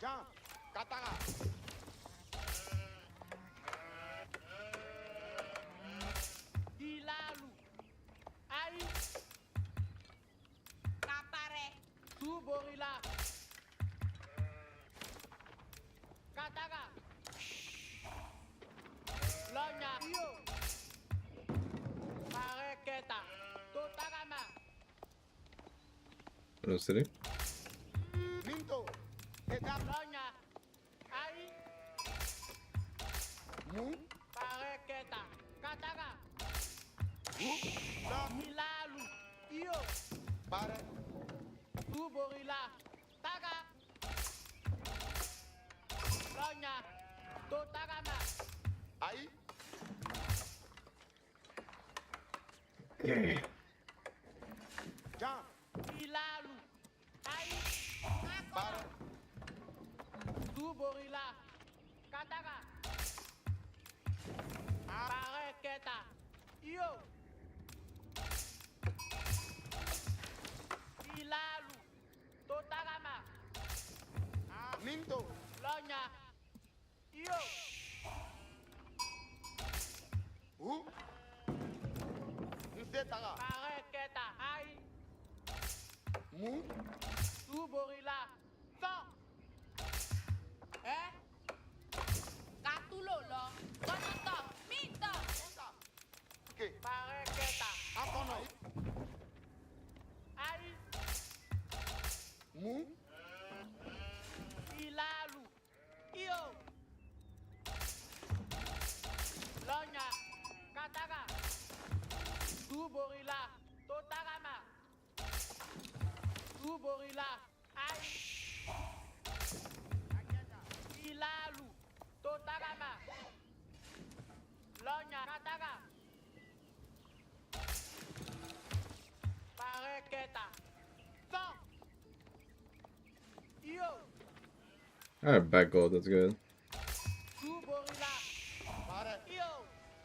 Jump. Katara. Dilalu. Ai. Kapare. Suborila. Katara. Lonya. Iyo. Pareketa. Totarama. Hello, Siri. Minto. Lonya. Ai. Mu. Pareketa. Katara. Milalu. Iyo. Pare. Suborila. Taga. Lonya. Totarama. Aí. Jump. Milalu. Ai. Pare. Suborila. Katara. Pareketa. Iyo. Milalu. Totarama. Minto. Lonya. Iyo. Nsetara. Pareketa. Ai. Mu. Suborila. So. Katulo lo. Konoto. Minto. Okay. Pareketa. Akono. Ai. Mu. Ilalu. Iyo. Lonya. Katara. Suborila. Totarama. Suborila. Ai. Ilalu. Totarama. Lonya. Katara. Pareketa. So. Iyo. Alright, back goal, that's good. Suborila. Pare. Iyo.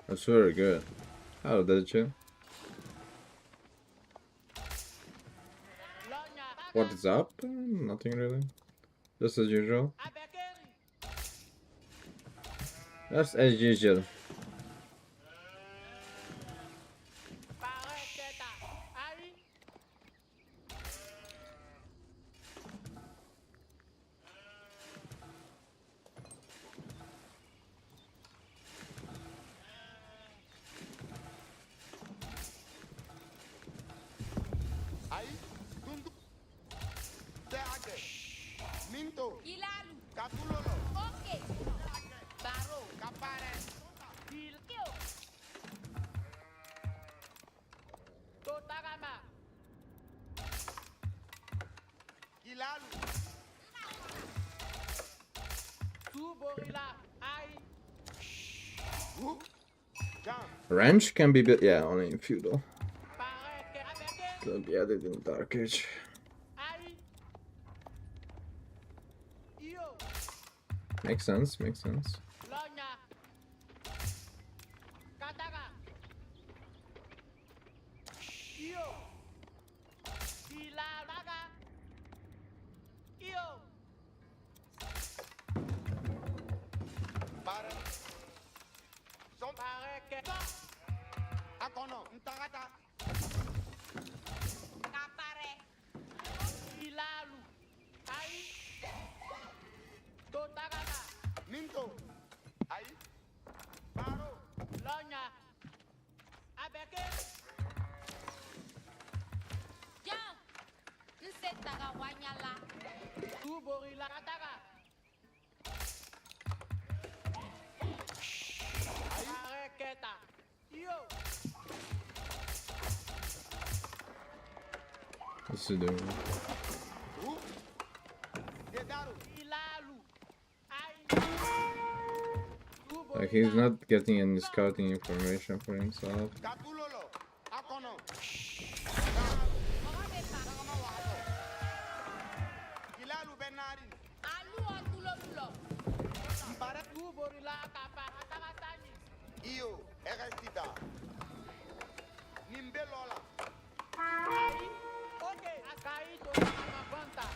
That's very good. How did you? Lonya. What is up? Nothing really. Just as usual. Abekeri. That's as usual. Pareketa. Ai. Aí. Tundu. Teage. Minto. Ilalu. Katulolo. Okay. Baro. Kapare. Dilkio. Totarama. Gilalu. Suborila. Ai. Jump. Wrench can be built, yeah, only in feudal. Pareke. Abekeri. Could be added in Dark Age. Ai. Iyo. Makes sense, makes sense. Lonya. Katara. Iyo. Dilalaga. Iyo. Pare. Som. Pareke. Akono. Ntagata. Kapare. Ilalu. Ai. Totarama. Minto. Aí. Paro. Lonya. Abekeri. Jam. Nsetaga wanyala. Suborila. Katara. Pareketa. Iyo. What's he doing? Dedaru. Ilalu. Ai. Like, he's not getting any scouting information for himself. Katulolo. Akono. Gilalu Benari. Alu otulo. Pare. Suborila kapa. Atagatani. Iyo. Erestida. Nimbelola. Ai. Okay. Akai totarama konta.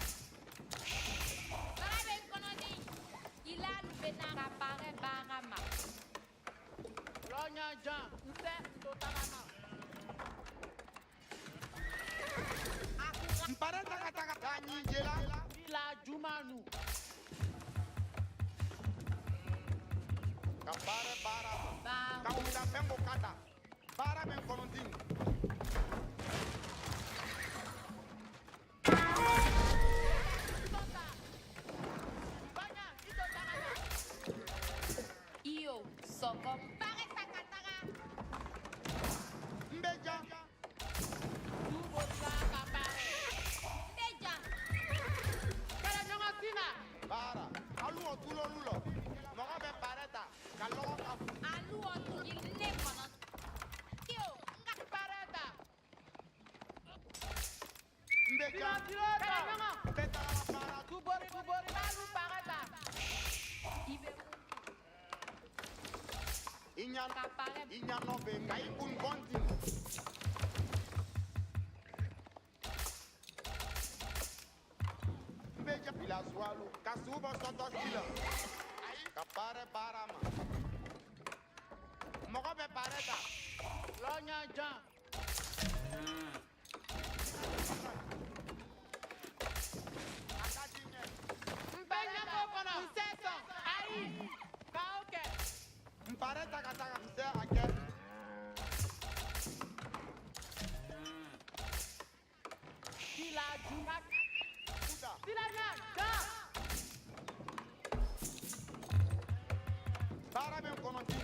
Karabe kono Benara pare barama. Lonya Jan, nse totalama. Mpare taka danyi jela. Vila Jumanu. Kapare barama. Ba. Kaunda pembo kata. Bara men kononting. Iyo, sokom pare takatara. Mbeja. Tubo la kapare. Mbeja. Kala nyonga sina. Bara. Alu otulo lulo. Moga be pareta. Kalogo kafu. Alu otu yilne kono. Iyo, nga pareta. Mbeja. Kala nyonga. Beta la para. Tubori alu pareta. Ibe Inyan. kapare. Inyan no be kai kun bonti. Mbeja bila swalu. Kasubo soto sila. Kapare barama. Moga be pareta. Lonya Jan. Akadinye. Mbenya kokono. Nseso. Ayi. Kaoke. Mpare taka mse ake. Vila Juma. Kuda. Silanya. Da. Bara men kononti.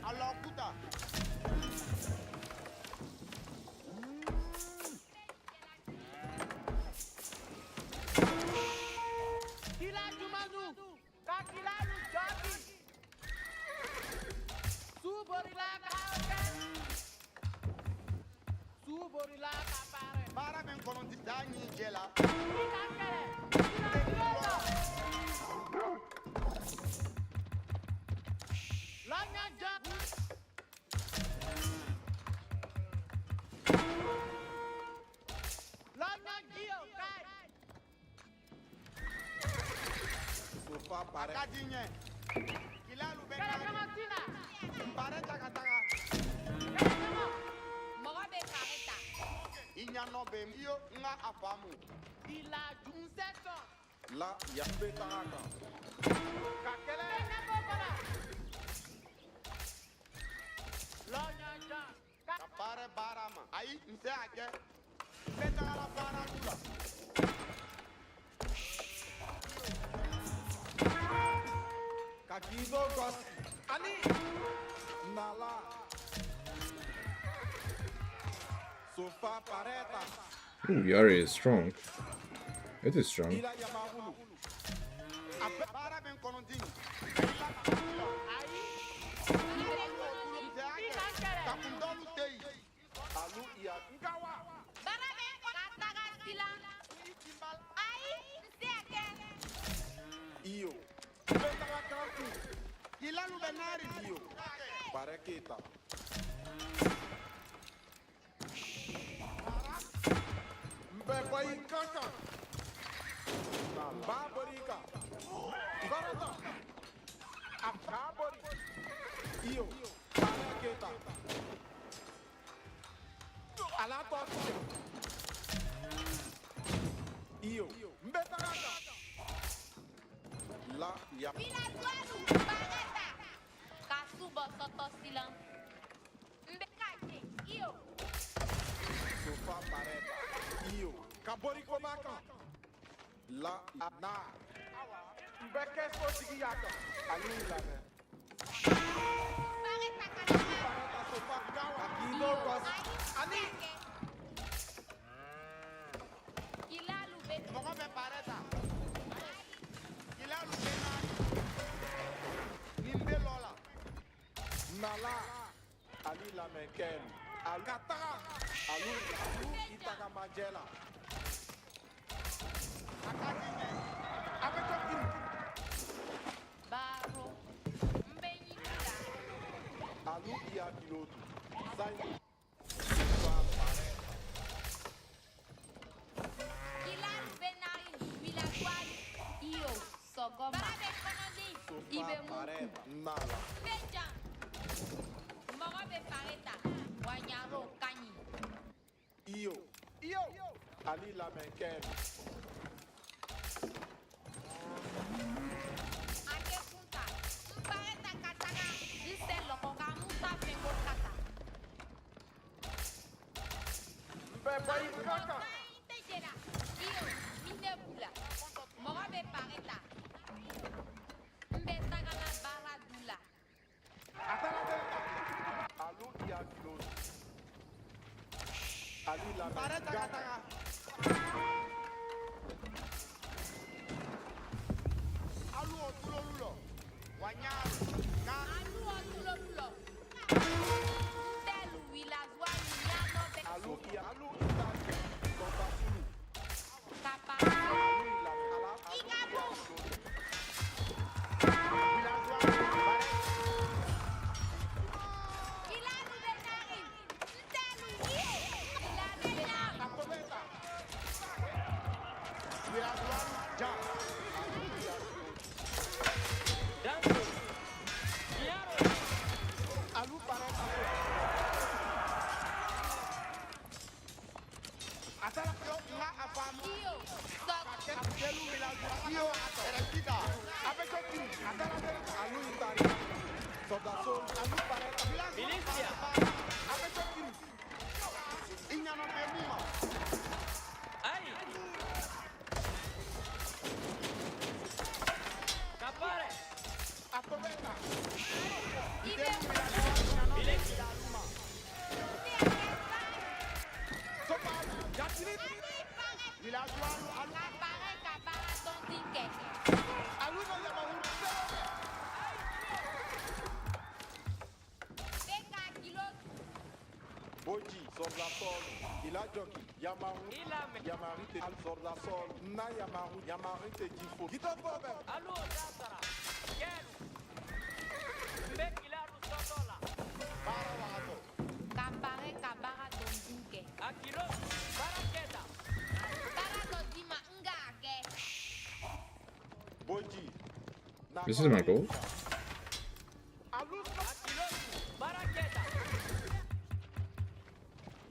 Allah kuda. Vila Jumanu. Kakilalu Jogi. Suborila kaoke. Suborila kapare. Bara men kononti danyi jela. Ikakere. Vila Jumanu. Lonya Jan. Lonya Gio Kai. Sofa pare. Akadinye. Kilalu Kala benari. nyonga sina. Mpare taka. Kala nyonga. Moga be kareta. Inyan no be iyo nga afamu. Vila Jumseso. La yambe taka. Kakele. Mbenya kokono. Lonya Jan. Kapare barama. Ayi mse ake. Beta la para tula. Kakizo gosi. Ani. Nala. Sofa pareta. Ooh, Yari is strong. It is strong. Ila yamahulu. Bara men kononti. Ayi. Kapundolu tei. Alu iya. Ngawa. Barabe kataga sila. Ayi. Nseke. Iyo. Beta la kanku. Kilalu benari. Iyo. Pareketa. Mbeba ikaka. Baborika. Barata. Akabori. Iyo. Pareketa. Alatosi. Iyo. Mbeta kaka. La ya. Vila Dualu. Bareta. Kasubo soto sila. Mbekake. Iyo. Sofa pareta. Iyo. Kabori komaka. La na. Mbeke so sigi yaka. Ali la me. Bareta kalama. Pareta sofa gawa. Akido gosi. Ani. Kilalu be. Mogo be pareta. Kilalu benari. Nimbe lola. Nala. Ali la me kelu. Alkatara. Alu itaka majela. Akadinye. Abetoki. Baro. Mbenyika. Alu iya kilotu. Zaini. Sofa pareta. Kilalu benari. Vila Dualu. pareta. Nala. Bejan. Mɔgɔ bɛ pareta. Wanyaro kanyi. Iyo. Ali lamɛnkɛlu. Ake kunta. Pareta kataka. Lise lɔkɔka musa fɛnko kata. Kata. Tejera. Iyo. Mine bula. Mɔgɔ bɛ pareta. Mbe tagala bara dula. Alu diakilotu. Ali Pareta lamɛnkɛlu. kataka. Alu otulolulo. Wanyaro. Alu ɔtulɔlulɔ. Telu wilazuwa nyano bɛ. Alu itali. Sɔndasulu. Kapa. Alu ilamɛnkɛlu. Igabu. Villageois. Pareta. Ilanu benari. Ntelu iye. Ilanu benari. Akobeta. Villageois. Jam. Alu pareta. Atala yo nga afamu. Iyo. Sok. Akelu villageois. Iyo erekida. Abeto kim. Atala de. Alu itali. Sɔndasulu. Alu pareta. Milicia. Abeto kim. Inyano memuma. Akobeta. Ibe. Villageois. Alu. Kapare kabara tontinke. Alu no yamahuru. Beka kilo. Boji, Sordasolu, Ilajoki, Yamaru, Yamarite, Sordasolu, Na Yamaru, Yamarite Jifo. Gito Bobe. Allo Dasara, Kelu, Bekilaru Sotola, Barawado. Kapare kabara tontinke. Akilo, Baraketa, Bara dozima nga ake. Boji. This is my goal. Alu. Akilo, Baraketa,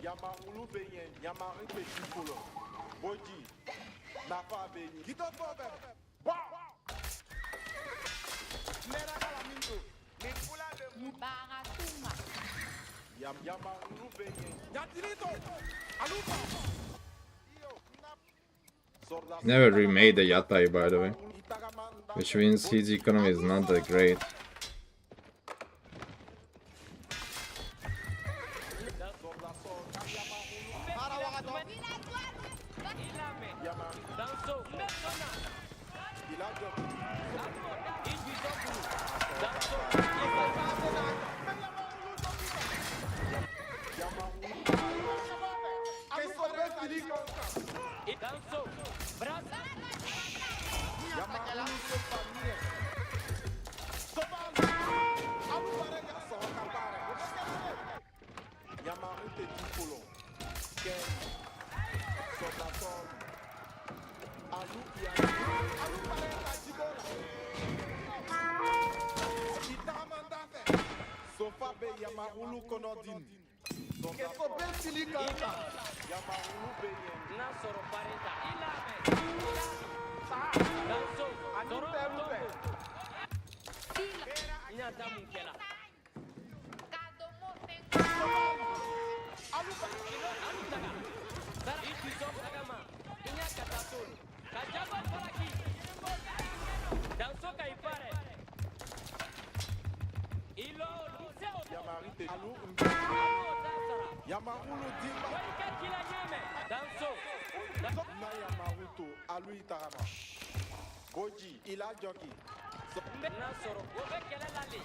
Yamaru Beyen, Yamarite Jifo. Boji. Nafa Beyen. Gito Bobe. Wow. Nera Kalamindo. Nimpula de mu. Bara tunga. Yamaru Beyen. Yatirito. Alu. Iyo. Sordasolu. Never remade the Yatai, by the way, which means his economy is not that great. Sordasolu. Barawado. Ilame, Yamaru. Danso, Mesona, Ilajoki. Akoda, Ijizoku, Danso, Yamaru. Kesobe Siliko. Danso, Brasa, Yamaru Sofamie. Alu Pareta. Sokapare. Yamarite Jifo. Ken. Sordasolu. Alu Iamuru. Alu Pareta. Jibola. Itamandate. Sofa be Yamarulu Konodin. Kesobe Siliko. Yamarulu Beyen. Nasoro Pareta, Ilame, Danso, Toro, Sila. Nyata Mukela, Kadomo fenko. Anutaga, Dara, Ijizoku Agama, Inya Katasul, Kajaba Paraki, Danso Kaipare, Ilo, Luseo, Yamarite. Alu Allo Dasara, Yamarulu Dimba. Waika Kila Nyeme, Danso, Na Yamaruto. Alu Itarama. Boji. Ilajoki. Nasoro, Obekele Lali,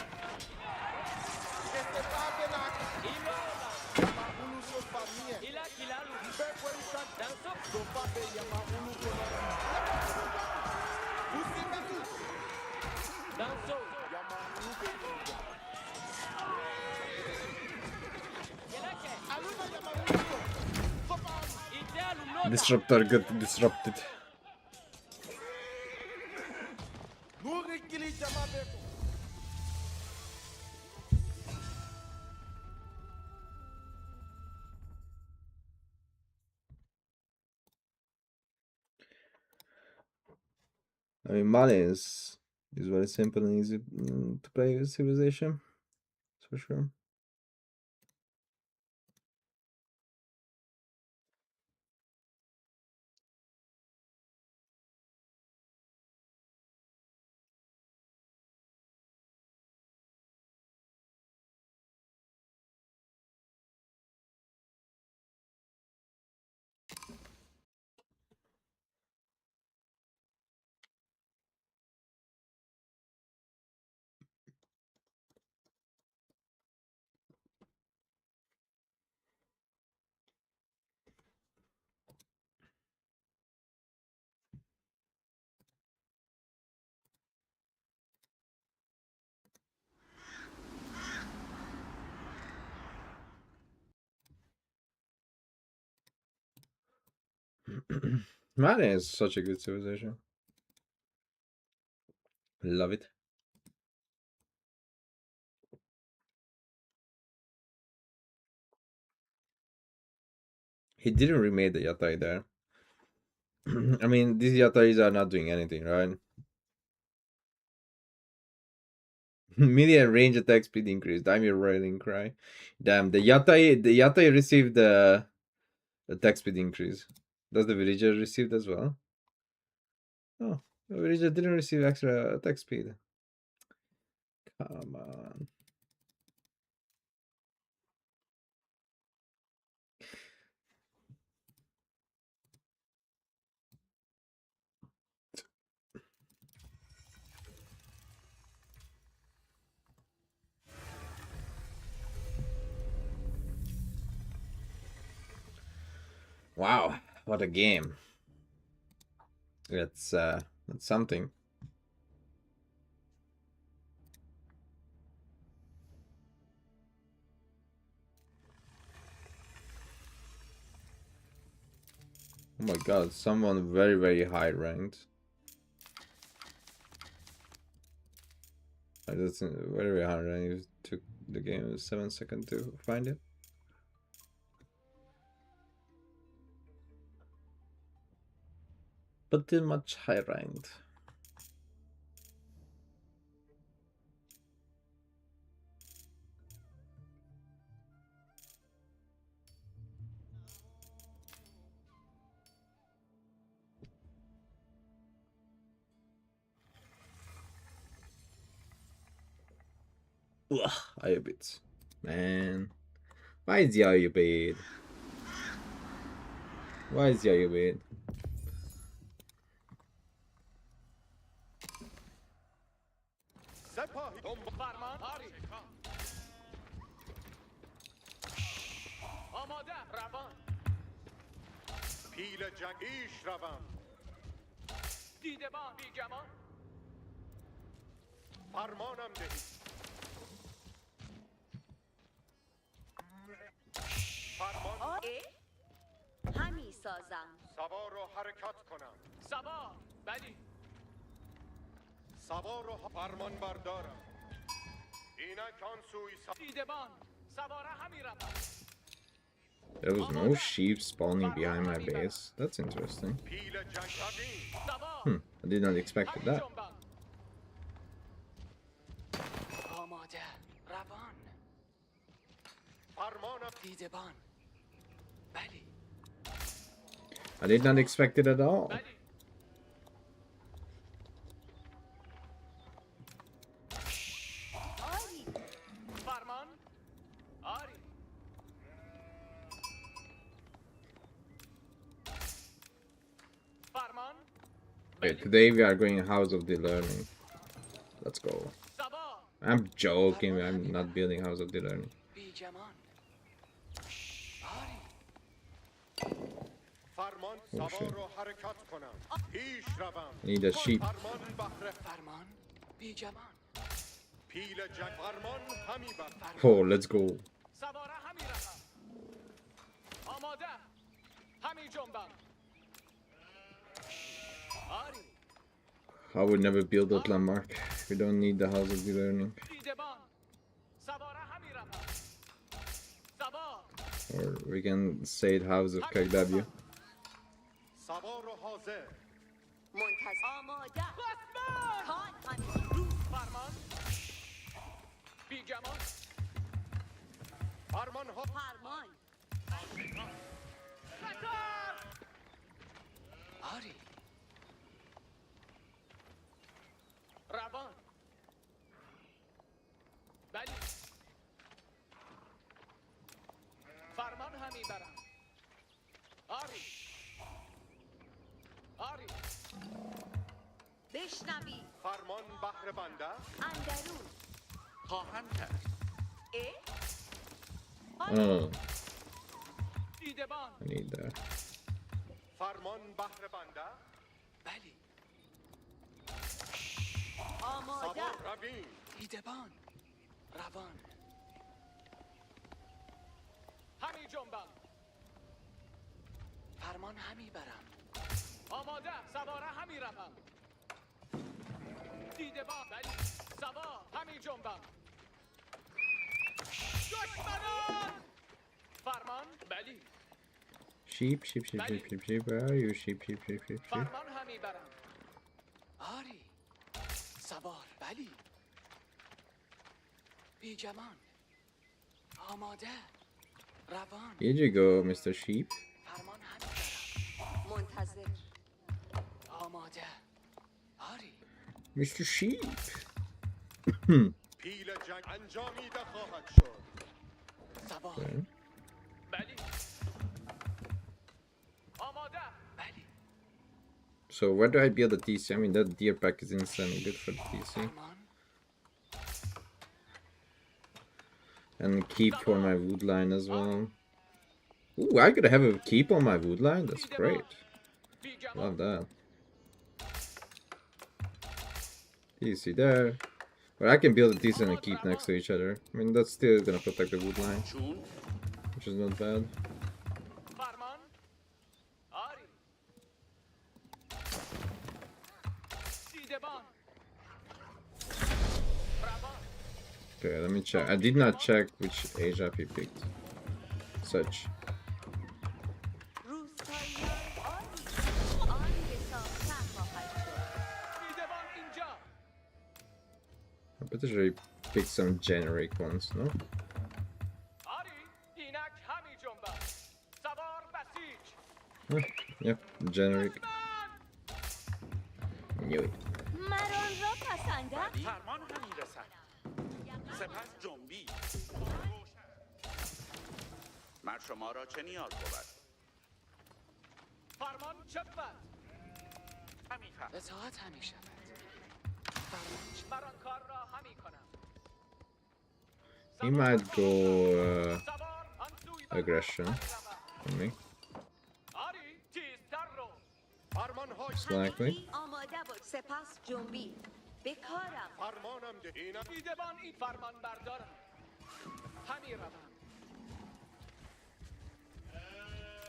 Kesepabela. Ilo, Yamarulu Sofamie. Ila Kilalu, Bekwelisa. Danso, Sofa be Yamarulu Konodin. Usimetu. Danso, Yamarulu Beyen. Yeleke, Alu no yamahuru. Sopa. Idealu Nota, Disruptor got disrupted. Nuri Kili Jamabeko. I mean, Marines is very simple and easy to play with Civilization. That's for sure. Marine is such a good Civilization. Love it. He didn't remake the Yatai there. I mean, these Yataris are not doing anything, right? Median range attack speed increase. Damn, you're railing cry. Damn, the Yatai received the attack speed increase. Does the villager receive as well? Oh, the villager didn't receive extra attack speed. Come on. Wow, what a game. That's something. Oh my god, someone very, very high ranked. That's very, very high ranked. It took the game 7 seconds to find it. But still much high ranked. Ugh, IUBits. Man. Why is the IUBit? Why is the IUBit? فرمان آری آماده روان پیل جنگیش روم دیدبان بیگمان فرمانم دهی فرمان همی سازم سوار رو حرکت کنم سوار بلی سوار رو فرمان بردارم اینک آن سوی دیدبان سواره همی روم There was no sheep spawning behind my base. That's interesting. پیل جنگی I did not expect that. آماده روان فرمانم دیدبان بلی I did not expect it at all. بلی آری فرمان آری فرمان Okay, today we are going House of the Learning. Let's go. سوار I'm joking, I'm not building House of the Learning. بیگمان آری فرمان Oh, سوار shit. رو حرکت کنم پیش روم I need a sheep. فرمان بهره فرمان بیگمان پیل جنگ فرمان همی بر Oh, let's go. سواره همی روم آماده همی جنبم آری I would never build that landmark. We don't need the House of the Learning. دیدبان سواره همی روم سوار Or we can say it House of KW. سوار رو حاضر منتظر آماده خصمان کان همین روز فرمان بیگمان فرمان ها فرمان خطر آری روان بلی فرمان همی برم آری آری بشنوی فرمان بهر بنده اندرون خواهم کرد Oh, دیدبان I need that. فرمان بهر بنده بلی آماده سوار رویم دیدبان روان همی جنبم فرمان همی برم آماده سواره همی روم دیدبان بلی سوار همی جنبم دشمنان فرمان بلی Sheep, sheep, sheep, sheep, sheep, sheep. Where are you? Sheep, sheep, sheep, sheep, sheep. فرمان همی برم آری سوار بلی بیگمان آماده روان Here you go, Mr. Sheep. فرمان همی برم منتظر آماده آری Mr. Sheep. پیل جنگ انجامیده خواهد شد سوار Okay. بلی آماده بلی So where do I build the TC? I mean, that deer pack is insanely good for the TC. فرمان And keep for my wood line as well. Ooh, I could have a keep on my wood line. That's great. بیگمان Love that. TC there. But I can build a TC and a keep next to each other. I mean, that's still gonna protect the wood line, which is not bad. فرمان آری دیدبان روان Okay, let me check. I did not check which age app he picked. Such. روستاییان آری آن بسازتر خواهد شد دیدبان اینجا I'm pretty sure he picked some generic ones, no? آری اینک همی جنبم سوار بسیج Yep, generic. Knew it. مران را پسندد فرمان همین رسد سپس جنبی من شما را چه نیاز بود فرمان چه بود همین فرمان اطاعت همی شود فرمان من آن کار را همی کنم He might go سوار آن سوی بر aggression همی روم. on me. آری تیزتر رو فرمان های It's likely. همگی آماده بود سپس جنبی به کارم فرمانم ده اینم دیدبان این فرمان بردارم همی روم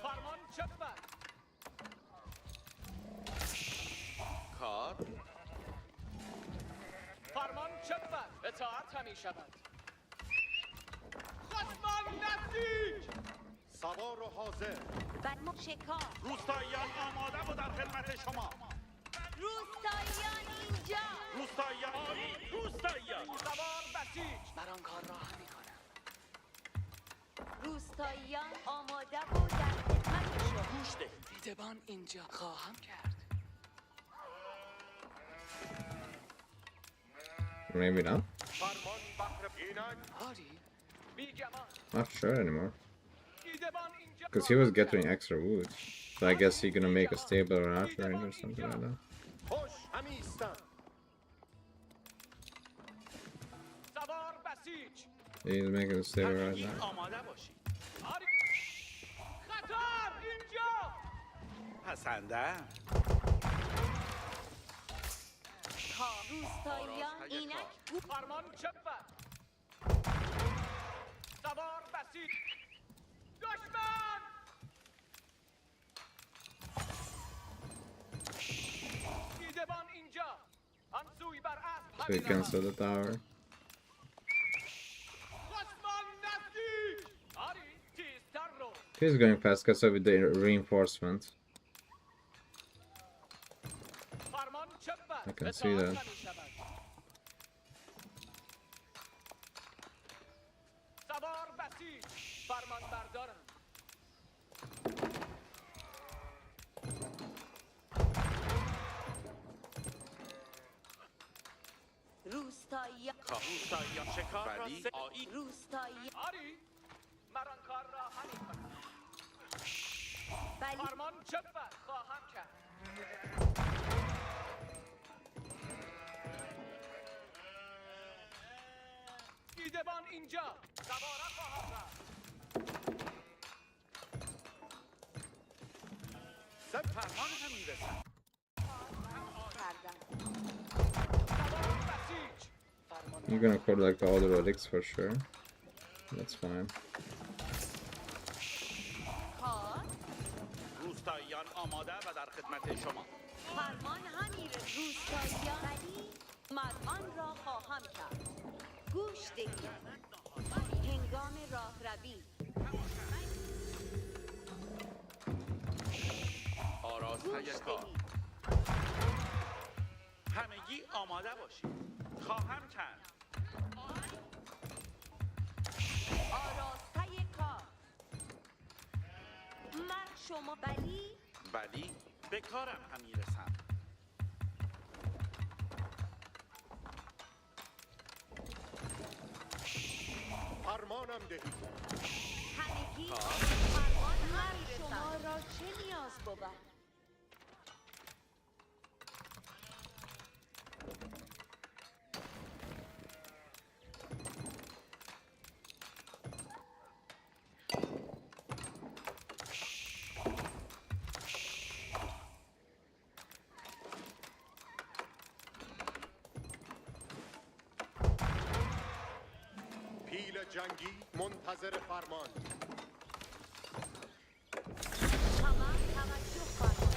فرمان چه بود کار فرمان چه بود اطاعت همی شود خصمان نزدیک سوار و حاضر بر ما شکار روستاییان آماده و در خدمت شما روستاییان اینجا روستاییان روستاییان سوار بسیج من آن کار را همی کنم روستاییان آماده بود در خدمت شما گوش دهید دیدبان اینجا خواهم کرد Maybe not. فرمان بهر اینک آری بیگمان Not sure anymore. دیدبان اینجا Because he was getting extra wood. So I guess he's gonna make a stable or arch range or something like that. خوش همی ایستم سوار بسیج He's making a stable right همگی now. آماده باشید آری خطر اینجا پسنده تا روستاییان اینک فرمان چه بود سوار بسیج دشمن دیدبان اینجا آن سوی بر اسب So he همی روم. cancelled the tower. خصمان نزدیک آری تیزتر رو He's going fast because of the reinforcement. can see that. سوار بسیج فرمان بردارم روستایی روستایی شکار را بلی. آیی روستایی آری من آن کار را همی کنم بلی فرمان چه بد خواهم کرد دیدبان اینجا سواره خواهم رفت سب فرمان هم میرسد کردم سوار بسیج فرمان You're gonna collect all the relics for sure. That's fine. کار روستاییان آماده و در خدمت شما فرمان همیر روستاییان ولی من آن را خواهم کرد گوش دهید هنگام راه روی آراسته گوش کار دهید همگی آماده باشید خواهم کرد آراسته کار من شما ولی به کارم هم میرسم فرمانم دهید. همگی فرمان همیر شما را چه نیاز بود پیل جنگی منتظر فرمان. تمام توجه فرمان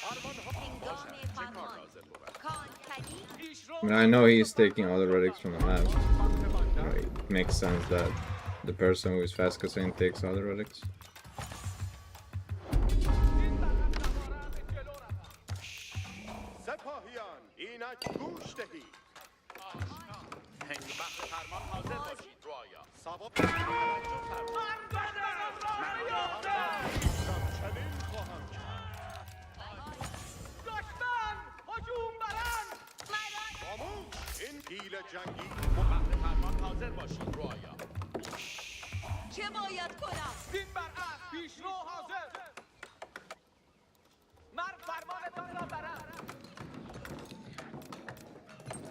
فرمان ها هنگام چه کار فرمان لازم بود کانتری پیشرو I mean, I know he's taking all the relics from the map. You know, it makes sense that the person who is fast casting takes all the relics. این برم سواره به جلو روم سپاهیان اینک گوش دهید. هنگ بخش فرمان حاضر باشید رعایا سواب توجه فرمان چنین خواهم کرد. دشمن هجوم برند خاموش این پیل جنگی بخش فرمان حاضر باشید رعایا چه باید کنم این برعکس پیشرو حاضر من فرمانتان را برم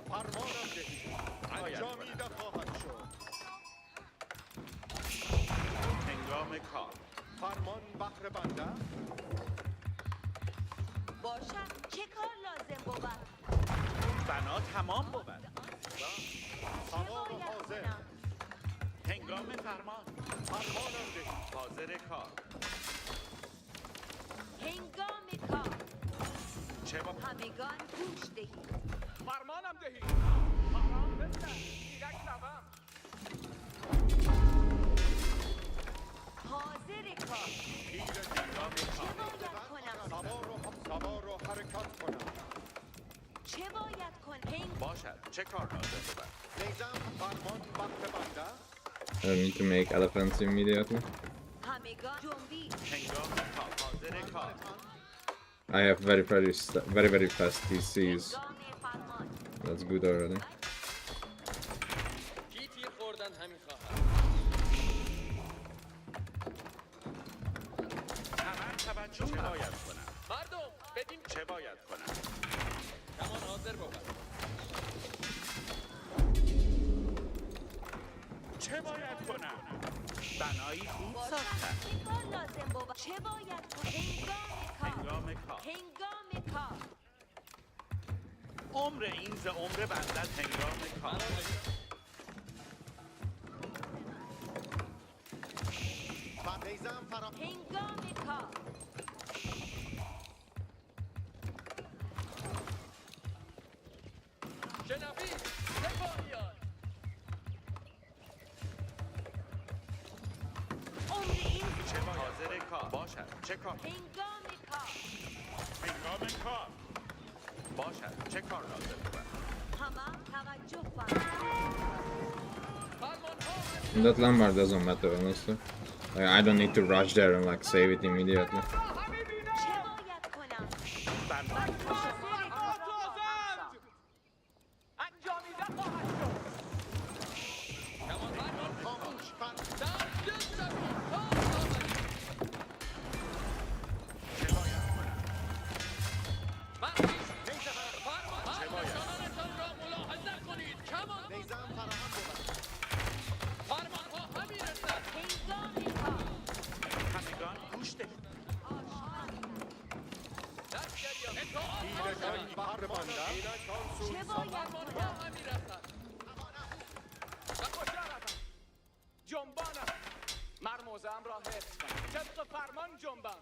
فرمانم دهید. انجامیده خواهد شد. هنگام کار فرمان بهر بنده. باشد چه کار لازم بود بنا تمام بود چه سوار و باید حاضر. کنم هنگام فرمان فرمانم دهید. حاضر کار هنگام کار چه با همگان گوش دهید فرمانم دهید فرمان بزن ایرک روم حاضر کار پیل هنگام چه کار باید کنم سوار و حرکت کنم. چه باید کنم باشد چه کار لازم بود نیزم فرمان بهر بنده. I don't need to make elephants immediately. همگان جنبی هنگام کار حاضر کار I have very fast DCs. هنگام فرمان That's good already. گیتی خوردن همین خواهم همه توجه چه باید کنم مردم بدین چه باید کنم کمان حاضر بود چه باید کنم بنایی خوب باشد ساختم چه کار لازم بود چه باید کنم هنگام کار هنگام کار هنگام کار عمر این ز عمر بندت هنگام کار و نیزم فرام هنگام کار شنوی سپاهیان عمر این چه باید حاضر کار باشد چه کار هنگام کار هنگام کار باشد چه کار لازم بود؟ همه توجه فرمایید. That Lombard doesn't matter, honestly. Like, I don't need to rush there and like save it immediately. چه باید کنم؟ برنامه انجامیده خواهد شد. خاموش فرمان چه باید کنم؟ نیزم فراهم بود هنگام کار. همگان گوش دهید. تیر جنگ بهر بنده چه باید کنم؟ جنبانم مرموزم را حفظ کنم طبق فرمان جنبم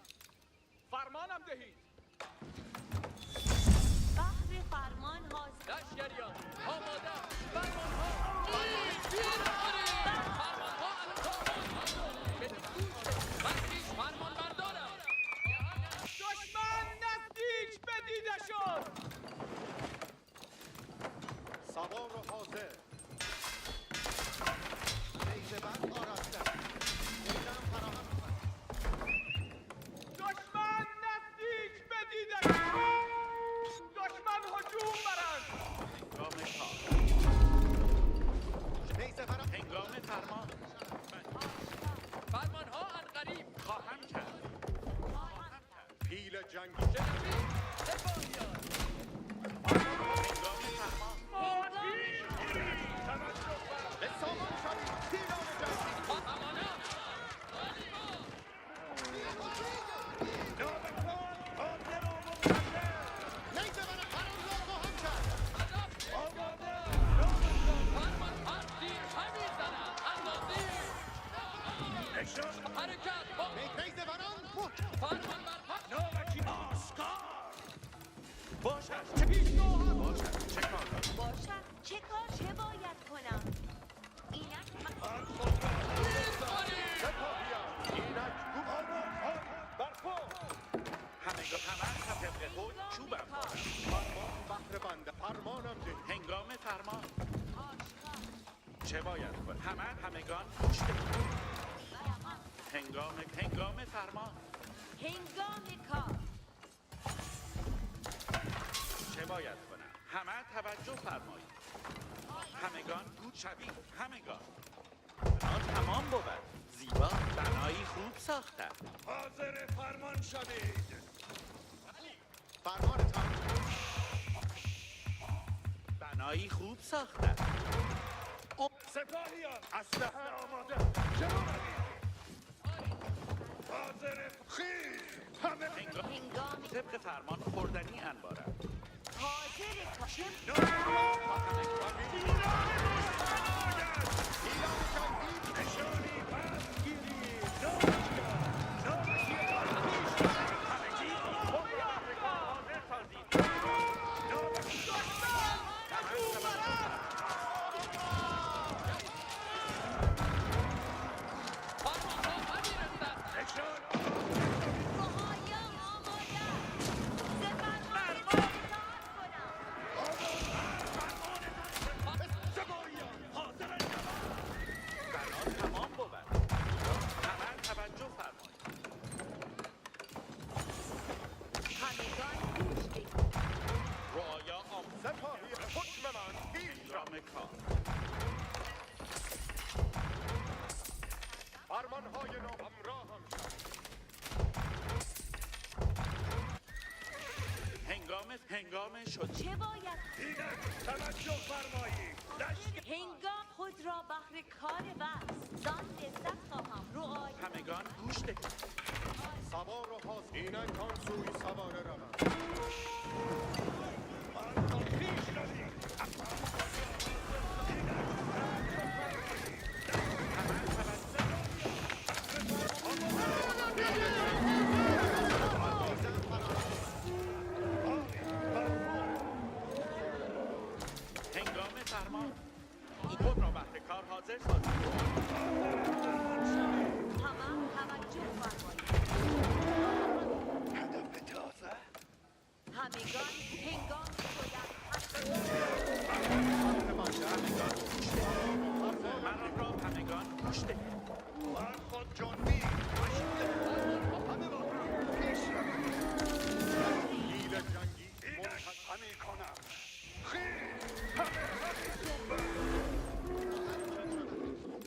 فرمانم دهید بحر فرمان حاضر. لشکریان آماده فرمان ها دشمن نزدیک بدیده شد سوار و حاضر نیزه بند آراسته نیزم فراهم بود دشمن نزدیک بدیده شد دشمن هجوم برند هنگام کار. نیزه فراهم هنگام فرمان. فرمان ها انقریب خواهم کرد. پیل جنگی سپاهیان هنگام فرمان. به سامان شوید پیلان جنگی نیزه من فرمان را خواهم کرد نیزه بران باشد چه باشد چه کار لازم؟ باشد چه کار چه باید کنم؟ اینک همه طبق خود چوبم بارد. فرمان بهر بنده فرمانم ده هنگام فرمان. چه باید کنم؟ همگان گوش دهید. هنگام فرمان. هنگام کار. چه باید کنم؟ همه توجه فرمایید. همگان گوش شوید. همگان آن تمام بود. زیبا بنایی خوب ساخته. حاضر فرمان شوید. فرمانتان بنایی خوب ساخته. سپاهیان اسلحه آماده. جوانید. حاضر خیز. همه هنگام طبق فرمان خوردنی انبارد. حاضر کار. چه نشانی پس گیرید. پاهایا آماده. سپرمان اطاعت کنم. بنا تمام بود. همه توجه فرمایید. همگان گوش دهید. رعایا سپاهی حکم من پیش را هنگام کار. فرمانهای نو همراهم شد هنگام شد. چه باید اینک توجه فرمایید. لشکر هنگام خود را بهر کار وقت زان لذت خواهم. رعای همگان گوش دهید. سوار و حاضر اینک آن سوی سواره روم پیش روید. هنگام فرمان. خود را بهر کار حاضر سازید. همه توجه فرمایید. هدف تازه. همگان هنگام مران را همگان گوش دهید. بر خود جنبی همه با پیش روید. نیل جنگی منحطمی کنم. خیز همه جنبه.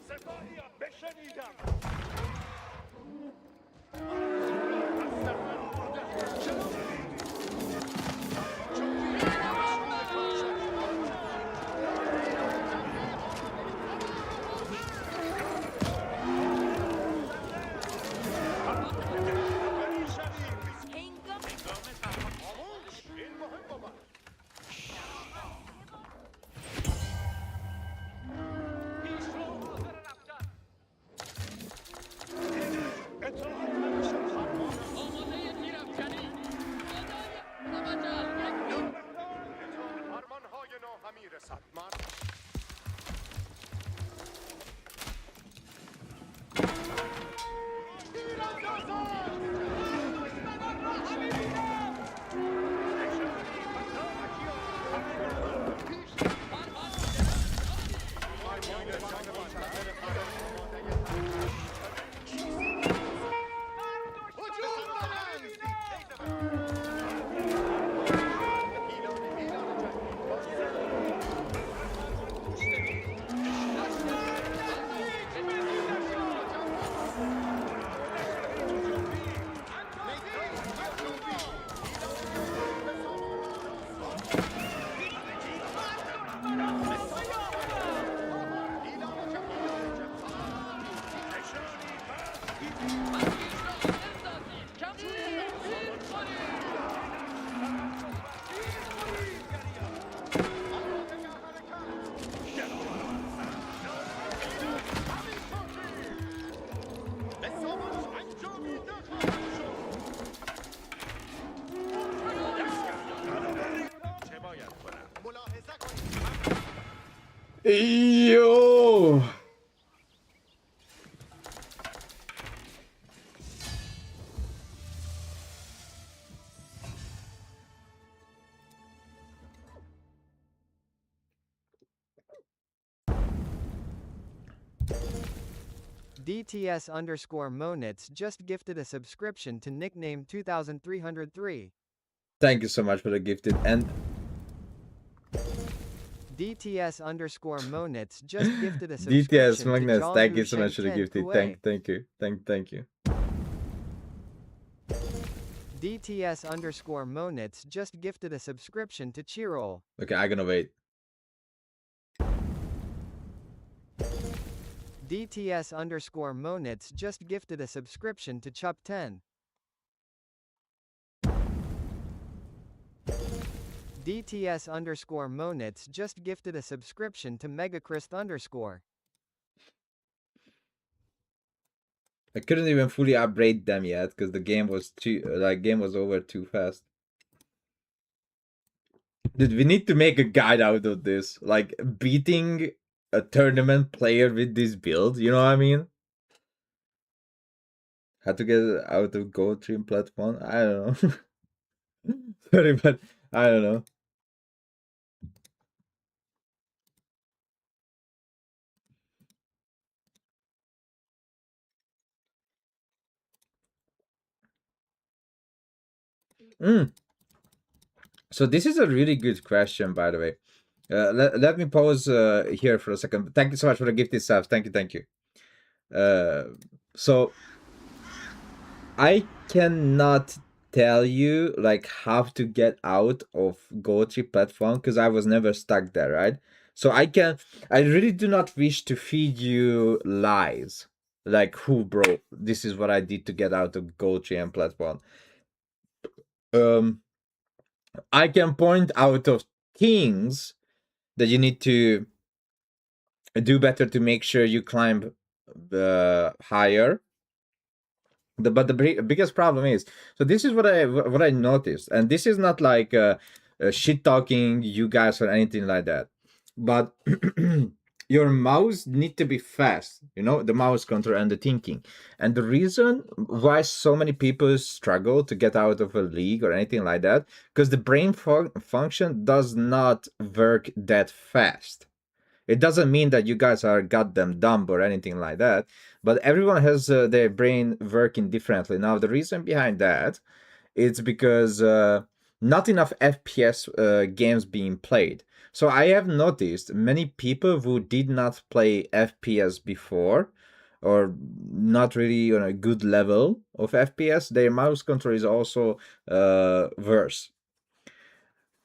سپاهیان بشنیدم. هنگام این مهم بود. پیشرو حاضر رفتن. اطلاعات همیشه فرمان. آماده تیرافکنی. توجه. فرمانهای نو همی رسد. مرد چه باید کنم؟ ملاحظه کنید. Yo! DTS_Monits just gifted a subscription to nickname 2303. Thank you so much for the gifted. And DTS_Monits just gifted a subscription DTS to Magnus, thank you Zhang so much for the Shengten gifted. QA. Thank you. Thank you. DTS_Monits just gifted a subscription to Chirol. Okay, I'm gonna wait. DTS_Monits just gifted a subscription to Chup10. DTS_Monits just gifted a subscription to Megachrist_. I couldn't even fully upgrade them yet because the game was over too fast. Dude, we need to make a guide out of this. Like beating a tournament player with this build, you know what I mean? How to get out of Go Trim platform? I don't know. Sorry, but I don't know. So this is a really good question, by the way. Let me pause here for a second. Thank you so much for the gifted subs. Thank you. So I cannot tell you like how to get out of Go3 platform because I was never stuck there, right? So I really do not wish to feed you lies. Like, who, bro? This is what I did to get out of Go3 platform. I can point out of things that you need to do better to make sure you climb higher. But the biggest problem is, so this is what I noticed, and this is not like shit talking you guys or anything like that, but your mouse need to be fast, you know, the mouse control and the thinking. And the reason why so many people struggle to get out of a league or anything like that, because the brain function does not work that fast. It doesn't mean that you guys are goddamn dumb or anything like that, but everyone has their brain working differently. Now, the reason behind that, it's because not enough FPS games being played. So I have noticed many people who did not play FPS before, or not really on a good level of FPS, their mouse control is also worse.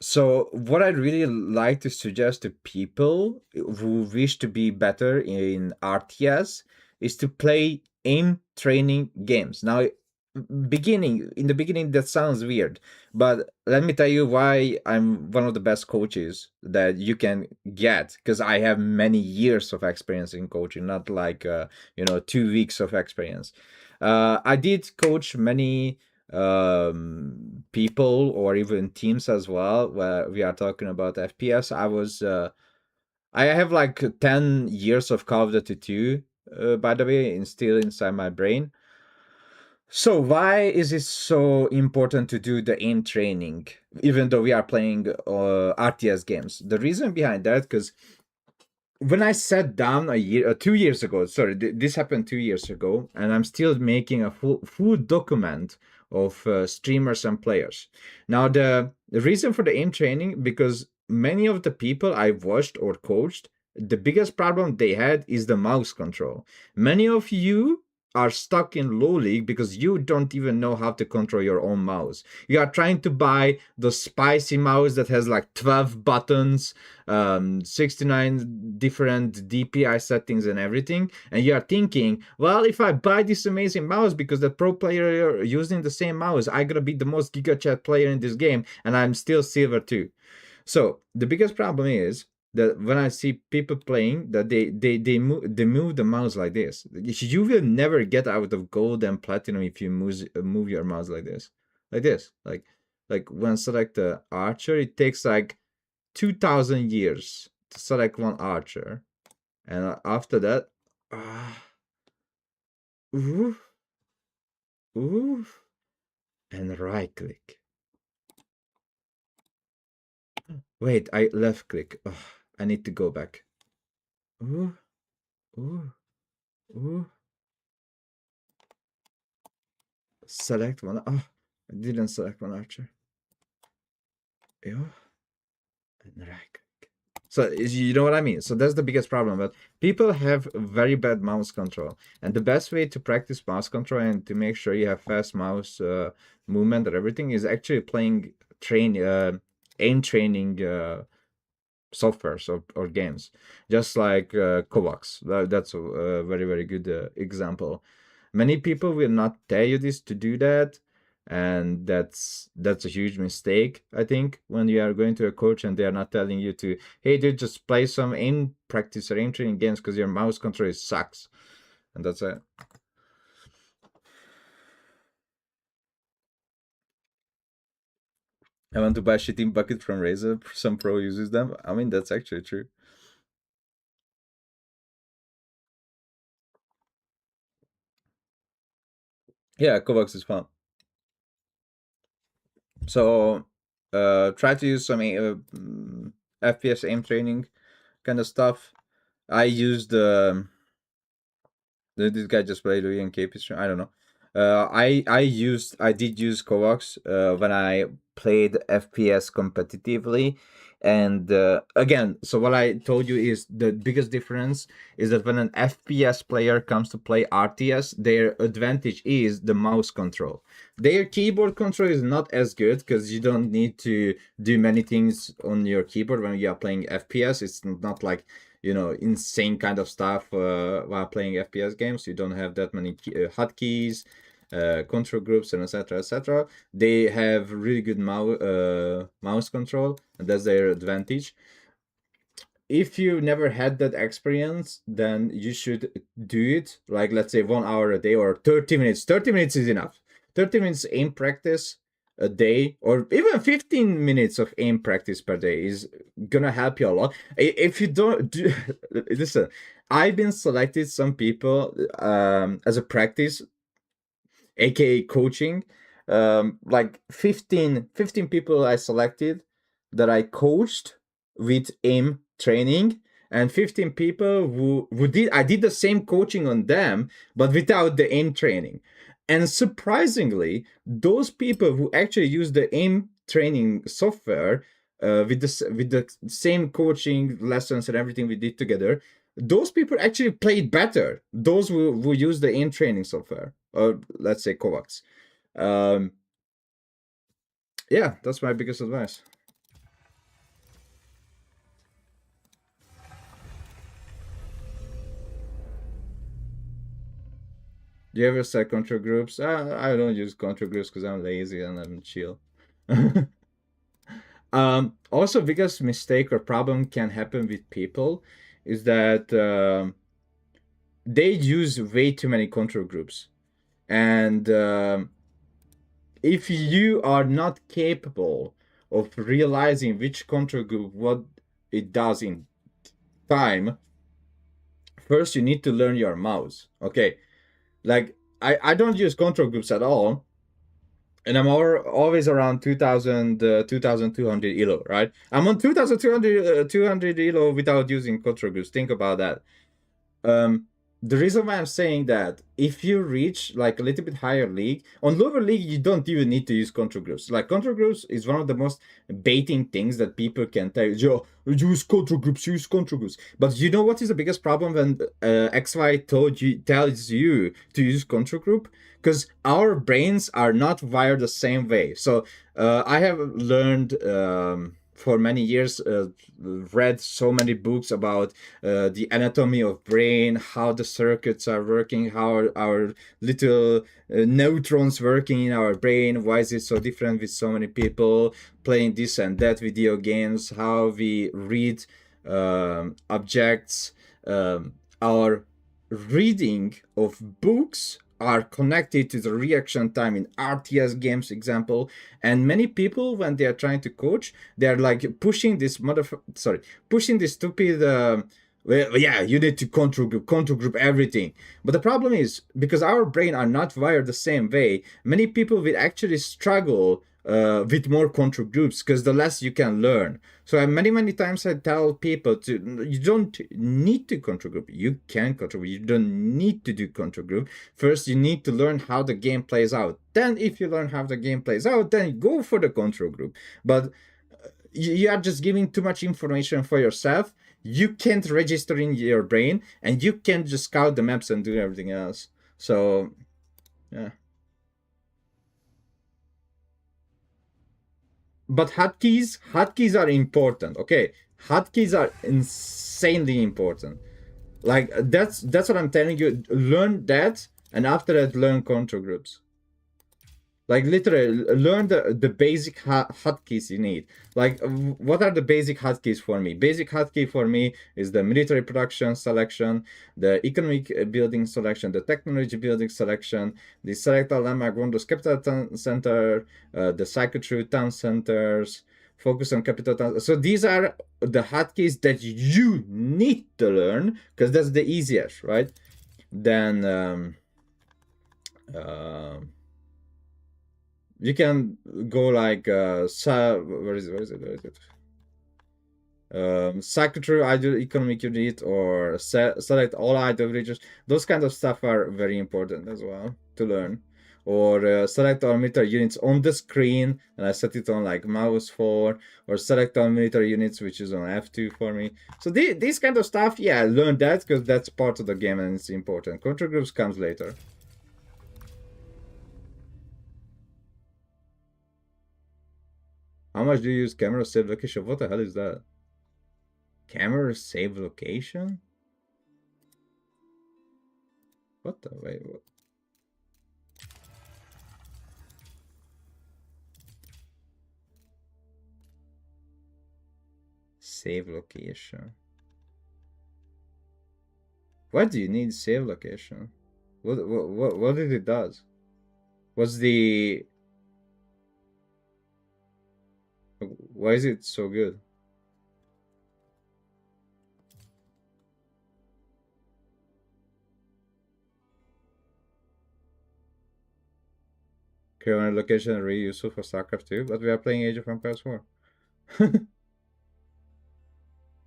So what I really like to suggest to people who wish to be better in RTS is to play aim training games. Now, in the beginning that sounds weird, but let me tell you why I'm one of the best coaches that you can get, because I have many years of experience in coaching, not like 2 weeks of experience. I did coach many people or even teams as well, where we are talking about FPS. I have like 10 years of Call of Duty 2, by the way, still inside my brain. So why is it so important to do the aim training, even though we are playing RTS games? The reason behind that, because when I sat down 2 years ago, sorry, this happened 2 years ago, and I'm still making a full document of streamers and players. Now, the reason for the aim training, because many of the people I've watched or coached, the biggest problem they had is the mouse control. Many of you are stuck in low league because you don't even know how to control your own mouse. You are trying to buy the spicy mouse that has like 12 buttons, 69 different DPI settings and everything, and you are thinking, well, if I buy this amazing mouse because the pro player using the same mouse, I'm gonna be the most giga chat player in this game, and I'm still silver 2. So the biggest problem is that when I see people playing, that they move the mouse like this. You will never get out of gold and platinum if you move your mouse like this, like when select the archer, it takes like 2,000 years to select one archer, and after that, and right click. Wait, I left click. I need to go back. Select one. I didn't select one archer. And right click. So you know what I mean? So that's the biggest problem. But people have very bad mouse control, and the best way to practice mouse control and to make sure you have fast mouse movement and everything is actually playing aim training softwares or games, just like QICK. That's a very, very good example. Many people will not tell you this to do that, and that's a huge mistake, I think, when you are going to a coach and they are not telling you to, hey dude, just play some aim practice or aim training games because your mouse control sucks, and that's it. I want to buy a shitting bucket from Razer. Some pro uses them. I mean, that's actually true. Yeah, Kovacs is fun. So, try to use some FPS aim training kind of stuff. I used this guy just played Louis and KP stream. I don't know. I did use Kovacs when I played FPS competitively, and again, so what I told you is the biggest difference is that when an FPS player comes to play RTS, their advantage is the mouse control. Their keyboard control is not as good because you don't need to do many things on your keyboard when you are playing FPS. It's not like, you know, insane kind of stuff while playing FPS games. You don't have that many hotkeys, control groups, and etc, etc. They have really good mouse control, and that's their advantage. If you never had that experience, then you should do it, like, let's say 1 hour a day or 30 minutes. 30 minutes is enough. 30 minutes aim practice a day, or even 15 minutes of aim practice per day is gonna help you a lot. If you don't do, listen, I've been selected some people as a practice, aka coaching, like 15 people I selected that I coached with aim training, and 15 people who I did the same coaching on them but without the aim training. And surprisingly, those people who actually use the aim training software with the same coaching lessons and everything we did together, those people actually played better. Those who use the aim training software, or let's say Kovacs. Yeah, that's my biggest advice. Do you ever set control groups? I don't use control groups because I'm lazy and I'm chill. Also, biggest mistake or problem can happen with people is that they use way too many control groups. And if you are not capable of realizing which control group, what it does in time, first you need to learn your mouse. Okay, like I don't use control groups at all, and I'm always around 2200 elo, right? I'm on 2200 elo without using control groups. Think about that. The reason why I'm saying that, if you reach like a little bit higher league, on lower league, you don't even need to use control groups. Like, control groups is one of the most baiting things that people can tell you. Use control groups. But you know what is the biggest problem when XY tells you to use control group? Because our brains are not wired the same way. So I have learned for many years, read so many books about the anatomy of brain, how the circuits are working, how our little neutrons working in our brain, why is it so different with so many people playing this and that video games, how we read objects, our reading of books are connected to the reaction time in RTS games, example. And many people, when they are trying to coach, they are like pushing this stupid well, yeah, you need to control group everything. But the problem is, because our brain are not wired the same way, many people will actually struggle with more control groups, because the less you can learn. So many times I tell people you don't need to control group. You can control group. You don't need to do control group. First, you need to learn how the game plays out. Then, if you learn how the game plays out, then go for the control group. But you are just giving too much information for yourself. You can't register in your brain, and you can't just scout the maps and do everything else. So, yeah. But hotkeys are important. Okay, hotkeys are insanely important. Like, that's what I'm telling you. Learn that, and after that, learn control groups. Like, literally, learn the basic hotkeys you need. Like, what are the basic hotkeys for me? Basic hotkey for me is the military production selection, the economic building selection, the technology building selection, the select all landmark windows capital town center, the cycle through town centers, focus on capital town. So these are the hotkeys that you need to learn, because that's the easiest, right? Then you can go like where is it? Cycle through ideal economic unit, or select all ideal regions. Those kind of stuff are very important as well to learn. Or select all military units on the screen, and I set it on like mouse 4, or select all military units, which is on F2 for me. So these kind of stuff, yeah, learn that, because that's part of the game and it's important. Control groups comes later. How much do you use camera save location? What the hell is that? Camera save location? What the wait? What? Save location. What do you need save location? What did it does? What's the... Why is it so good? Current location really useful for StarCraft 2, but we are playing Age of Empires 4. I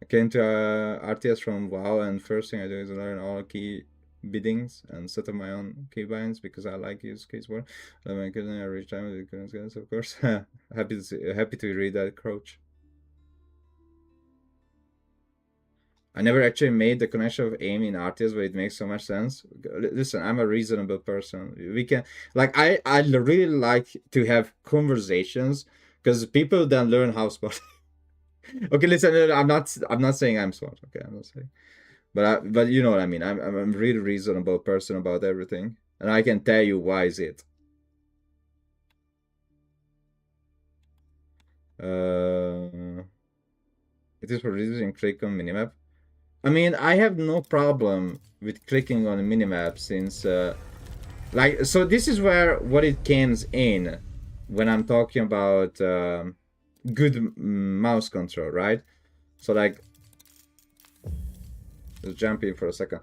came to RTS from WoW, and first thing I do is learn all key biddings and set up my own keybinds because I like use keys more. My cousin I reach time with the current guys, of course. happy to read that, Crouch. I never actually made the connection of aim in RTS, but it makes so much sense. Listen, I'm a reasonable person. We can, like, I really like to have conversations because people then learn how smart. Okay, listen, I'm not saying I'm smart. Okay, I'm not saying, but you know what I mean. I'm a really reasonable person about everything, and I can tell you why is it. It is for reducing click on minimap. I mean, I have no problem with clicking on a minimap since, like, so this is where what it comes in when I'm talking about good mouse control, right? So, like, let's jump in for a second.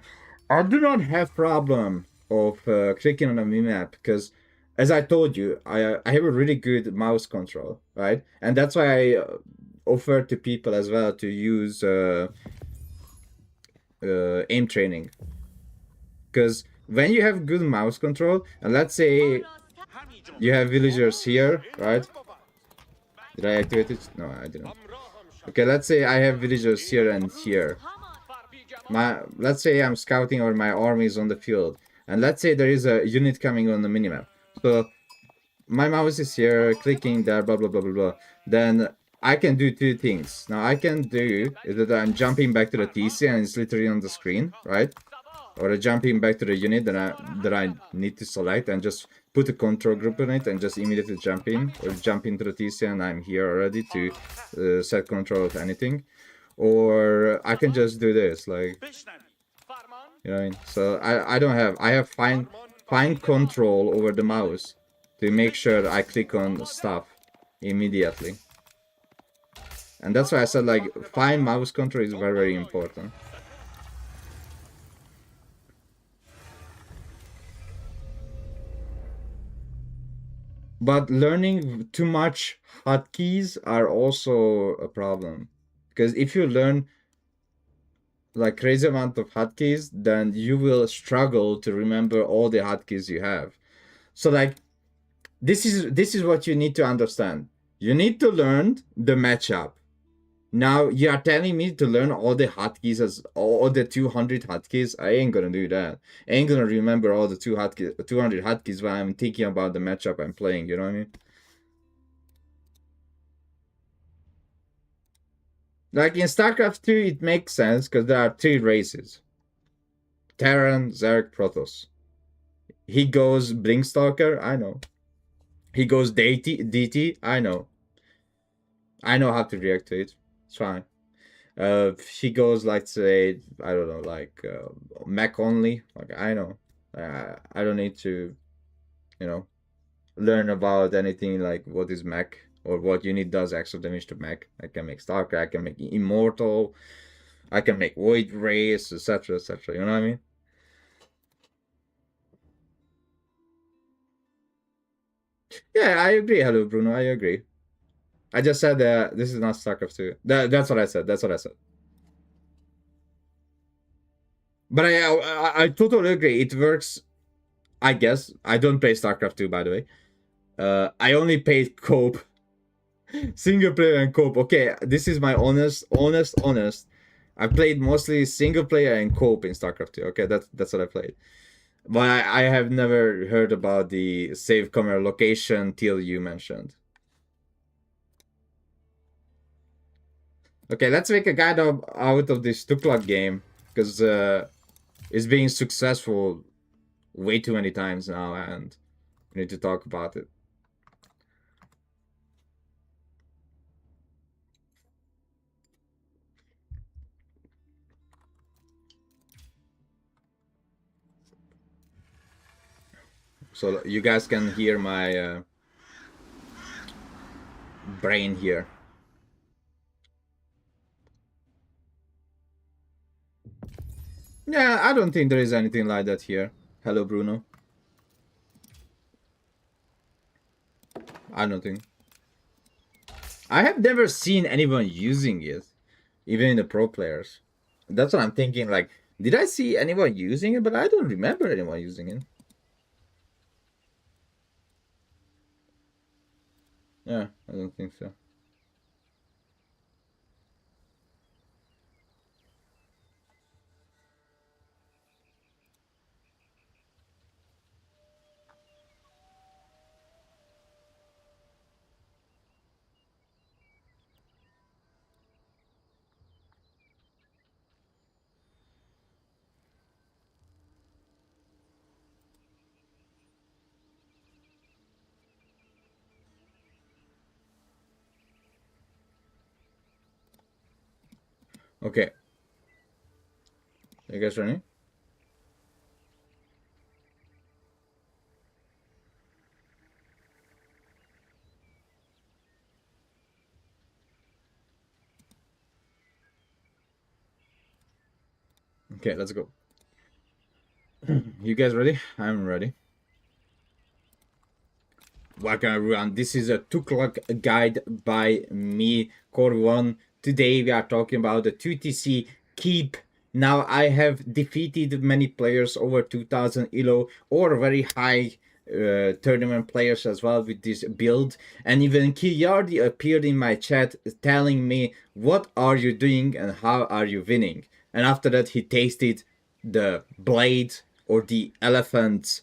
I do not have problem of clicking on a minimap because, as I told you, I have a really good mouse control, right? And that's why I offer to people as well to use aim training, because when you have good mouse control, and let's say you have villagers here, right? Did I activate it? No, I didn't. Okay, let's say I have villagers here and here. Let's say I'm scouting or my army is on the field, and let's say there is a unit coming on the minimap. So my mouse is here, clicking there, blah blah blah blah blah. Then I can do two things. Now I can do is that I'm jumping back to the TC and it's literally on the screen, right? Or jumping back to the unit that I need to select and just put a control group on it and just immediately jump in, or jump into the TC and I'm here already to set control of anything. Or I can just do this, like, you know what I mean? So I have fine control over the mouse to make sure I click on stuff immediately. And that's why I said, like, fine mouse control is very, very important. But learning too much hotkeys are also a problem. Because if you learn like crazy amount of hotkeys, then you will struggle to remember all the hotkeys you have. So, like, this is what you need to understand. You need to learn the matchup. Now you are telling me to learn all the hotkeys, as all the 200 hotkeys. I ain't gonna do that. I ain't gonna remember all the 200 hotkeys when I'm thinking about the matchup I'm playing. You know what I mean? Like in StarCraft 2, it makes sense because there are 3 races: Terran, Zerg, Protoss. He goes Blinkstalker, I know. He goes DT, I know. I know how to react to it. It's fine. He goes, like, say, I don't know, like mech only. Like, I know. I don't need to, you know, learn about anything like what is mech or what unit does extra damage to mech. I can make Stalker, I can make Immortal, I can make Void Race, etc., etc. You know what I mean? Yeah, I agree. Hello, Bruno. I agree. I just said that this is not StarCraft 2. That's what I said. That's what I said. But I totally agree. It works, I guess. I don't play StarCraft 2, by the way. I only played co-op. Single player and co-op. Okay, this is my honest. I played mostly single player and co-op in StarCraft 2. Okay, that's what I played. But I have never heard about the save camera location till you mentioned. Okay, let's make a guide out of this Tukla game, because it's being successful way too many times now, and we need to talk about it. So you guys can hear my brain here. Yeah, I don't think there is anything like that here. Hello, Bruno. I don't think. I have never seen anyone using it, even in the pro players. That's what I'm thinking. Like, did I see anyone using it? But I don't remember anyone using it. Yeah, I don't think so. Okay. You guys ready? Okay, let's go. You guys ready? I'm ready. Welcome everyone. This is a 2 o'clock guide by me, Core1. Today we are talking about the 2TC Keep. Now I have defeated many players over 2000 elo or very high tournament players as well with this build, and even Kiyardi appeared in my chat telling me what are you doing and how are you winning. And after that he tasted the blade or the elephant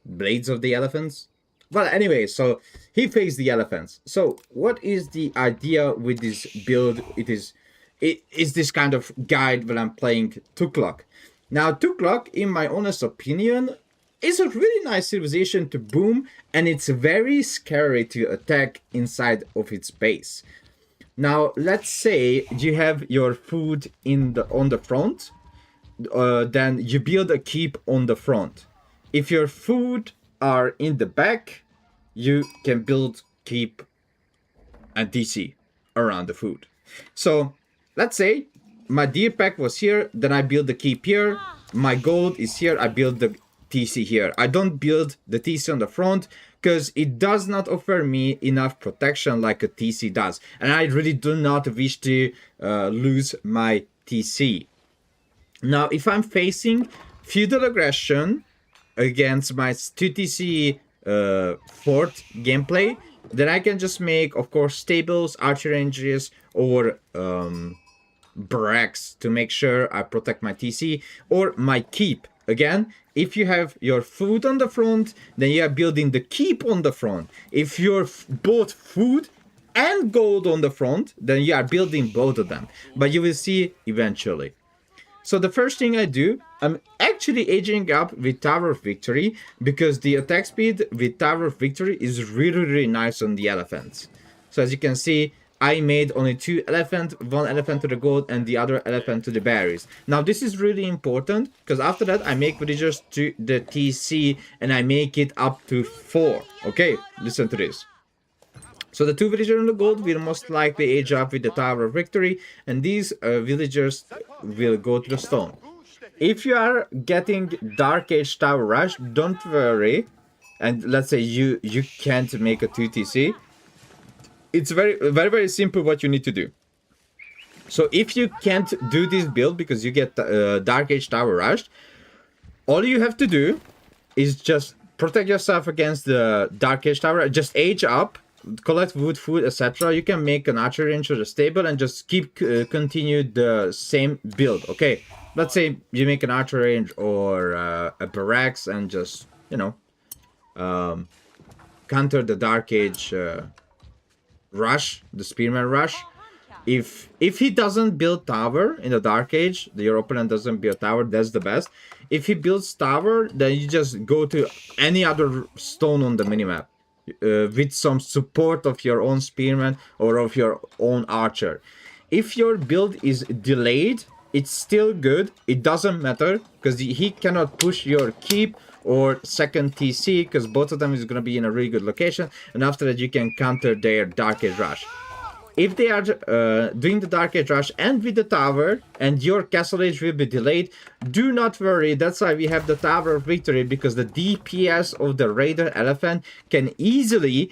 blades of the elephants. Well, anyway, so he faced the elephants. So what is the idea with this build? It is this kind of guide when I'm playing 2 o'clock. Now 2 o'clock, in my honest opinion, is a really nice civilization to boom, and it's very scary to attack inside of its base. Now let's say you have your food on the front, then you build a keep on the front. If your food are in the back, you can build keep and DC around the food. So let's say my deer pack was here, then I build the keep here, my gold is here, I build the TC here. I don't build the TC on the front because it does not offer me enough protection like a TC does, and I really do not wish to lose my TC. Now if I'm facing feudal aggression against my 2TC fort gameplay, then I can just make, of course, stables, archer ranges, or barracks to make sure I protect my TC or my keep. Again, if you have your food on the front, then you are building the keep on the front. If you're both food and gold on the front, then you are building both of them. But you will see eventually. So the first thing I do, I'm actually aging up with Tower of Victory because the attack speed with Tower of Victory is really nice on the elephants. So as you can see, I made only 2 elephants, 1 elephant to the gold and the other elephant to the berries. Now this is really important because after that I make villagers to the TC and I make it up to 4. Okay, listen to this. So the 2 villagers on the gold will most likely age up with the Tower of Victory, and these villagers will go to the stone. If you are getting Dark Age Tower Rush, don't worry. And let's say you can't make a 2TC. It's very simple what you need to do. So if you can't do this build because you get Dark Age Tower Rush, all you have to do is just protect yourself against the Dark Age Tower. Just age up, collect wood, food, etc. You can make an archer range or a stable and just keep continue the same build. Okay, let's say you make an archer range or a barracks and just, you know, counter the Dark Age rush, the spearman rush. If he doesn't build tower in the Dark Age, your opponent doesn't build tower, that's the best. If he builds tower, then you just go to any other stone on the minimap with some support of your own spearman or of your own archer. If your build is delayed, it's still good, it doesn't matter because he cannot push your keep or second TC because both of them is going to be in a really good location, and after that you can counter their Dark Age rush. if they are doing the Dark Age Rush and with the tower, and your Castle Age will be delayed, do not worry. That's why we have the Tower of Victory, because the DPS of the Raider Elephant can easily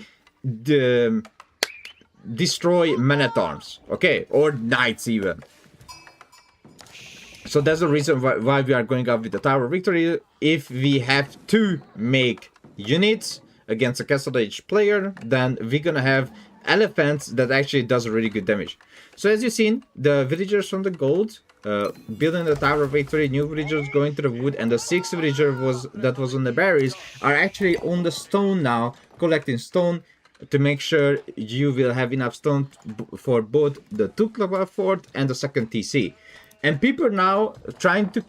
destroy men-at-arms, okay, or knights even. So that's the reason why we are going up with the Tower of Victory. If we have to make units against a Castle Age player, then we're gonna have elephants that actually does really good damage. So as you've seen, the villagers from the gold building the Tower of Victory, new villagers going to the wood, and the 6th villager that was on the berries are actually on the stone now, collecting stone to make sure you will have enough stone for both the Tuklava fort and the second TC. And people now trying to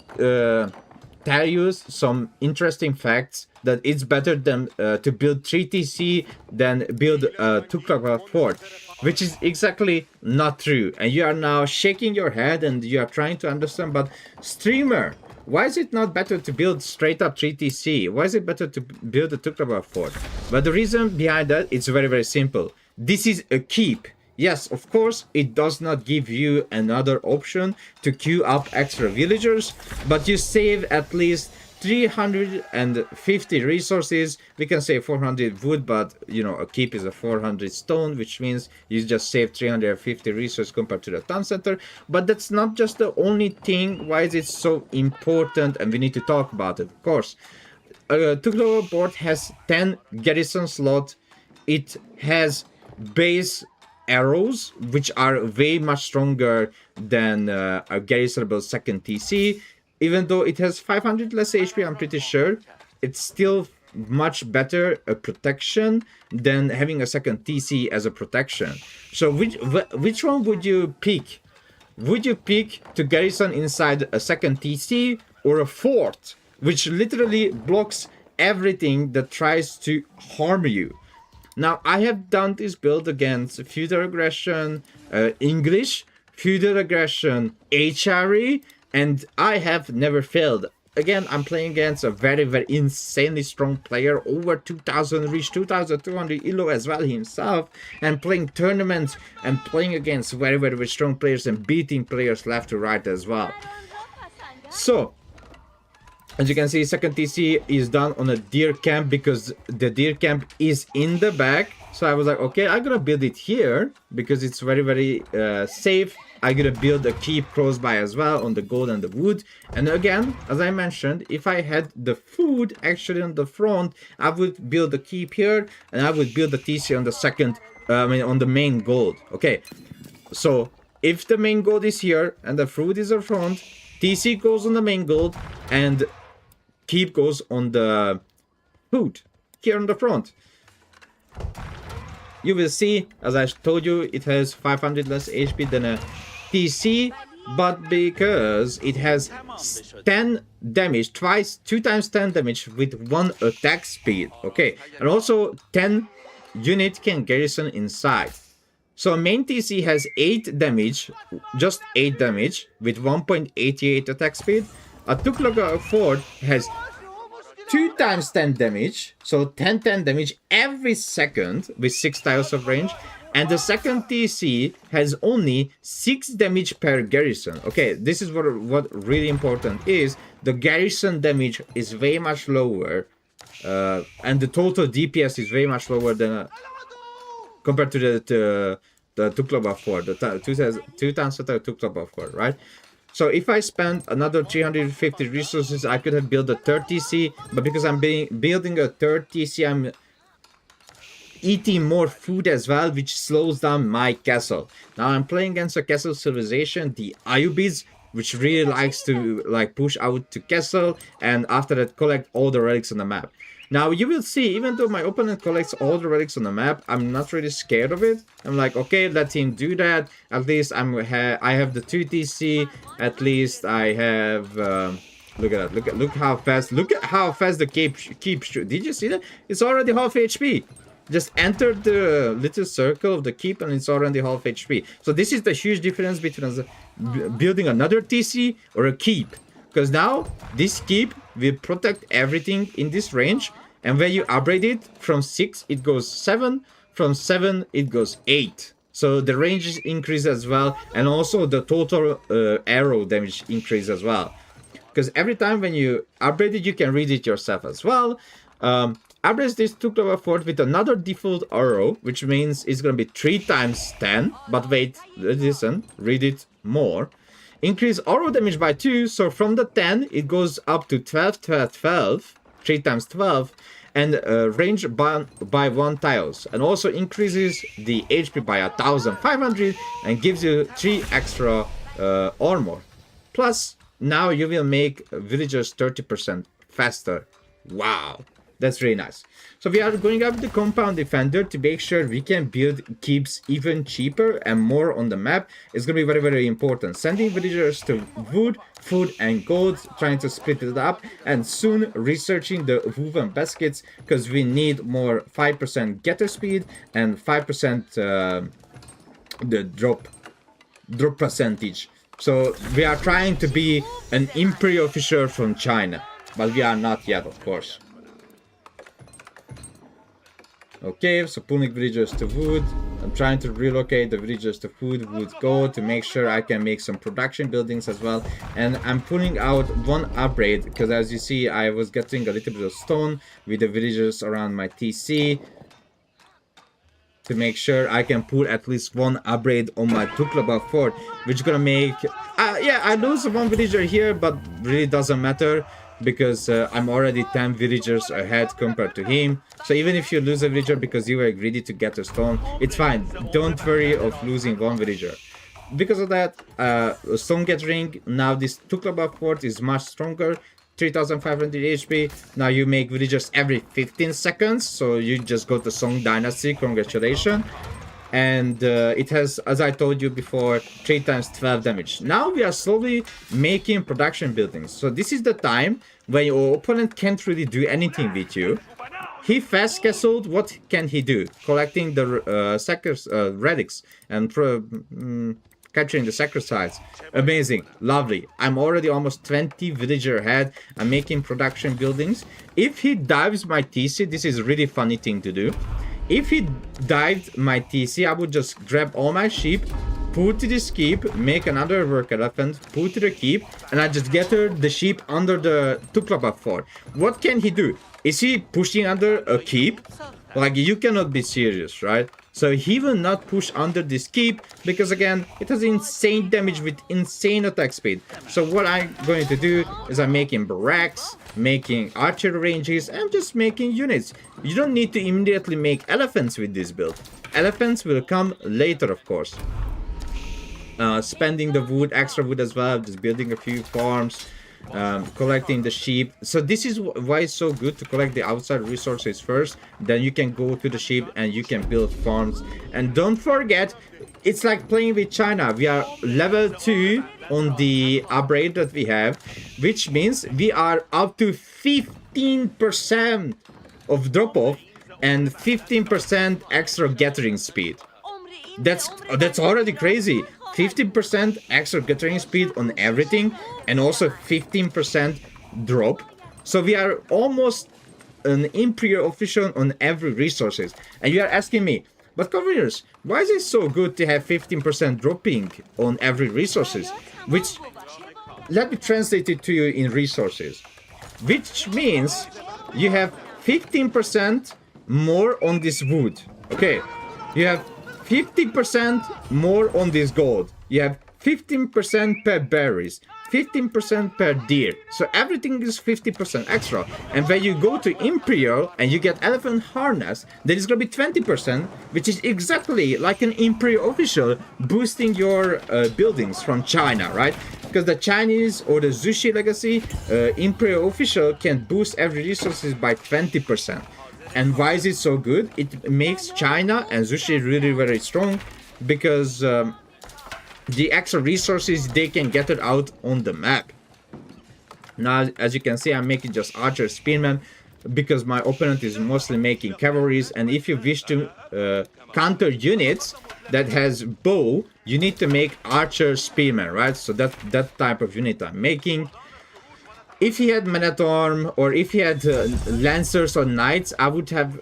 tell you some interesting facts that it's better than to build 3 TC than build a Tuklava fort, which is exactly not true. And you are now shaking your head and you are trying to understand, but streamer, why is it not better to build straight up 3 TC? Why is it better to build a Tuklava fort? But the reason behind that, it's very, very simple. This is a keep. Yes, of course, it does not give you another option to queue up extra villagers, but you save at least 350 resources. We can say 400 wood, but you know, a keep is a 400 stone, which means you just save 350 resources compared to the town center. But that's not just the only thing. Why is it so important? And we need to talk about it, of course. Tuklava board has 10 garrison slots. It has base arrows, which are way much stronger than a garrisonable second TC. Even though it has 500 less HP, I'm pretty sure it's still much better a protection than having a second TC as a protection. So which one would you pick? Would you pick to garrison inside a second TC or a fort, which literally blocks everything that tries to harm you? Now, I have done this build against Feudal Aggression, English, Feudal Aggression, HRE, and I have never failed. Again, I'm playing against a very, very insanely strong player, over 2000 reach, 2200 elo as well himself, and playing tournaments and playing against very, very, very strong players and beating players left to right as well. So, as you can see, second TC is done on a deer camp because the deer camp is in the back. So I was like, okay, I'm gonna build it here because it's very, very safe. I'm gonna build a keep close by as well on the gold and the wood. And again, as I mentioned, if I had the food actually on the front, I would build the keep here and I would build the TC on the second, on the main gold. Okay, so if the main gold is here and the fruit is up front, TC goes on the main gold and keep goes on the food here on the front. You will see, as I told you, it has 500 less HP than a TC, but because it has 10 damage, 2 times 10 damage with 1 attack speed, okay, and also 10 unit can garrison inside. So main TC has 8 damage, just 8 damage with 1.88 attack speed. A Tuklava fort has 2 times 10 damage, so 10 damage every second with 6 tiles of range, and the second TC has only 6 damage per garrison. Okay, this is what really important is. The garrison damage is way much lower, and the total DPS is way much lower than compared to the Tuklava fort, the 2 times attack Tuklava fort, right? So if I spend another 350 resources, I could have built a 3rd TC, but because I'm building a 3rd TC, I'm eating more food as well, which slows down my castle. Now I'm playing against a castle civilization, the iCUE, which really likes to like push out to castle and after that collect all the relics on the map. Now you will see, even though my opponent collects all the relics on the map, I'm not really scared of it. I'm like, okay, let him do that. At least I have the 2 TC. At least I have. Look at that. Look how fast. Look at how fast the keep shoot. Did you see that? It's already half HP. Just enter the little circle of the keep and it's already half HP. So this is the huge difference between building another TC or a keep. Because now this keep will protect everything in this range, and when you upgrade it from 6 it goes 7, from 7 it goes 8. So the range is increased as well, and also the total arrow damage increase as well. Because every time when you upgrade it, you can read it yourself as well. Upgrade this 2 fort with another default arrow, which means it's gonna be 3 times 10. But wait, listen, read it more. Increase arrow damage by 2, so from the 10 it goes up to 12, 12, 12, 3 times 12, and range by 1 tiles, and also increases the HP by 1500 and gives you 3 extra armor. Plus, now you will make villagers 30% faster. Wow, that's really nice. So we are going up the compound defender to make sure we can build keeps even cheaper and more on the map. It's going to be very, very important. Sending villagers to wood, food and gold, trying to split it up, and soon researching the woven baskets, because we need more 5% getter speed and 5% the drop percentage. So we are trying to be an imperial officer from China, but we are not yet, of course. Okay, so pulling villagers to wood. I'm trying to relocate the villagers to food, wood, gold, to make sure I can make some production buildings as well. And I'm pulling out 1 upgrade, because as you see, I was getting a little bit of stone with the villagers around my TC, to make sure I can put at least 1 upgrade on my Tuklaba fort, which is gonna make... yeah, I lose 1 villager here, but really doesn't matter, because I'm already 10 villagers ahead compared to him. So even if you lose a villager because you were greedy to get a stone, it's fine. Don't worry of losing 1 villager. Because of that, stone gathering, now this Tuklaba fort is much stronger. 3500 HP. Now you make villagers every 15 seconds, so you just got the Song Dynasty. Congratulations. And it has, as I told you before, 3 times 12 damage. Now we are slowly making production buildings. So this is the time when your opponent can't really do anything with you. He fast castled. What can he do? Collecting the relics and capturing the sacrifice. Amazing, lovely. I'm already almost 20 villager ahead. I'm making production buildings. If he dives my TC, this is a really funny thing to do. If he dived my TC, I would just grab all my sheep, put to this keep, make another work elephant, put to the keep, and I just gather the sheep under the Tuklaba fort. What can he do? Is he pushing under a keep? Like, you cannot be serious, right? So he will not push under this keep, because again, it has insane damage with insane attack speed. So what I'm going to do is I'm making barracks, making archer ranges, and just making units. You don't need to immediately make elephants with this build. Elephants will come later, of course. Spending the wood, extra wood as well, just building a few farms. Collecting the sheep. So this is why it's so good to collect the outside resources first, then you can go to the sheep and you can build farms. And don't forget, it's like playing with China. We are level 2 on the upgrade that we have, which means we are up to 15% of drop off and 15% extra gathering speed. That's already crazy. 50% extra gathering speed on everything, and also 15% drop. So we are almost an imperial official on every resources. And you are asking me, but Couriers, why is it so good to have 15% dropping on every resources? Which, let me translate it to you in resources. Which means you have 15% more on this wood. Okay, you have 50% more on this gold. You have 15% per berries, 15% per deer. So everything is 50% extra. And when you go to Imperial and you get elephant harness, then it's gonna be 20%, which is exactly like an Imperial official boosting your buildings from China, right? Because the Chinese or the Zushi legacy Imperial official can boost every resources by 20%. And why is it so good? It makes China and Zushi really very strong, because the extra resources they can get it out on the map. Now, as you can see, I'm making just archer spearmen, because my opponent is mostly making cavalries. And if you wish to counter units that has bow, you need to make archer spearmen, right? So that type of unit I'm making. If he had men-at-arms or if he had lancers or knights, I would have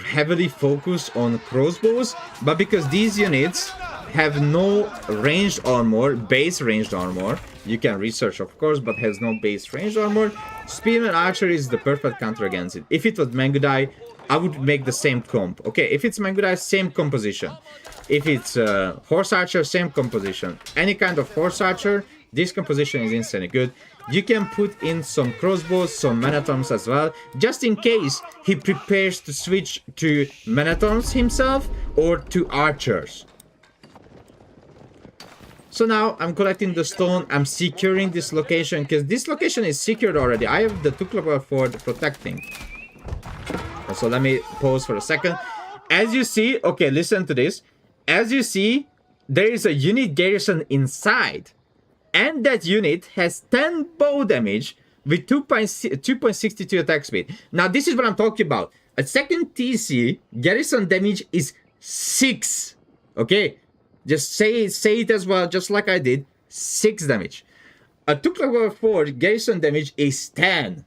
heavily focused on crossbows. But because these units have no ranged armor, base ranged armor. You can research, of course, but has no base ranged armor. Spearman Archery is the perfect counter against it. If it was Mangudai, I would make the same comp. Okay, if it's Mangudai, same composition. If it's Horse Archer, same composition. Any kind of Horse Archer, this composition is insanely good. You can put in some crossbows, some man-at-arms as well, just in case he prepares to switch to man-at-arms himself or to archers. So now I'm collecting the stone, I'm securing this location, because this location is secured already. I have the Tuklaba Fort protecting. So let me pause for a second. As you see, okay, listen to this. As you see, there is a unit garrison inside. And that unit has 10 bow damage with 2.62 attack speed. Now, this is what I'm talking about. A second TC garrison damage is 6. Okay? Just say it as well, just like I did. 6 damage. A Tuklaba 4 garrison damage is 10.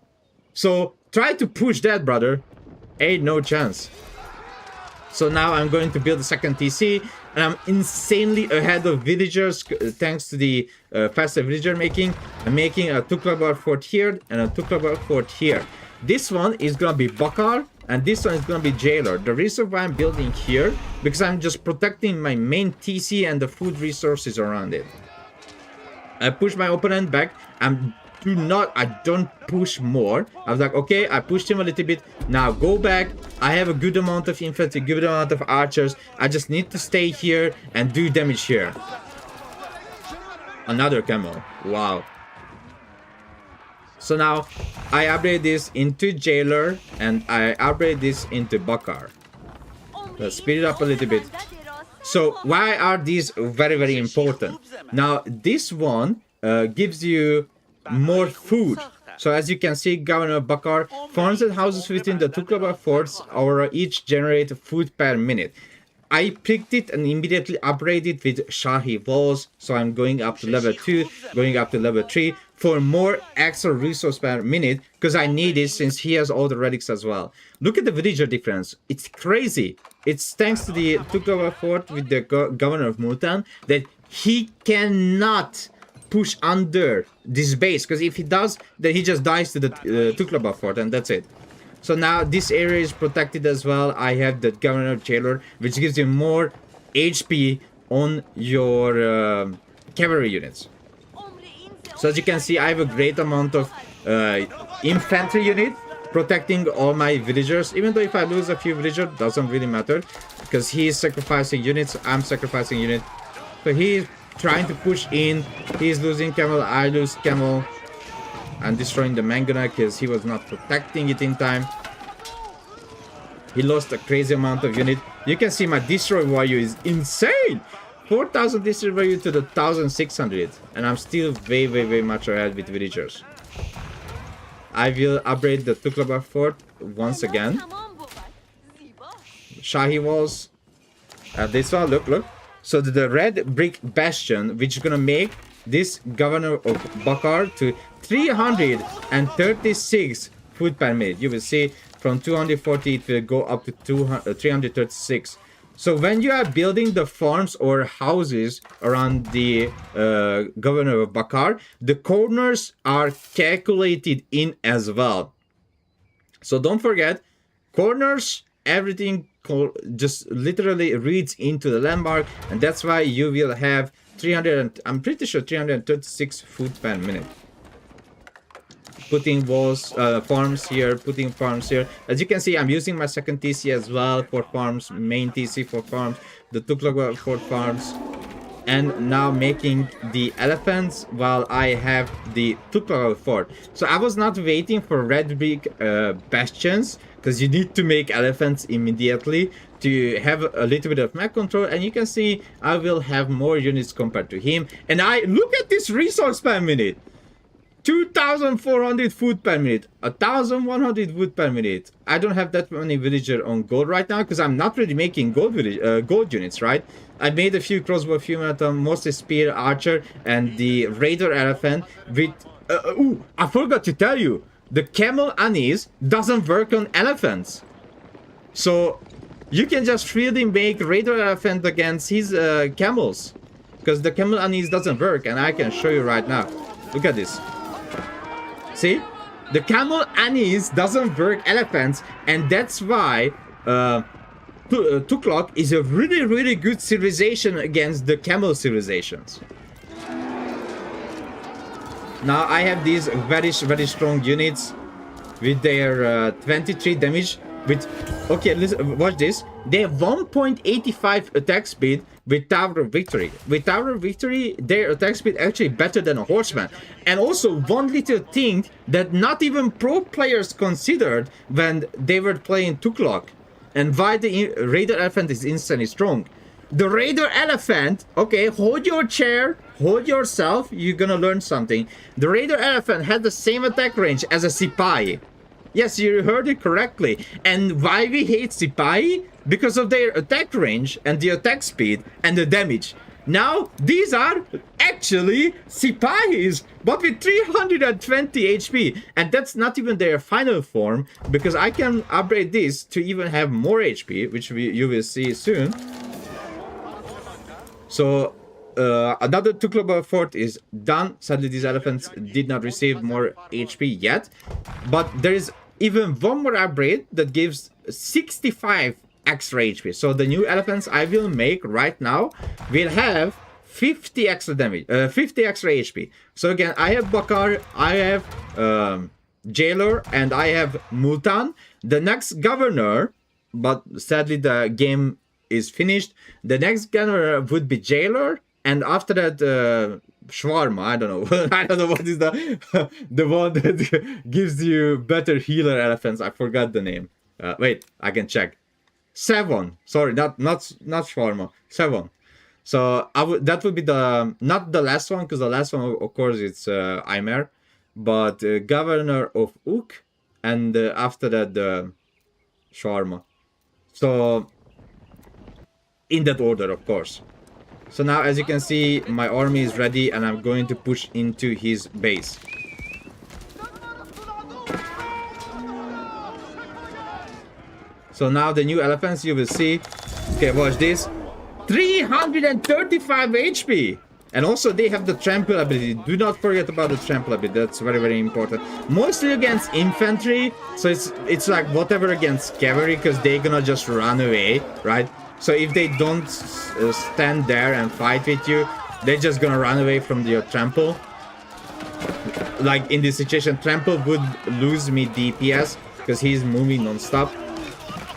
So, try to push that, brother. Ain't no chance. So now I'm going to build the second TC, and I'm insanely ahead of villagers thanks to the faster villager making. I'm making a Tuklaba fort here and a Tuklaba fort here. This one is gonna be Bakar, and this one is gonna be Jailer. The reason why I'm building here, because I'm just protecting my main TC and the food resources around it. I push my opponent back. I don't push more. I was like, okay, I pushed him a little bit. Now go back. I have a good amount of infantry, good amount of archers. I just need to stay here and do damage here. Another camel. Wow. So now I upgrade this into Jailer and I upgrade this into Bakar. Let's speed it up a little bit. So why are these very, very important? Now this one gives you more food. So as you can see, Governor Bakar, farms and houses within the Tuklaba forts or each generate food per minute. I picked it and immediately upgraded with Shahi walls. So I'm going up to level 2, going up to level 3 for more extra resource per minute because I need it since he has all the relics as well. Look at the villager difference. It's crazy. It's thanks to the Tuklaba fort with the Governor of Multan that he cannot push under this base, because if he does, then he just dies to the Tuklaba fort and that's it. So now this area is protected as well. I have the Governor Jailer, which gives you more HP on your cavalry units. So as you can see, I have a great amount of infantry unit protecting all my villagers. Even though if I lose a few villagers, doesn't really matter, because he is sacrificing units, I'm sacrificing units. So he is trying to push in. He's losing camel, I lose camel. I'm destroying the Manguna because he was not protecting it in time. He lost a crazy amount of unit. You can see my destroy value is insane. 4,000 destroy value to the 1,600. And I'm still way much ahead with villagers. I will upgrade the Tuklaba fort once again. Shahi walls. This one, look. So the red brick bastion, which is gonna make this Governor of Bakar to 336 food per minute. You will see from 240 it will go up to 336. So when you are building the farms or houses around the Governor of Bakar, the corners are calculated in as well. So don't forget, corners, everything just literally reads into the landmark, and that's why you will have 300, I'm pretty sure 336 food per minute. Putting walls, farms here, putting farms here. As you can see, I'm using my second TC as well for farms, main TC for farms, the Tuklaba fort farms, and now making the elephants while I have the Tuklaba fort. So I was not waiting for red brick bastions, because you need to make elephants immediately to have a little bit of map control. And you can see I will have more units compared to him. And I look at this resource per minute. 2,400 food per minute, 1,100 wood per minute. I don't have that many villager on gold right now because I'm not really making gold units, right? I made a few crossbow, a few metal, mostly spear, archer, and the raider elephant with... I forgot to tell you, the camel anise doesn't work on elephants. So you can just really make Raider Elephant against his camels. Because the camel anise doesn't work, and I can show you right now. Look at this. See? The camel anise doesn't work elephants, and that's why QICK is a really, really good civilization against the camel civilizations. Now I have these very, very strong units with their 23 damage. With okay, listen, watch this. They have 1.85 attack speed with Tower of Victory. With Tower of Victory, their attack speed actually better than a horseman. And also one little thing that not even pro players considered when they were playing QICK, and why the Raider Elephant is instantly strong. The Raider Elephant, okay, hold your chair, hold yourself, you're gonna learn something. The Raider Elephant had the same attack range as a Sipahi. Yes, you heard it correctly. And why we hate Sipahi? Because of their attack range and the attack speed and the damage. Now, these are actually Sipahis, but with 320 HP. And that's not even their final form, because I can upgrade this to even have more HP, which you will see soon. So, another QICK fort is done. Sadly, these elephants did not receive more HP yet. But there is even one more upgrade that gives 65 extra HP. So the new elephants I will make right now will have 50 extra damage, 50 extra HP. So again, I have Bakar, I have Jailer, and I have Multan. The next governor, but sadly the game is finished. The next governor would be Jailer, and after that Shawarma. I don't know. I don't know what is the one that gives you better healer elephants. I forgot the name. Wait, I can check. 7. Sorry, not Shawarma. 7. So that would be the not the last one, because the last one of course it's Aimer, but governor of QICK, and after that the Shawarma. So in that order, of course. So now, as you can see, my army is ready and I'm going to push into his base. So now the new elephants, you will see. Okay, watch this. 335 HP! And also they have the trample ability. Do not forget about the trample ability. That's very, very important. Mostly against infantry. So it's like whatever against cavalry, because they're gonna just run away, right? So if they don't stand there and fight with you, they're just gonna run away from your trample. Like in this situation, trample would lose me DPS because he's moving non-stop.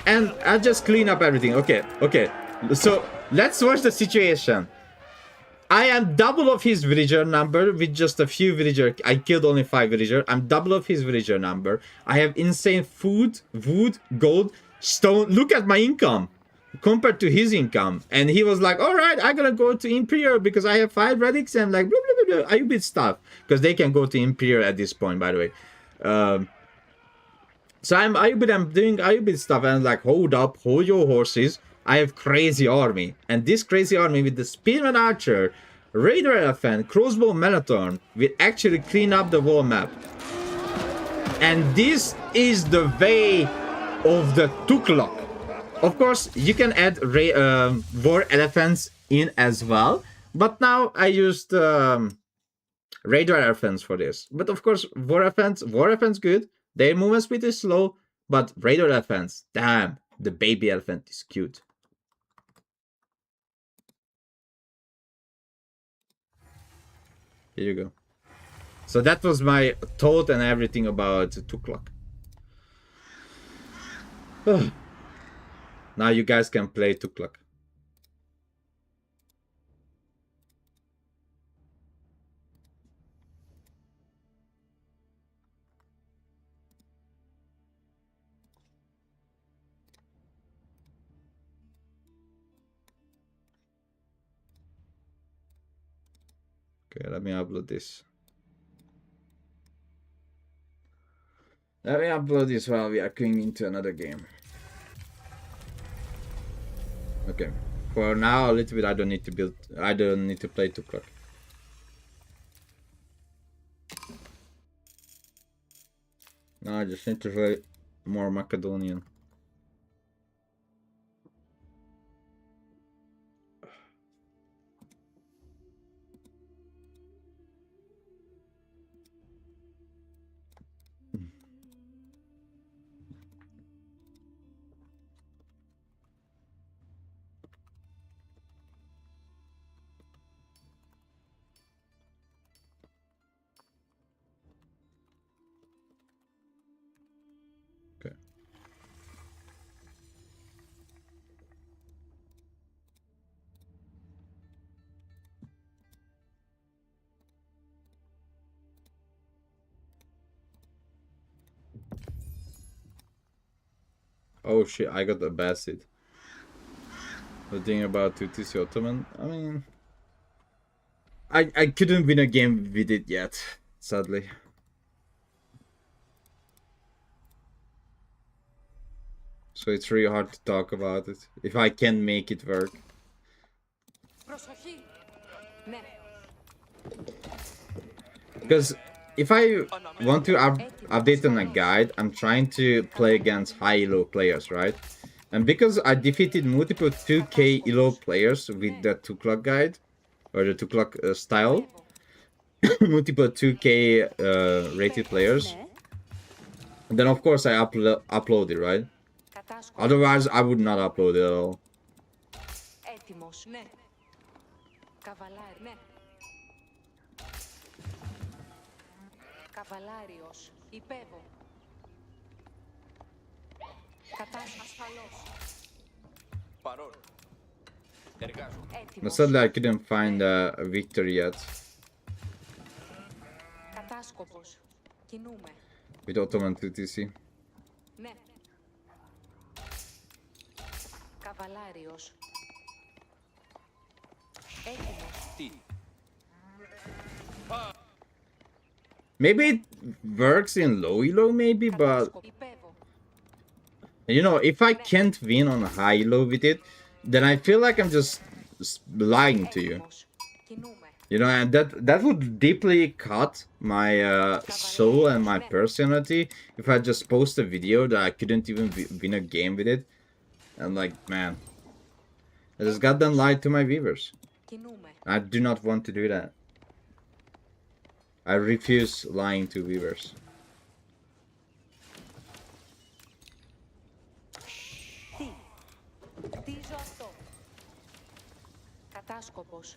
And I'll just clean up everything. Okay. So let's watch the situation. I am double of his villager number with just a few villager. I killed only 5 villager. I'm double of his villager number. I have insane food, wood, gold, stone. Look at my income compared to his income. And he was like, all right, I'm gonna go to Imperial because I have 5 relics and like blah blah blah, iCUE stuff, because they can go to Imperial at this point, by the way. So I'm doing iCUE stuff, and I'm like, hold up, hold your horses. I have crazy army, and this crazy army with the Spearman Archer, Raider Elephant, Crossbow Melaton will actually clean up the whole map. And this is the way of the QICK. Of course, you can add war elephants in as well, but now I used Raider elephants for this. But of course, war elephants good. Their movement speed is slow, but Raider elephants, damn, the baby elephant is cute. Here you go. So that was my thought and everything about QICK. Now you guys can play QICK. Okay, let me upload this. Let me upload this while we are going into another game. Okay, for now a little bit I don't need to play QICK. Now I just need to play more Macedonian. Oh shit, I got a Bassett. The thing about 2TC Ottoman, I mean, I couldn't win a game with it yet, sadly. So it's really hard to talk about it if I can make it work. Because if I want to update on a guide, I'm trying to play against high elo players, right? And because I defeated multiple 2k elo players with the 2 clock guide, or the 2 clock style, multiple 2k rated players, and then of course I upload it, right? Otherwise I would not upload it at all. Καβαλάριος, υπέβω. Ασφαλώς. Παρόν. Εργάζομαι. But sadly I couldn't find a victory yet Κατάσκοπος. Κινούμε. with Ottoman 2TC. Ναι. Καβαλάριος. Έτοιμος. Τι. Maybe it works in low elo, maybe, but Υπέβω. you know, if I can't win on high elo with it, then I feel like I'm just lying to you. Έτοιμος. Κινούμε. You know, and that would deeply cut my soul and my personality if I just post a video that I couldn't even win a game with it. And like, man, I just got done lied to my viewers. Κινούμε. I do not want to do that. I refuse lying to viewers. Τι. Τι ζωτό. Κατάσκοπος.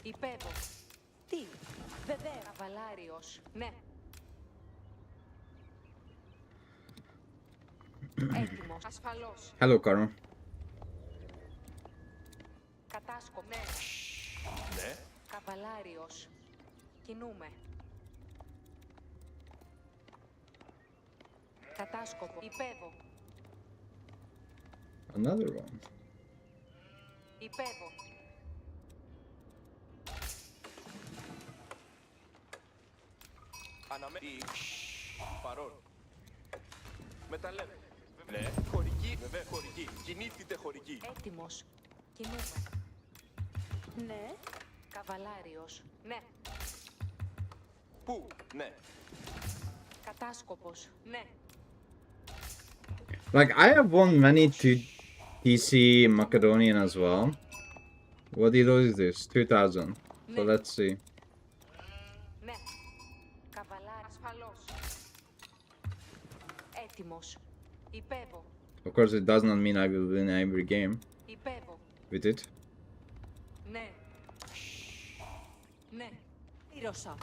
Υπέβω. Τι. Βεβαία. Καβαλάριος. Ναι. Έτοιμος. Ασφαλώς. Hello, Carl. Κατάσκοπο. Ναι. Ναι. Καβαλάριος. Κινούμε. Κατάσκοπο. Υπέβω. Another one. Υπέβω. Αναμένει. Παρόν. Μεταλλεύει. Ναι. Χωρική. Βέβαια χωρική. Κινήθητε χωρική. Έτοιμος. Κινούμε. Ναι. Καβαλάριος. Ναι. Πού. Ναι. Κατάσκοπος. Ναι. Like, I have won many 2TC Macedonian as well. What elo is this? 2000. So let's see. Ναι. Καβαλάρι. Ασφαλώς. Έτοιμος. Υπέβω. Of course, it does not mean I will win every game Υπέβω. with it. Ναι. Ναι. Ήρωσα.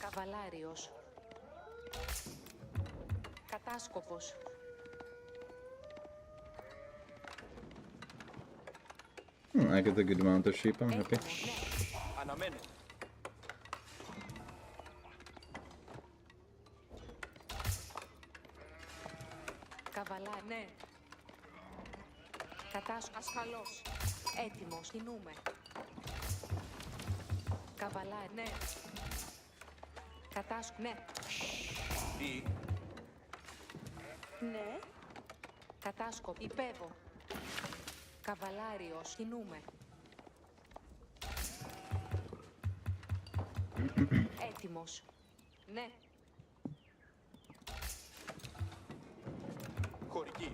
Καβαλάριος. Κατάσκοπος. I get a good amount of sheep, I'm happy. Έτοιμος. Ναι. Αναμένω. Καβαλά, ναι. Ασφαλώς. Έτοιμος. Κινούμε. Καβαλά, ναι. Ναι. Τι. Ναι. Κατάσκοπο. Υπέβω. Καβαλάριος. Κινούμε. Έτοιμος. Ναι. Χωρική.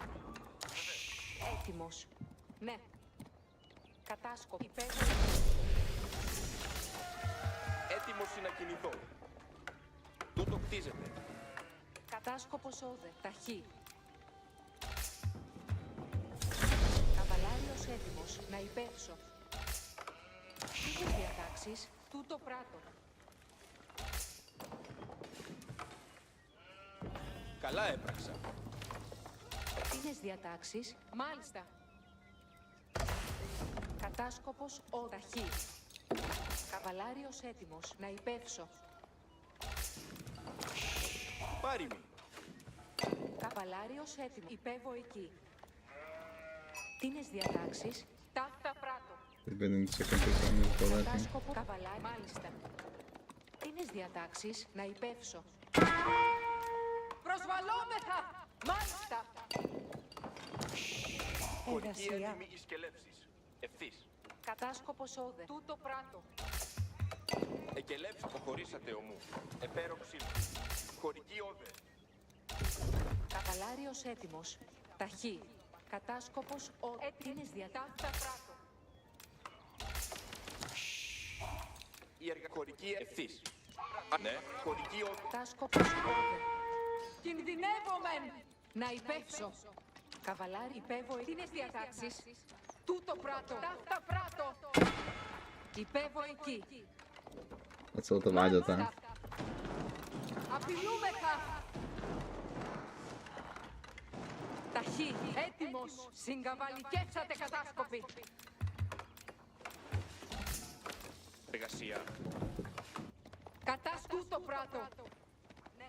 Έτοιμος. Ναι. Κατάσκοπο. Υπέβω. Έτοιμος να κινηθώ. Τούτο κτίζεται. Κατάσκοπος όδε. Ταχύ. Καβαλάριος έτοιμος. Να υπεύσω. Λίγες διατάξεις. Τούτο πράτο. Καλά έπραξα. Λίγες διατάξεις. Μάλιστα. Κατάσκοπος ο ταχύ. Καβαλάριος έτοιμος. Να υπεύσω. Πάρει μη. Καβαλάριος έτοιμο. Υπέβω εκεί. Τίνες διατάξεις. Ταύτα πράτο. It's been in second position with Boratin. Κατάσκοπο καβαλάρι. Μάλιστα. Τίνες διατάξεις. Να υπεύσω. Προσβαλόμεθα. Μάλιστα. Χωρική Εργασία. έτοιμη εις και λέψεις. Ευθύς. Κατάσκοπος όδε. Τούτο πράτο. Εκελέψει αποχωρήσατε ομού. Επέρο ξύλο. Χωρική όδε. Καβαλάριος έτοιμος. Ταχύ. Κατάσκοπος όδε. Τίνες διατάξεις. Ταύτα πράτο. Η χωρική ευθύς. Ναι. Χωρική όδε. Κατάσκοπος όδε. Κινδυνεύομεν. Να υπεύσω. Καβαλάρι υπέβω. Τίνες διατάξεις. Τούτο πράτο. Ταύτα πράτο. Υπέβω εκεί. That's all the value time. Απειλούμεθα. Ταχύ, έτοιμος. Συγκαβαλικεύσατε κατάσκοποι. Εργασία. Κατάσκοπο πράτο. Ναι.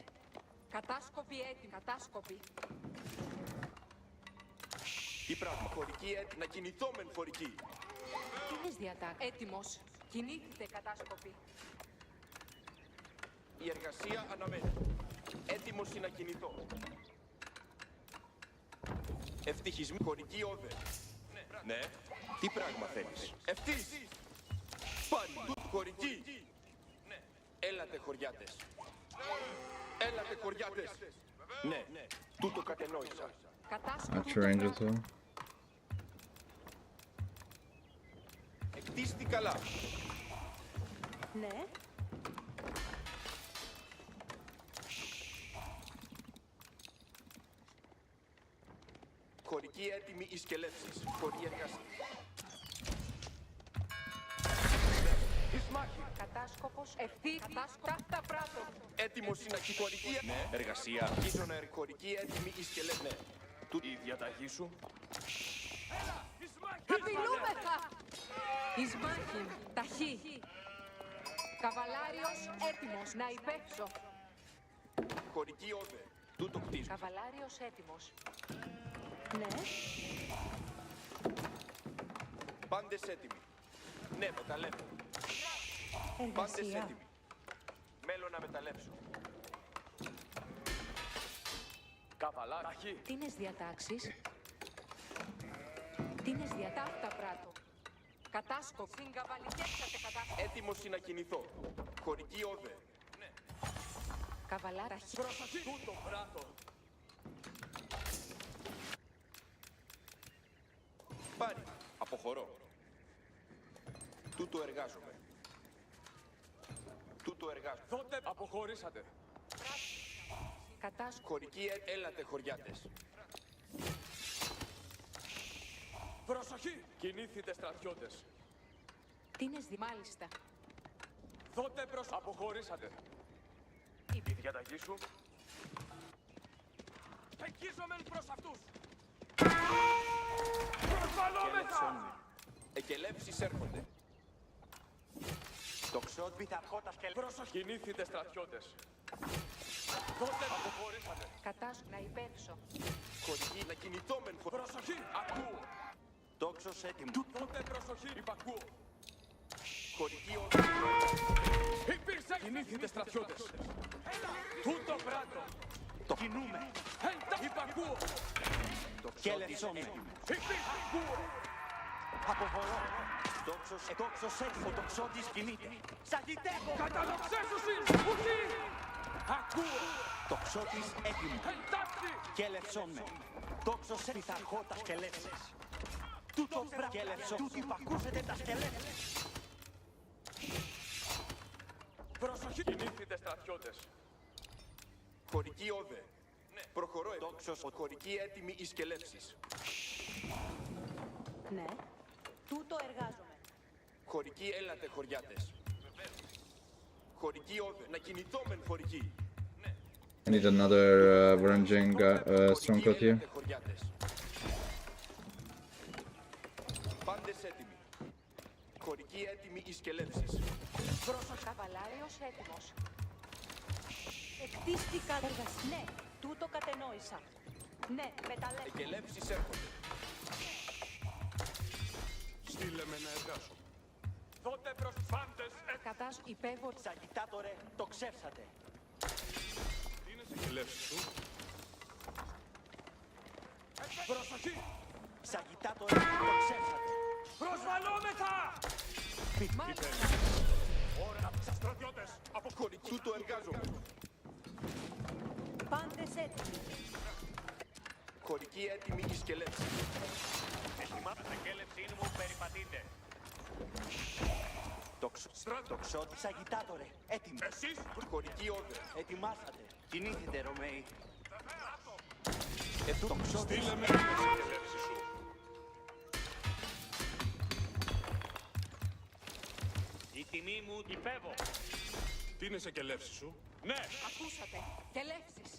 Κατάσκοποι έτοιμοι. Κατάσκοποι. Τι πράγμα. Χωρική έτοιμη. Να κινηθώ μεν χωρική. Τίνες διατάξεις. Έτοιμος. Κινήθητε κατάσκοποι. Η εργασία αναμένει. Έτοιμος είναι να κινηθώ. Ευτυχισμή χωρική όδε. Ναι. Τι πράγμα θέλεις. Ευτύς. Πάρει τούτο χωρική. Ναι. Έλατε χωριάτες. Έλατε χωριάτες. Ναι. Τούτο κατενόησα. Κατάσκοποι. Archer range as well. Εκτίστη καλά. Ναι. Χωρική έτοιμη εις και λέψεις. Χωρική εργασία. Εις μάχη. Κατάσκοπος ευθύ. Κατάσκοπα. Ταύτα πράτο. Έτοιμος είναι η χωρική. Ναι. Εργασία. Αρχίζω να χωρική έτοιμη εις και λέψεις. Ναι. Η διαταγή σου. Απειλούμεθα. Εις μάχην. Ταχύ. Καβαλάριος έτοιμος. Να υπεύσω. Χωρική όδε. Τούτο κτίζουν. Καβαλάριος έτοιμος. Ναι. Πάντες έτοιμοι. Ναι, μεταλλεύω. Πάντες Εργασία. έτοιμοι. Μέλω να μεταλλεύσω. Καβαλάρι. Τίνες διατάξεις. Τίνες διατάφτα πράτο. Κατάσκοπ. Συγκαβαλικεύσατε κατάσκοπ. Έτοιμος είναι να κινηθώ. Χωρική όδε. Καβαλάρα. Προσοχή. Τούτο πράτο. Πάρει. Αποχωρώ. Τούτο εργάζομαι. Τούτο εργάζομαι. Τότε αποχωρήσατε. Κατάσκοπ. Χωρική έλατε χωριάτες. Προσοχή. Κινήθητε στρατιώτες. Τίνες δι... Μάλιστα. Δότε αποχωρήσατε. Η διαταγή σου. Εκκίζομεν προς αυτούς. Προσβαλόμεθα. Εκελέψεις έρχονται. Το ξόδι θα αρχόντας και... Προσοχή. Κινήθητε στρατιώτες. Δότε αποχωρήσατε. Κατάσκοπ. Να υπεύσω. Χωρική να κινηθώ μεν χωρική. Προσοχή. Ακούω. Τόξος έτοιμο. Δότε προσοχή. Υπακούω. Χωρική όδε. Υπήρξε. Κινήθητε στρατιώτες. Τούτο πράτο. Το κινούμε. Υπακούω. Το ξόδι Υπακούω. Αποχωρώ. Τόξος έτοιμο. Το ξόδι κινείται. Σαγητεύω. Καταδοξέσουσιν. Ουχή. Ακούω. Το ξόδι έτοιμο. Εντάξει. Και λευσόμε. Τόξος πιθαρχότας και λέψεις. Τούτο πράγμα και λευσό. Τούτοι υπακούσετε τα σκελέτες. Προσοχή. Κινήθητε στρατιώτες. Χωρική όδε. Ναι. Προχωρώ. Τόξος. Χωρική έτοιμη εις και λέψεις. Ναι. Τούτο εργάζομαι. Χωρική έλατε χωριάτες. Χωρική όδε. Να κινηθώ μεν χωρική. I need another ranging stronghold here. Πάντες έτοιμοι. Χωρική έτοιμη εις και λέψεις. Πρόσοχη. Καβαλάριος έτοιμος. Εκτίστηκα. Ναι, τούτο κατενόησα. Ναι, μεταλλεύω. Εκελεύσεις έρχονται. Στείλε με να εργάσω. Δότε προς πάντες Κατάσου υπέβο. Σαγιτάτορε, το ξέψατε. Είναι σε κελεύσεις σου. Προσοχή! Σαγιτάτορε, το ξέψατε. Προσβαλόμεθα! Ωραία, στρατιώτες, αποχωρητή. Τούτο εργάζομαι. Πάντες έτοιμοι. Χωρική έτοιμη η σκελέψη. Ετοιμάστε κέλευση μου, περιπατείτε. Τοξότη, σαγιτάτορε, έτοιμοι. Εσείς, Χωρική όρδο, ετοιμάσατε. Κινήθητε, Ρωμαίοι. Τοξότη, στείλε με να σε κελεύσεις σου. Η τιμή μου υπέβω. Τι είναι σε κελεύσεις σου. Ναι, Ακούσατε. Τελεύσεις.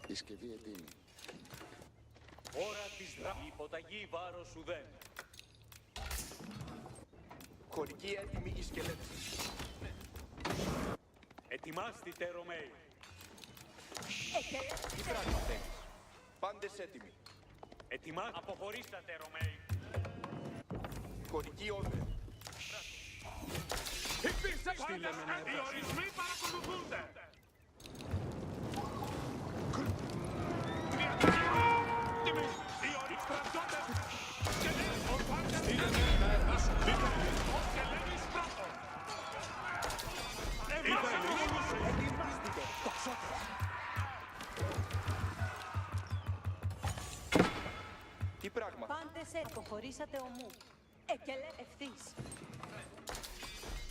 Η σκευή έτοιμη. ώρα της υποταγή βάρος ουδέν. χωρική έτοιμη η σκελέψη. Ετοιμάστητε, Ρωμαίοι. Τι πράγμα θέλεις. Πάντες έτοιμοι. Αποχωρήσατε, Ρωμαίοι. Χωρική όρδο. Υπήρξε πάντες οι ορισμοί παρακολουθούνται. Τιμή, οι ορισμοί στρατιώτες. Ο πάντες ο σκελεύεις πρώτον. Ετοιμάστηκε. Τοξότες. Τι πράγμα. Πάντες υποχωρήσατε ομού. Ευθύς.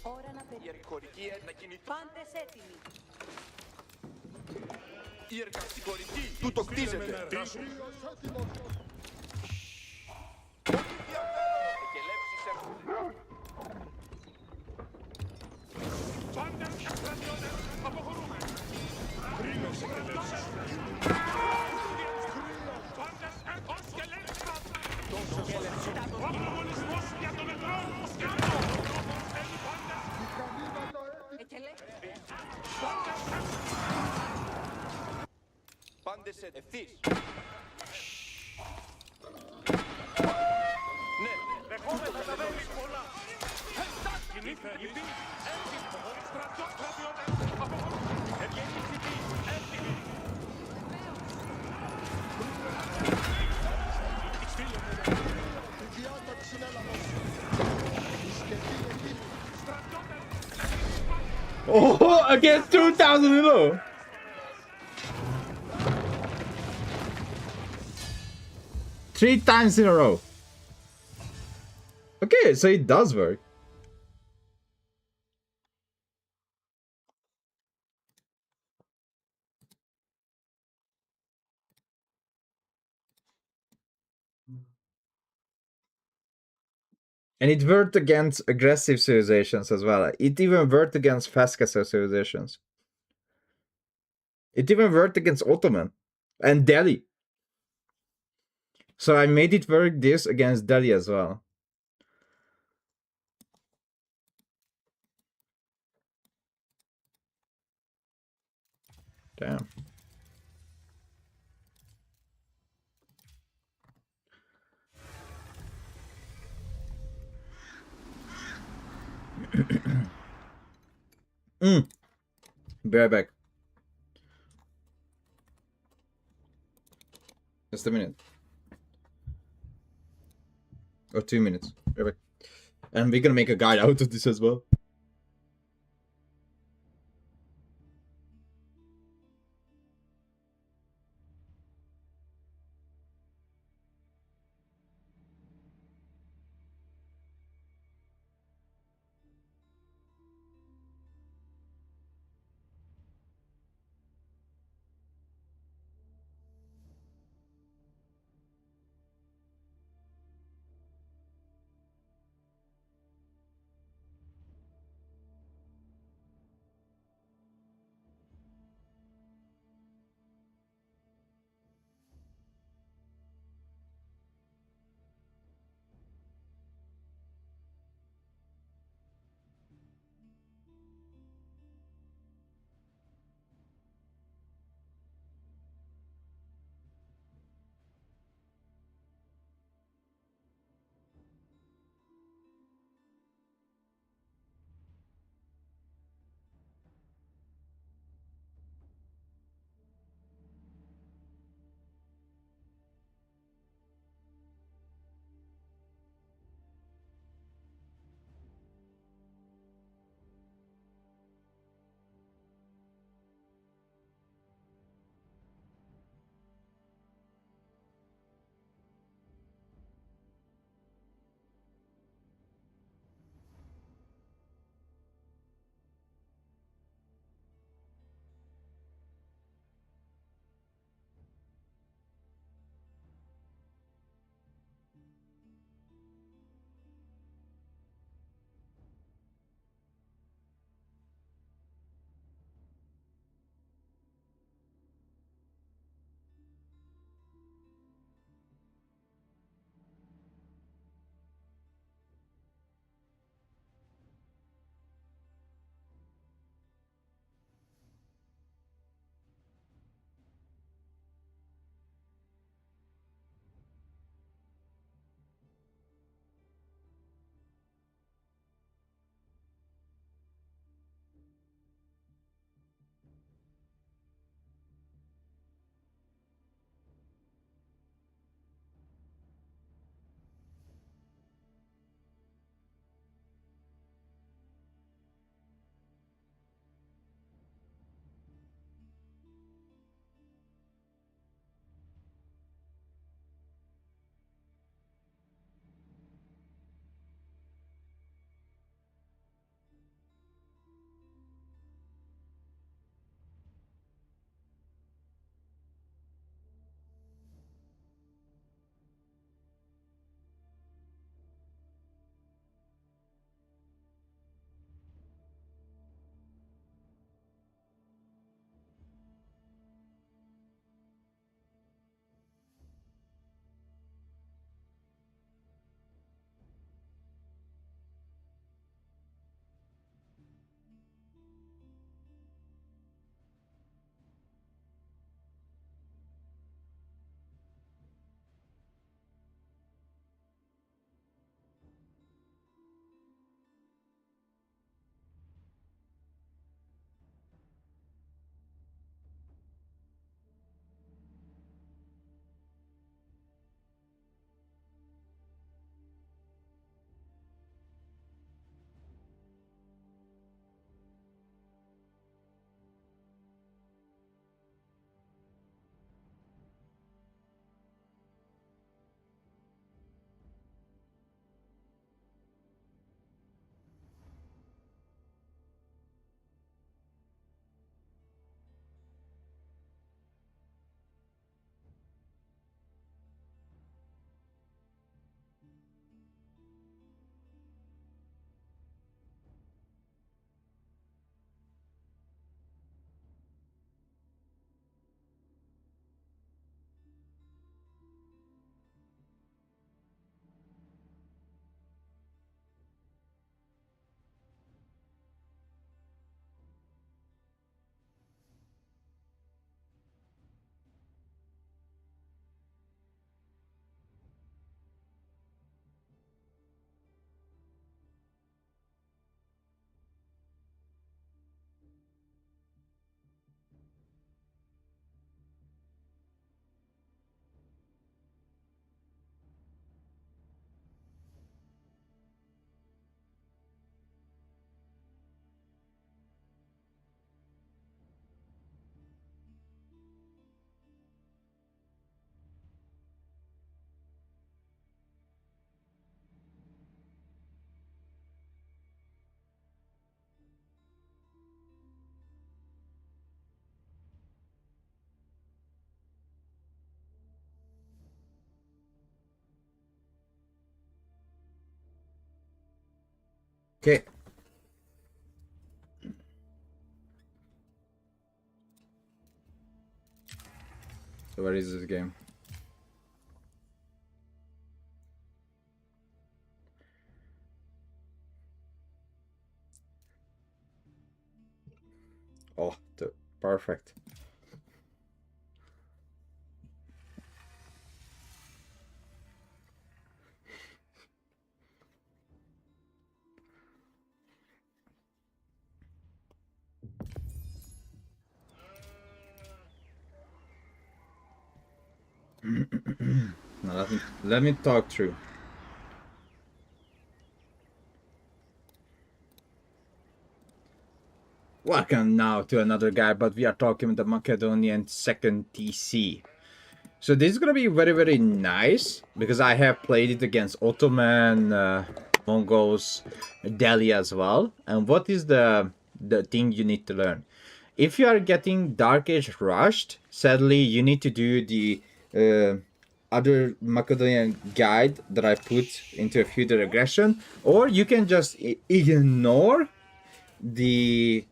Ώρα να Η περιμένουμε. χωρική να κινηθεί. Πάντες έτοιμοι. Η εργαστικορική. Τούτο κτίζεται. Εκελεύσεις έρχονται. Πάντες στρατιώτες, αποχωρούμε. Κρίνω σε κελεύσεις. Πάντες ως σκελεύεις πρώτον. Ο απολογισμός για τον νεκρό σκελεύω. Θέλει πάντες. Πάντες ευθύς. Ναι, Δεχόμεθα τα βέλη πολλά. Κινήθητε λυπή. Στρατιώτες, αποχωρούμε. Ευγενής λυπή. Έτοιμοι. Η διάταξη είναι έλαβος. Η σκευή έτοιμη. Oh, against 2,000 in a row. 3 times in a row. Okay, so it does work. And it worked against aggressive civilizations as well. It even worked against fast casual civilizations. It even worked against Ottoman and Delhi. So I made it work this against Delhi as well. Damn. Be right back. Just a minute. Or 2 minutes. Be right back. And we're gonna make a guide out of this as well. Okay. So where is this game? Oh, perfect. Now let me talk through. Welcome now to another guy, but we are talking the Macedonian second TC. So this is gonna be very, very nice because I have played it against Ottoman, Mongols, Delhi as well. And what is the thing you need to learn? If you are getting Dark Age rushed, sadly you need to do the other Macedonian guide that I put into a feudal aggression, or you can just ignore the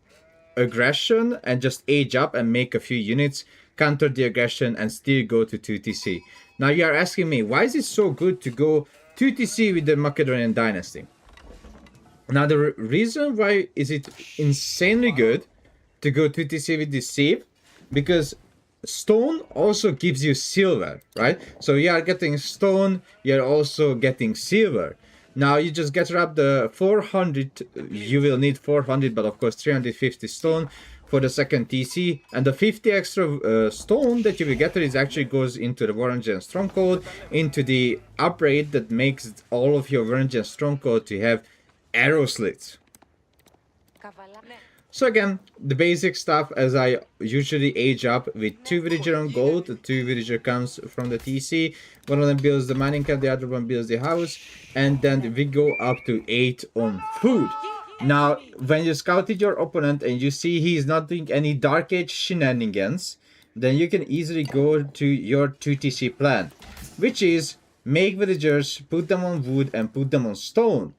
aggression and just age up and make a few units, counter the aggression, and still go to 2TC. Now you are asking me, why is it so good to go 2TC with the Macedonian dynasty? Now the reason why is it insanely good to go 2TC with this sieve, because stone also gives you silver, right? So you are getting stone, you're also getting silver. Now you just get up the 400, you will need 400, but of course 350 stone for the second TC, and the 50 extra stone that you will get is actually goes into the Varangian Stronghold, into the upgrade that makes all of your Varangian Stronghold to have arrow slits. So again, the basic stuff, as I usually age up with 2 villager on gold. The 2 villager comes from the TC. One of them builds the mining camp, the other one builds the house. And then we go up to 8 on food. Now, when you scouted your opponent and you see he's not doing any Dark Age shenanigans, then you can easily go to your 2TC plan, which is make villagers, put them on wood and put them on stone.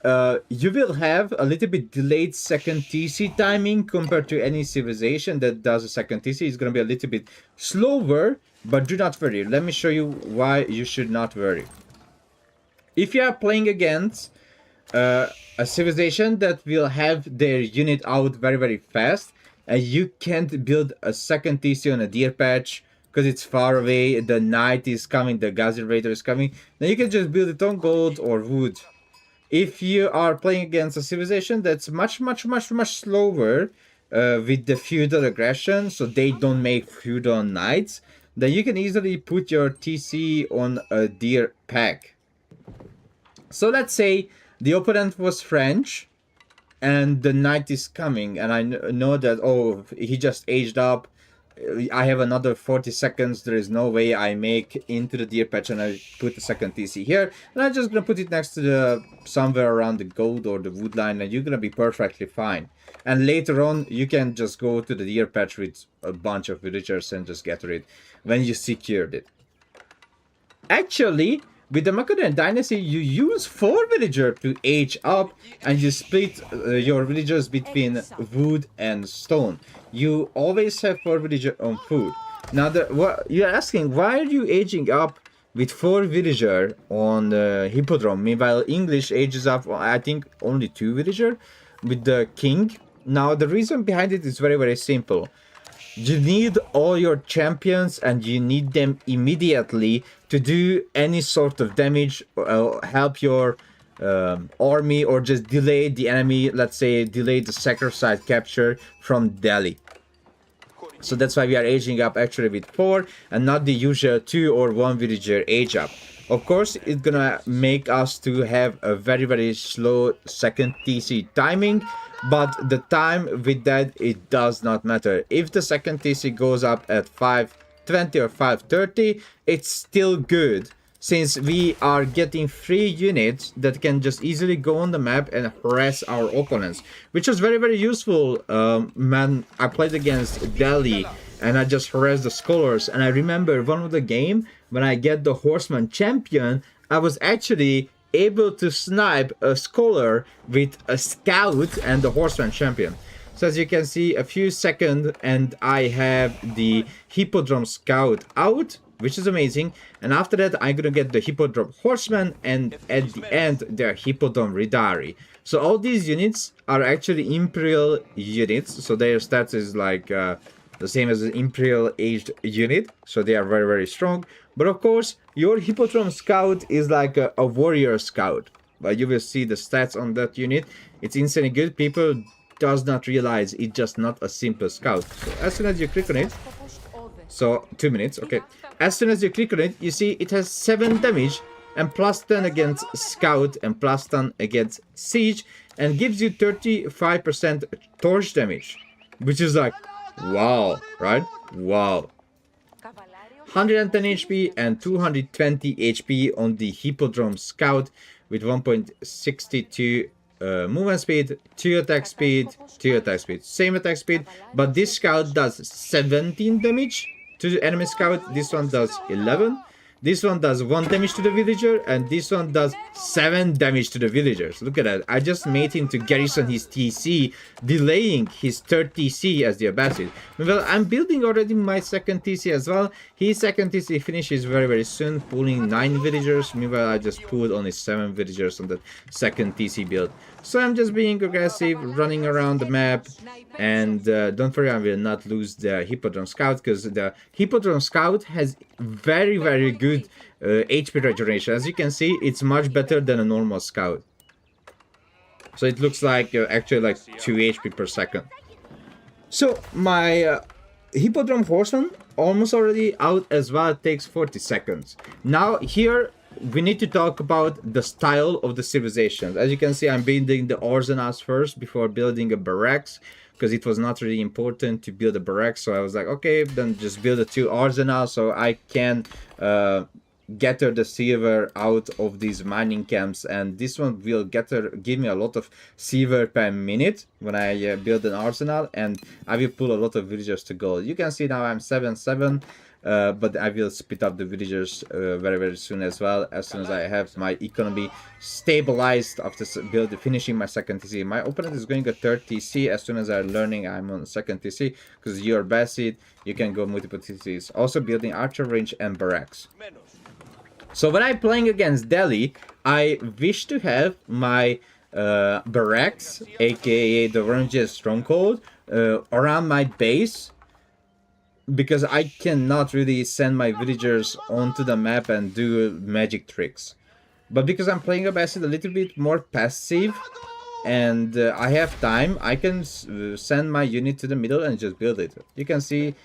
You will have a little bit delayed second TC timing compared to any civilization that does a second TC. It's going to be a little bit slower, but do not worry. Let me show you why you should not worry. If you are playing against a civilization that will have their unit out very, very fast, and you can't build a second TC on a deer patch because it's far away, the night is coming, the Gazir Raider is coming, then you can just build it on gold or wood. If you are playing against a civilization that's much slower with the feudal aggression, so they don't make feudal knights, then you can easily put your TC on a deer pack. So let's say the opponent was French and the knight is coming, and I know that, oh, he just aged up, I have another 40 seconds, there is no way I make into the deer patch, and I put the second TC here, and I'm just gonna put it next to the somewhere around the gold or the wood line, and you're gonna be perfectly fine. And later on you can just go to the deer patch with a bunch of villagers and just get rid when you secured it. Actually, with the Macedonian dynasty, you use 4 villagers to age up, and you split your villagers between wood and stone. You always have 4 villagers on food. Now, you're asking, why are you aging up with 4 villagers on the hippodrome? Meanwhile, English ages up, I think, only 2 villagers with the king. Now, the reason behind it is very, very simple. You need all your champions, and you need them immediately to do any sort of damage, help your army, or just delay the enemy, let's say delay the sacrifice capture from Delhi. So that's why we are aging up actually with 4 and not the usual 2 or 1 villager age up. Of course, it's gonna make us to have a very, very slow second TC timing, but the time with that, it does not matter. If the second TC goes up at 5:20 or 5:30, it's still good, since we are getting 3 units that can just easily go on the map and harass our opponents, which was very, very useful. Man, I played against Delhi and I just harassed the scholars, and I remember one of the game when I get the horseman champion, I was actually able to snipe a scholar with a scout and the horseman champion. So as you can see, a few seconds and I have the Hippodrome Scout out, which is amazing. And after that, I'm gonna get the Hippodrome Horseman and at the end, the Hippodrome Ridari. So all these units are actually Imperial units. So their stats is like the same as an Imperial aged unit. So they are very, very strong. But of course, your Hippodrome Scout is like a warrior scout. But you will see the stats on that unit. It's insanely good. People does not realize it's just not a simple scout. So as soon as you click on it, so 2 minutes, okay. As soon as you click on it, you see it has 7 damage and plus 10 against scout and plus 10 against siege and gives you 35% torch damage, which is like, wow, right? Wow. 110 HP and 220 HP on the Hippodrome Scout with 1.62 movement speed, 2 attack speed, 2 attack speed, same attack speed, but this scout does 17 damage to the enemy scout, this one does 11, this one does 1 damage to the villager, and this one does 7 damage to the villagers. Look at that, I just made him to garrison his TC, delaying his third TC as the Abbasid. Well, I'm building already my second TC as well. His second TC finishes very, very soon, pulling 9 villagers. Meanwhile, I just pulled only 7 villagers on that second TC build. So I'm just being aggressive, running around the map, and don't worry, I will not lose the Hippodrome Scout, because the Hippodrome Scout has very, very good HP regeneration. As you can see, it's much better than a normal Scout. So it looks like actually like 2 HP per second. So my Hippodrome Horseman almost already out as well. It takes 40 seconds. Now here we need to talk about the style of the civilizations. As you can see, I'm building the arsenals first before building a barracks, because it was not really important to build a barracks. So I was like, okay, then just build the 2 arsenals so I can gather the silver out of these mining camps, and this one will give me a lot of silver per minute when I build an arsenal, and I will pull a lot of villagers to gold. You can see now I'm 7-7. But I will split up the villagers very, very soon as well, as soon as I have my economy stabilized after finishing my second TC. My opponent is going a third TC. As soon as I'm learning, I'm on the second TC, because you're Basid, you can go multiple TCs. Also building archer range and barracks. So when I'm playing against Delhi, I wish to have my barracks, aka the Varangian Stronghold, around my base, because I cannot really send my villagers onto the map and do magic tricks. But because I'm playing a Basid a little bit more passive and I have time, I can send my unit to the middle and just build it. You can see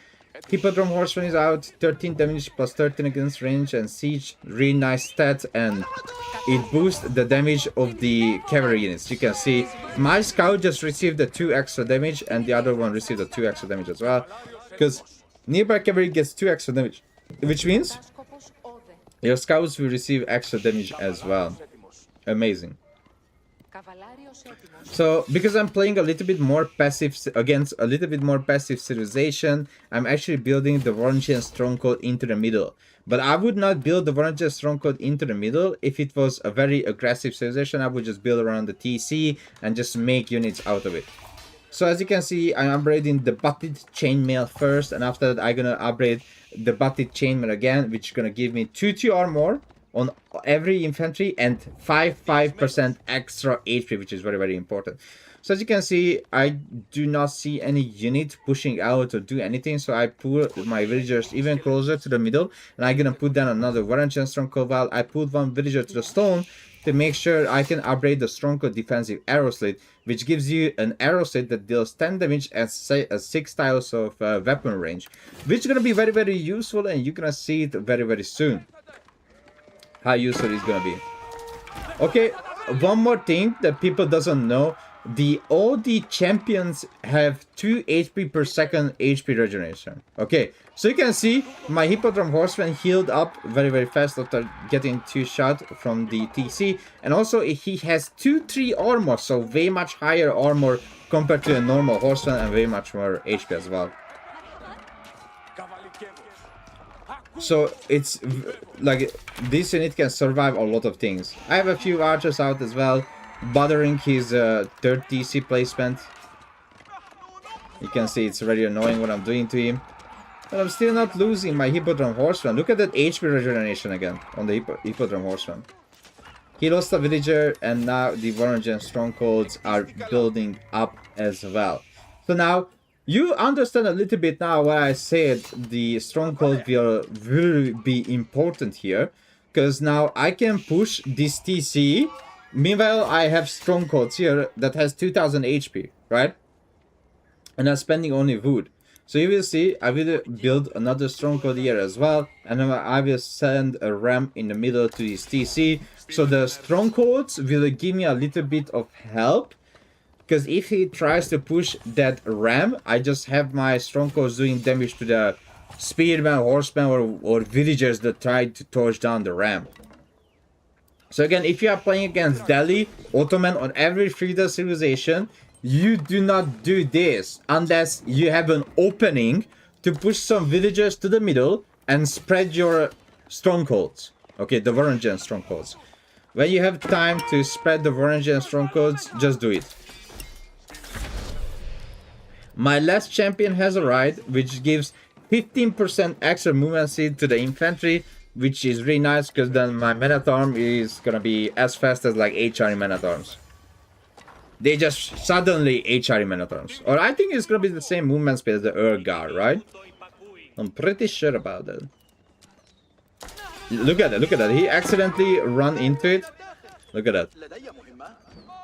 Hippodrome Horseman is out, 13 damage plus 13 against range and siege, really nice stat, and it boosts the damage of the cavalry units. You can see my scout just received the 2 extra damage and the other one received the 2 extra damage as well, because nearby cavalry gets 2 extra damage, which means your scouts will receive extra damage as well. Amazing. So because I'm playing a little bit more passive against a little bit more passive civilization, I'm actually building the Varangian Stronghold into the middle. But I would not build the Varangian Stronghold into the middle. If it was a very aggressive civilization, I would just build around the TC and just make units out of it. So as you can see, I'm upgrading the butted chainmail first, and after that I'm gonna upgrade the butted chainmail again, which is gonna give me 2 armor on every infantry and 5% extra HP, which is very, very important. So as you can see, I do not see any unit pushing out or do anything, so I pull my villagers even closer to the middle, and I'm gonna put down another Varangian Stronghold. While I put 1 villager to the stone to make sure I can upgrade the Stronghold defensive arrow slit, which gives you an arrow slit that deals 10 damage and 6 tiles of weapon range, which is gonna be very, very useful, and you're gonna see it very, very soon how useful it's gonna be. Okay, one more thing that people doesn't know, all the champions have 2 HP per second HP regeneration. Okay, so you can see my Hippodrome Horseman healed up very, very fast after getting 2 shots from the TC, and also he has 2-3 armor, so way much higher armor compared to a normal horseman, and way much more HP as well. So it's like this unit can survive a lot of things. I have a few archers out as well, bothering his third TC placement. You can see it's really annoying what I'm doing to him. But I'm still not losing my Hippodrome Horseman. Look at that HP regeneration again on the Hippodrome Horseman. He lost a villager, and now the Varangian strongholds are building up as well. So now, you understand a little bit now why I said the stronghold will really be important here. Because now I can push this TC. Meanwhile, I have strongholds here that has 2000 HP, right? And I'm spending only wood. So you will see, I will build another stronghold here as well. And then I will send a ram in the middle to this TC. So the strongholds will give me a little bit of help. Because if he tries to push that ram, I just have my strongholds doing damage to the spearmen, horsemen, or villagers that try to torch down the ram. So again, if you are playing against Delhi, Ottoman, or every feudal civilization, you do not do this unless you have an opening to push some villagers to the middle and spread your strongholds. Okay, the Varangian strongholds. When you have time to spread the Varangian strongholds, just do it. My last champion has arrived, which gives 15% extra movement speed to the infantry, which is really nice because then my men-at-arms is gonna be as fast as like HRE men-at-arms. They just suddenly HRE men-at-arms. Or I think it's gonna be the same movement speed as the Urgar, right? I'm pretty sure about that. Look at that, look at that. He accidentally ran into it. Look at that.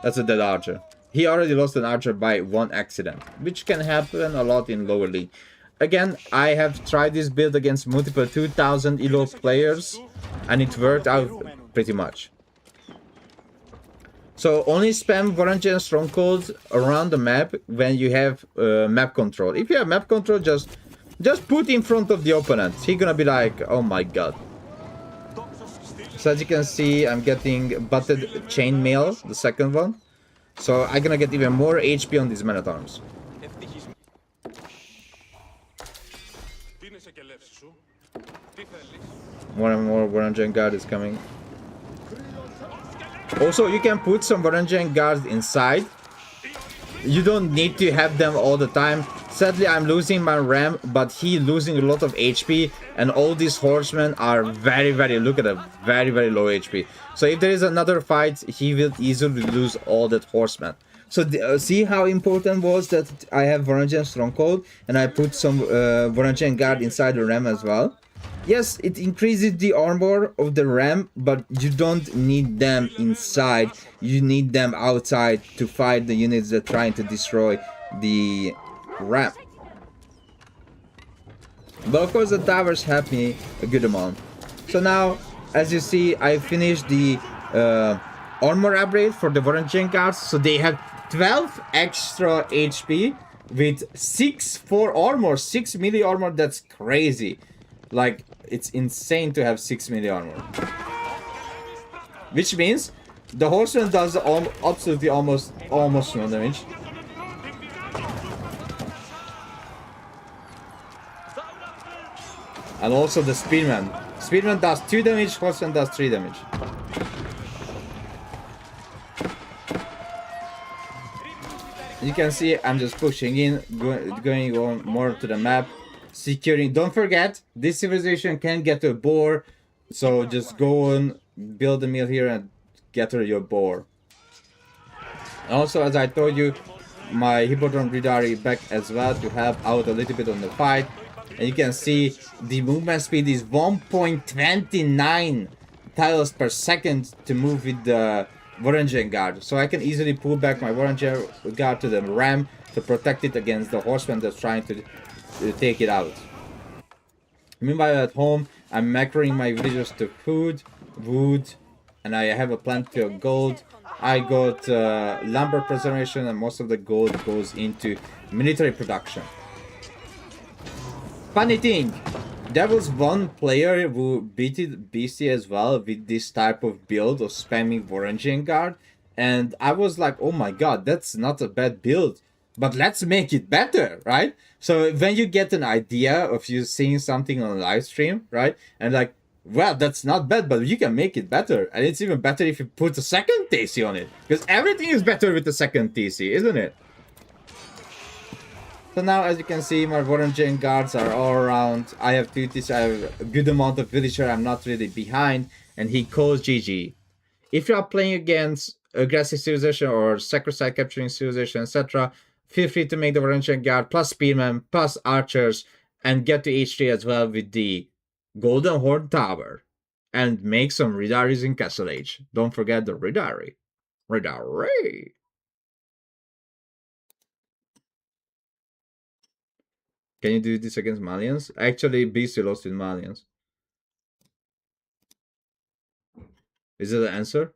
That's a dead archer. He already lost an archer by one accident, which can happen a lot in lower league. Again, I have tried this build against multiple 2000 ELO players, and it worked out pretty much. So only spam Varangian strongholds around the map when you have map control. If you have map control, just put in front of the opponent. He's gonna be like, oh my god. So as you can see, I'm getting butted chainmail, the second one. So I'm gonna get even more HP on these men-at-arms. More and more Varangian guard is coming. Also, you can put some Varangian guards inside. You don't need to have them all the time. Sadly, I'm losing my ram, but he losing a lot of HP, and all these horsemen are very, look at them, very low HP. So if there is another fight, he will easily lose all that horsemen. So see how important was that I have Varangian stronghold, and I put some Varangian guard inside the ram as well. Yes, it increases the armor of the ram, but you don't need them inside. You need them outside to fight the units that are trying to destroy the ram. But of course the towers help me a good amount. So now, as you see, I finished the armor upgrade for the Varangian guards. So they have 12 extra HP with 6 for armor, 6 melee armor. That's crazy. Like, it's insane to have 6 melee armor. Which means the horseman does absolutely almost no damage. And also the spearman. Spearman does 2 damage, horseman does 3 damage. You can see I'm just pushing in, going on more to the map. Securing, don't forget, this civilization can get a boar, so just go on, build a mill here and gather your boar. Also, as I told you, my Hippodrome Gridari back as well to help out a little bit on the fight. And you can see the movement speed is 1.29 tiles per second to move with the Varangian guard. So I can easily pull back my Varangian guard to the ram to protect it against the horseman that's trying to take it out. Meanwhile at home, I'm macroing my villagers to food, wood, and I have a plenty of gold. I got lumber preservation, and most of the gold goes into military production. Funny thing, there was one player who beat it BC as well with this type of build of spamming Varangian guard, and I was like, oh my god, that's not a bad build. but let's make it better, right? So when you get an idea of you seeing something on a live stream, right, and like, well, that's not bad, but you can make it better, and it's even better if you put a second TC on it, because everything is better with the second TC, isn't it? So now, as you can see, my Warren guards are all around. I have 2 TC, I have a good amount of villager, I'm not really behind, and he calls GG. If you are playing against aggressive civilization or sacrosanct capturing civilization, etc., feel free to make the Warren guard plus spearmen plus archers and get to H3 as well with the Golden Horn Tower and make some Ridaris in Castle Age. Don't forget the Ridari. Ridari. Can you do this against Malians? Actually, BC lost with Malians. Is it the answer?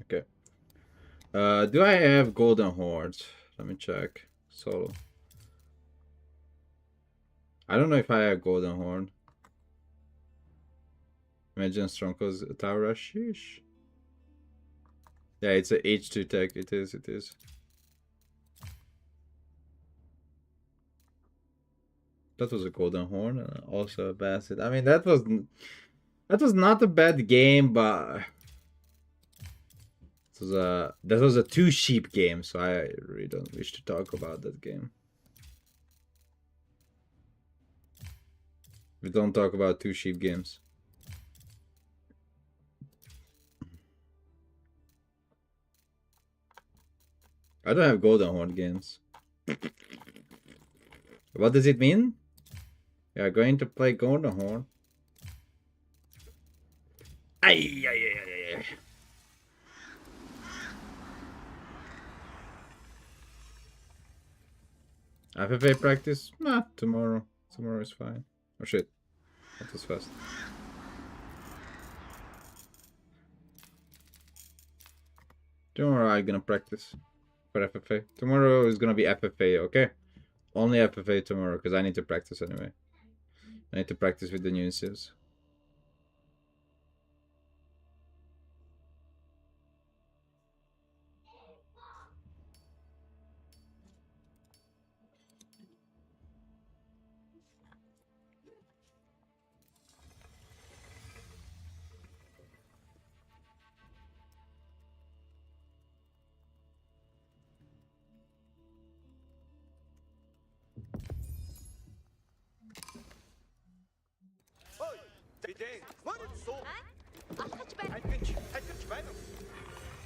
Okay. Do I have Golden Hordes? Let me check. Solo. I don't know if I have Golden Horn. Imagine Stronghold's Tower. Sheesh. Yeah, it's a H2 tech. It is. That was a Golden Horn and also a Basset. I mean, that was not a bad game, but that was a 2 sheep game, so I really don't wish to talk about that game. We don't talk about 2 sheep games. I don't have Golden Horn games. What does it mean? We are going to play Golden Horn. Ay. FFA practice? Nah, tomorrow. Tomorrow is fine. Oh shit. That was fast. Tomorrow I'm gonna practice for FFA. Tomorrow is gonna be FFA, okay? Only FFA tomorrow, because I need to practice anyway. I need to practice with the new civs.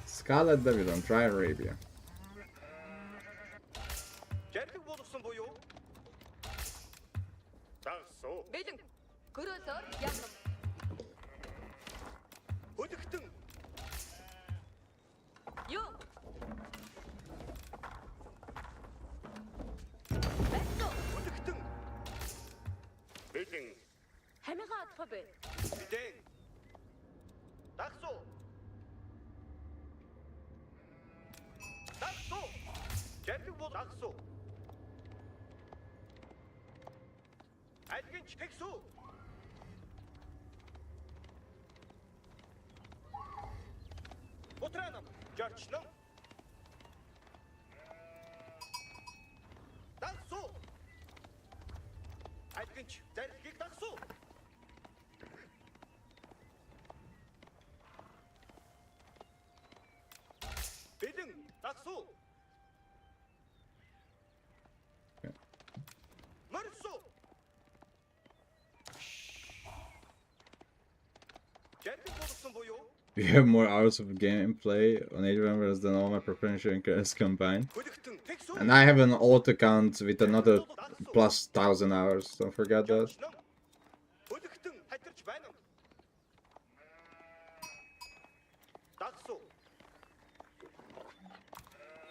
Scarlet Babylon, try Arabia. Хөдөлгтөн. Юу? Бэцүү. Хөдөлгтөн. Бэлэн. Хамигаа атах бэ? Бидэн. Дагсуу. Дагсуу. Жарлиг бол дагсуу. Альгинч тэгсүү. Утранам. Жорчном. Дагсуу. Альгинч зарлигийг дагсуу. Бидэн дагсуу. Марсуу. Жарлиг болгосон буюу. You have more hours of gameplay on age members than all my preparation careers combined. Хөдөлгтөн тэгсүү. And I have an alt account with another plus 1,000 hours. Don't forget that. Хөдөлгтөн хатарч байна. Дагсуу.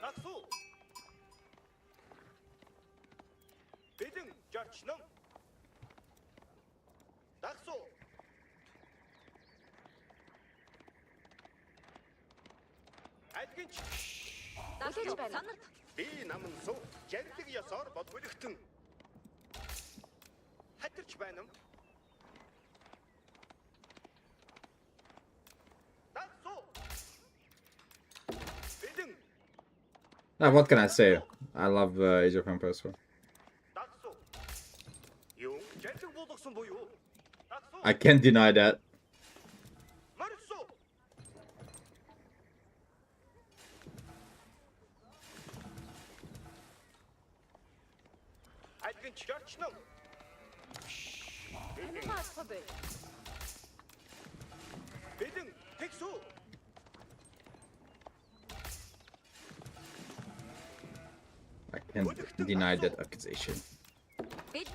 Дагсуу. Бидэн жорчном. Дагсуу. Альгинч. Дахиж байна. Би намын суу. Жарлиг ёсоор бод хөдөлгтөн. Хатарч байна. Дагсуу. Бидэн What can I say? I love Age of Empires 4. дагсуу. Юу? Жарлиг болгосон буюу. Дагсуу. I can't deny that. Марсуу. Альгинч жорчном. Хамигаа атах бэ? Бидэн тэгсүү. I can't deny that accusation. Бид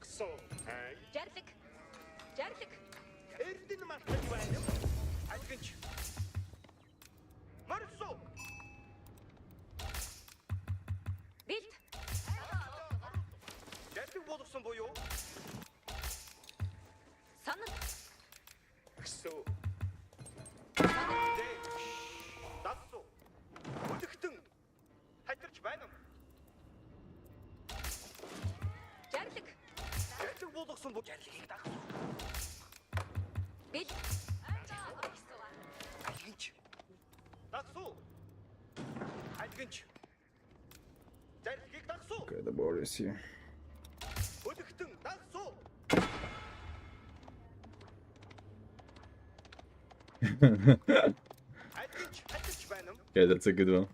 Гсоо. Хай. жарлиг. Жарлиг. Эрдэн мартаж байна. Альгинч. Марсуу. Бид Жарлиг болгосон буюу. санал. Гсоо. Дагсуу. Хөдөлгтөн хатарч байна. Жарлиг. Жарлиг болгосон буюу. Жарлигийг дагсуу. Бид Альгинч. Дагсуу. Альгинч. Жарлигийг дагсуу. Okay, the board is here. Хөдөлгтөн дагсуу. Альгинч хатарч байна. Okay, that's a good one.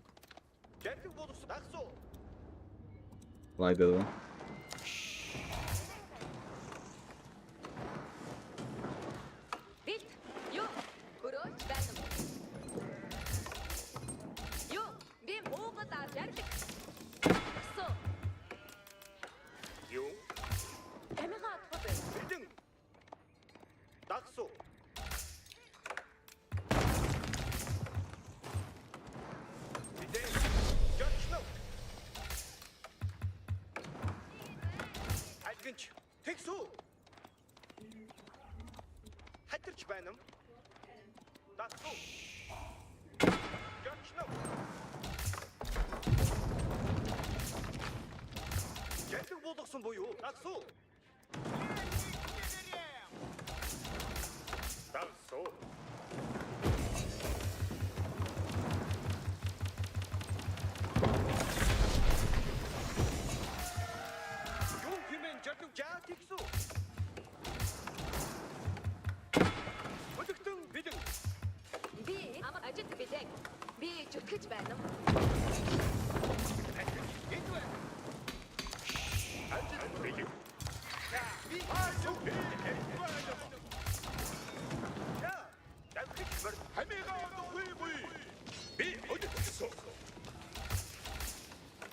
Жарлиг болгосон дагсуу. Like that one. бид юу? Хөрөөж байна. Юу? Би муугад жарлиг. Гсоо. Юу? Хамигаа атах бэ? Бидэн дагсуу. Бидэн жорчном. Альгинч тэгсүү. Хатарч байна. Дагсуу. Жорчном. Жарлиг болгосон буюу. Дагсуу. Дагсуу. Юу хэмээн жарлиг жаа тэгсүү. Хөдөлгтөн бидэн. Би амар ажид бидэг. Би зүтгэж байна. Энд байна. Ажил бэлэн. Би Хамигаа нуй буй. Би хөдөлгсөн.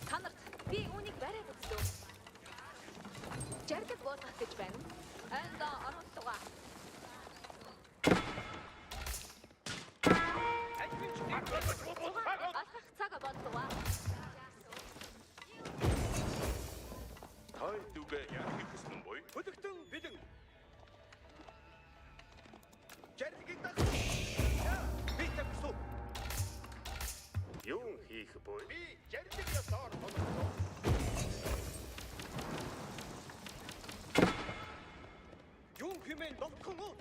Танарт би үүнийг барай үзсэн. Жарлиг болгох гэж байна. Анда оруултугаа. Асах цаг боллоо. тай дүгэ яг хийсэн боy. Хөдөгтөн бэлэн. Жирдгийг дах. Би тавьсан. Юун хийх буй? Би жирдэг ёсоор болов. Юун хэмээн докхон уу?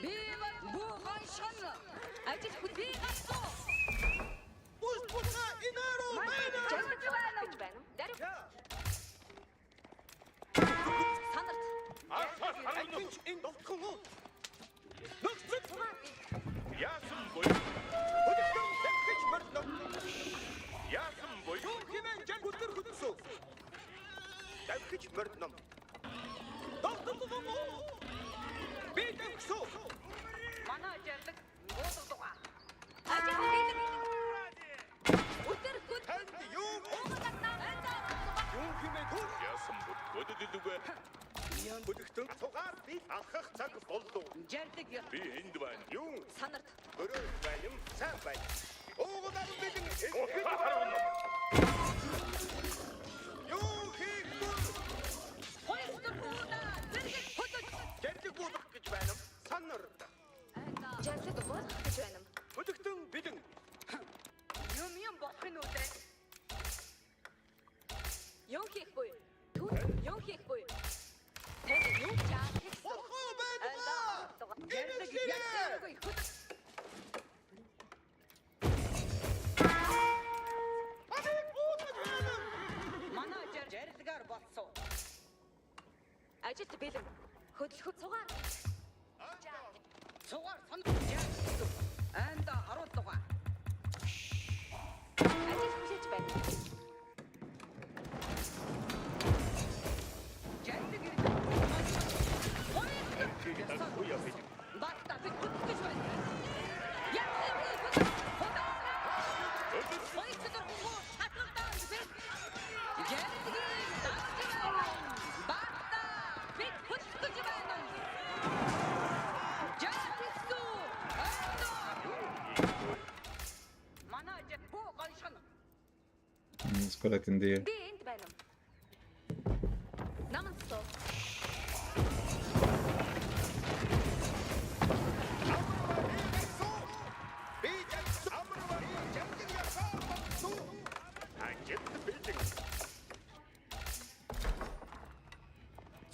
Би буу гайшхан. Ажил би гацсан. Бус буска инару байна. Жирдэж байна уу? Дарив. Санарт. Айвч ин докхон уу? Нөхцөл. Яасан боy. Хөдөгтөн дахиж мөрдөө. Яасан боy. Юун хэмээн жир бүдэр хөдөлсөө. Дахиж мөрдөө. Докхон уу? Би дахсуу. Манай жирдэг буудалгаа. Ажил бэлэн. Өдөр хөд. Танд юун юун хэмээн хөд. Яасан бүд дүгэ. Хөдөгтөн цугаар би анхах цаг боллоо. Жирдэг ёс. Би энд байна. Юун Санарт. өрөө байна. Сайн байна. Уугадаа бэлэн. Юун хийх бол Хойстор бууна. Зэрэг хөдөж. жирдэг буудах гэж байна. Санар. Жирдэг болох гэж байна. Хөдөгтөн бэлэн. Юм болохын өдрөө. Юу хийх буй? Юу хийх буй? Танд юу чаах гэсэн? Хоо байна. Жирдэг ягсаагүй хөдөж. Манай жирдгээр болцсон. Ажилд бэлэн. Хөдөлгөх цугаар. Цугаар сан. Анда харуулгаа. Ажил хүсэж байна. Жирдэг ирэх. Батта бид хөдөж байна. Хойстор буу хатгалдаа бид. Жирдэг батта бид хөдөж байна. Жирдэгсүү. Манай жиг буу гайшхан. It's collecting there. Би энд байна. Наман стол. Би амар байна. Жирдэг ясаар болсоо. Ажил бэлэн.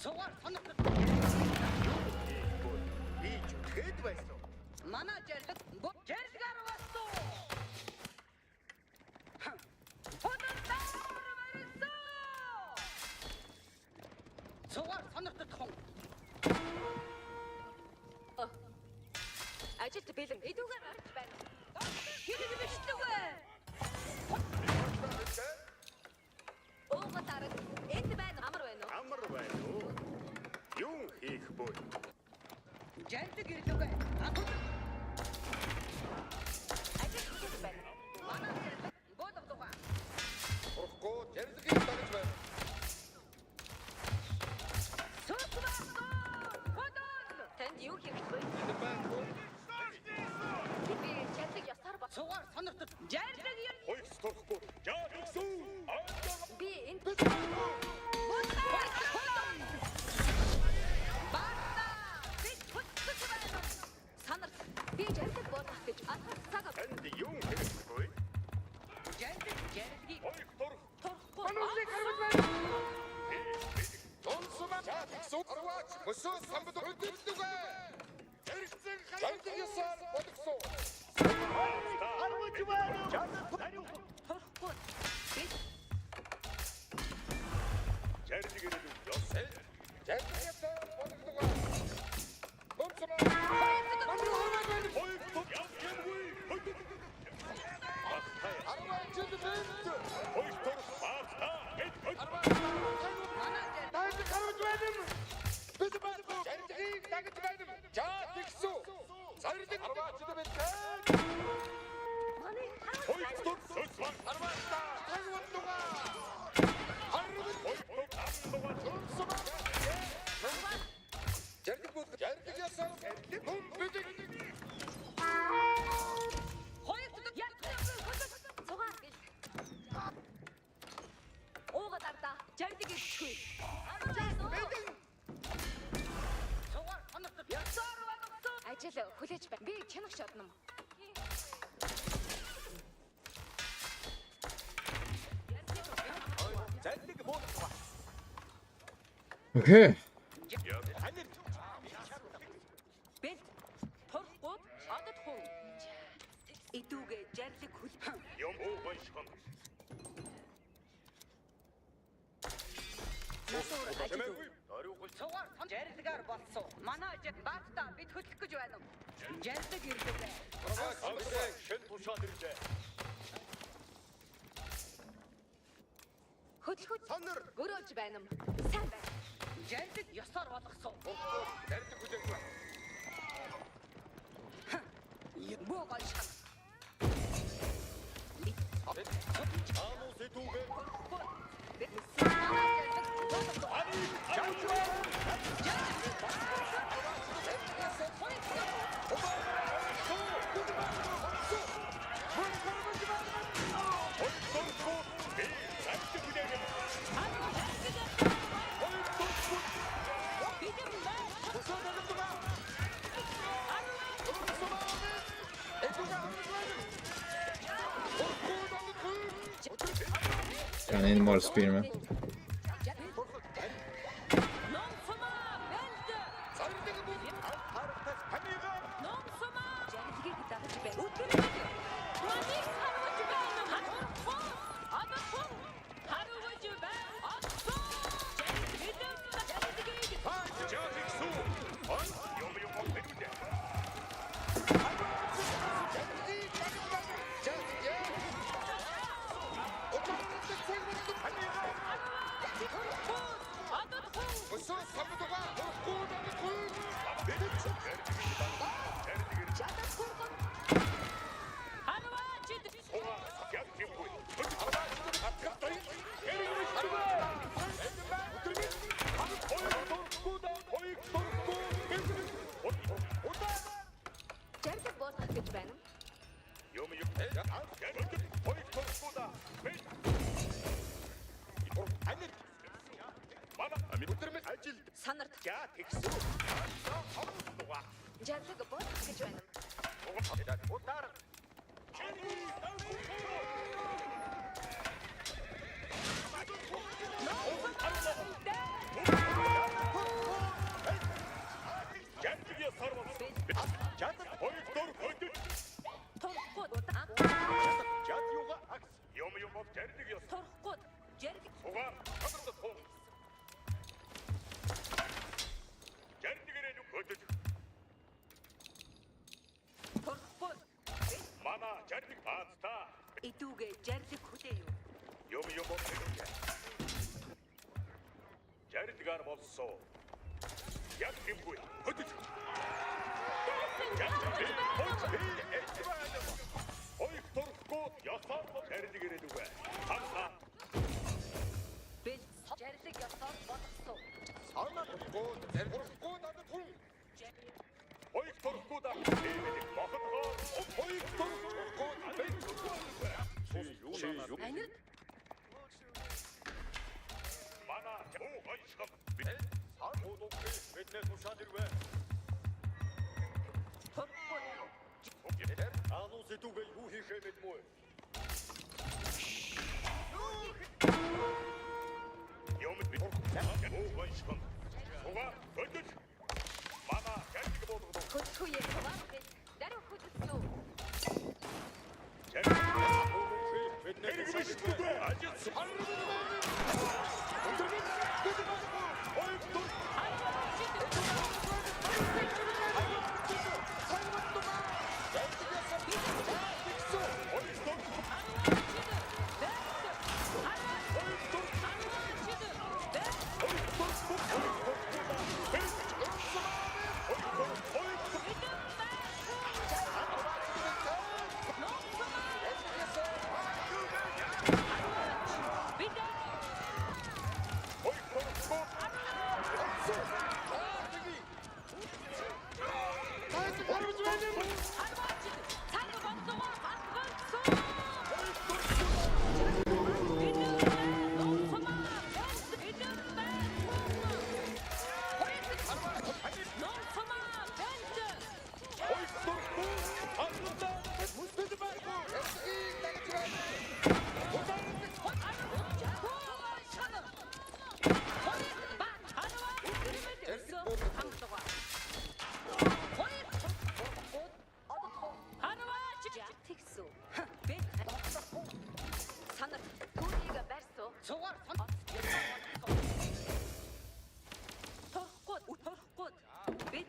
Цугаар санах. Би ч хэд байсан. Манай жирдэг жирдгээр болсон. Хөдөж барьсан. Цугаар санахтад хон. Ажилд бэлэн. Идүүгээр орж байна. Хэрэг бичлэгвэ. Уугад арга. Энд байна. Амар байна уу? Амар байна уу? Юун хийх буй? Жирдэг ирлүгэ. Ажил хүсэж байна. Манай жирдэг буудалгаа. Орохгүй жирдгийг дагаж байна. Цугаар. Хөдөж. Танд юу хийх вэ? Энэ байна уу? Би жирдэг ясаар бол. Цугаар санахтад жирдэг ир. Хойс торхгүй. Жаа гисэн. Би энд Батта бид хөдөж байна. санарт. Би жирдэг болох гэж асах цаг Танд юун хийх буй? Жирдгийг Хойс торх. болохгүй. Тонсома тэгсүү арваач өсөө самбад хөдөлгөө. Эргэцэн жирдэг ясаар болгосон. Арвч байна. Болохгүй. Би Жирдэг ирээд Ёсэл жирдэг ясаар болгосон. Тонсома хойс торх. Ямгүй. арваач жирдэг. Хойс торх. Баата. манай жирдэг Танд гарч байна. Бид жирдгийг дагаж байна. Жаа тэгсүү. Зардаг арваач жирдэг. манай Хойс торх. Сөсван. Арваач тагваллуга. Хойс торх. Тонсома жирдэг ясаар нүн бидэг. Жардыг ичгүй. Ажил хүлээж байна. Би чанагч одно. Okay. Бэлт торхгүй одод хуу. Идүүгээ жарлыг хүл. Юм уу гоншхон. Оройгол цугаар жарлагаар болсон. Манай ажид баатаа бид хөдлөх гэж байна. Жарлаг ирлээ. Шин тушаад ирлээ. Хөдлөх сонор өрөөж байна. Сайн байна. Жарлаг ёсоор болгосон. Жаргал хүлээх ба. Боо гоншхон. Аану сэтүүгээ. I need more spearmen. Санарт. Жарлаг болох гэж байна. Идүүгээ жарлаг хүлээе юу? Юм хэлээ. Жаргалгаар болсон. Яг гимгүй. Хөдөж. Ой торхгүй ясаар жаргал ирээд үгүй. Хамсаа. Бэл жарлаг ясаар болгосон. Санахгүй заргахгүй надад хүн. Ой торхгүй да. Бохотгоо. Ой торхгүй. Анир Мана юу гоншхон. Аану бидний тушаад ирвэ. торхгүй. Аану сэтүүгээ юу хийхээ мэдмүү. Юм би юу гоншхон. Уга хөдөж. Мана жаргал болгоо. Хөдөлгөөе цугаар бэл. Даруй хөдөлсөн. Торхгүй. Бид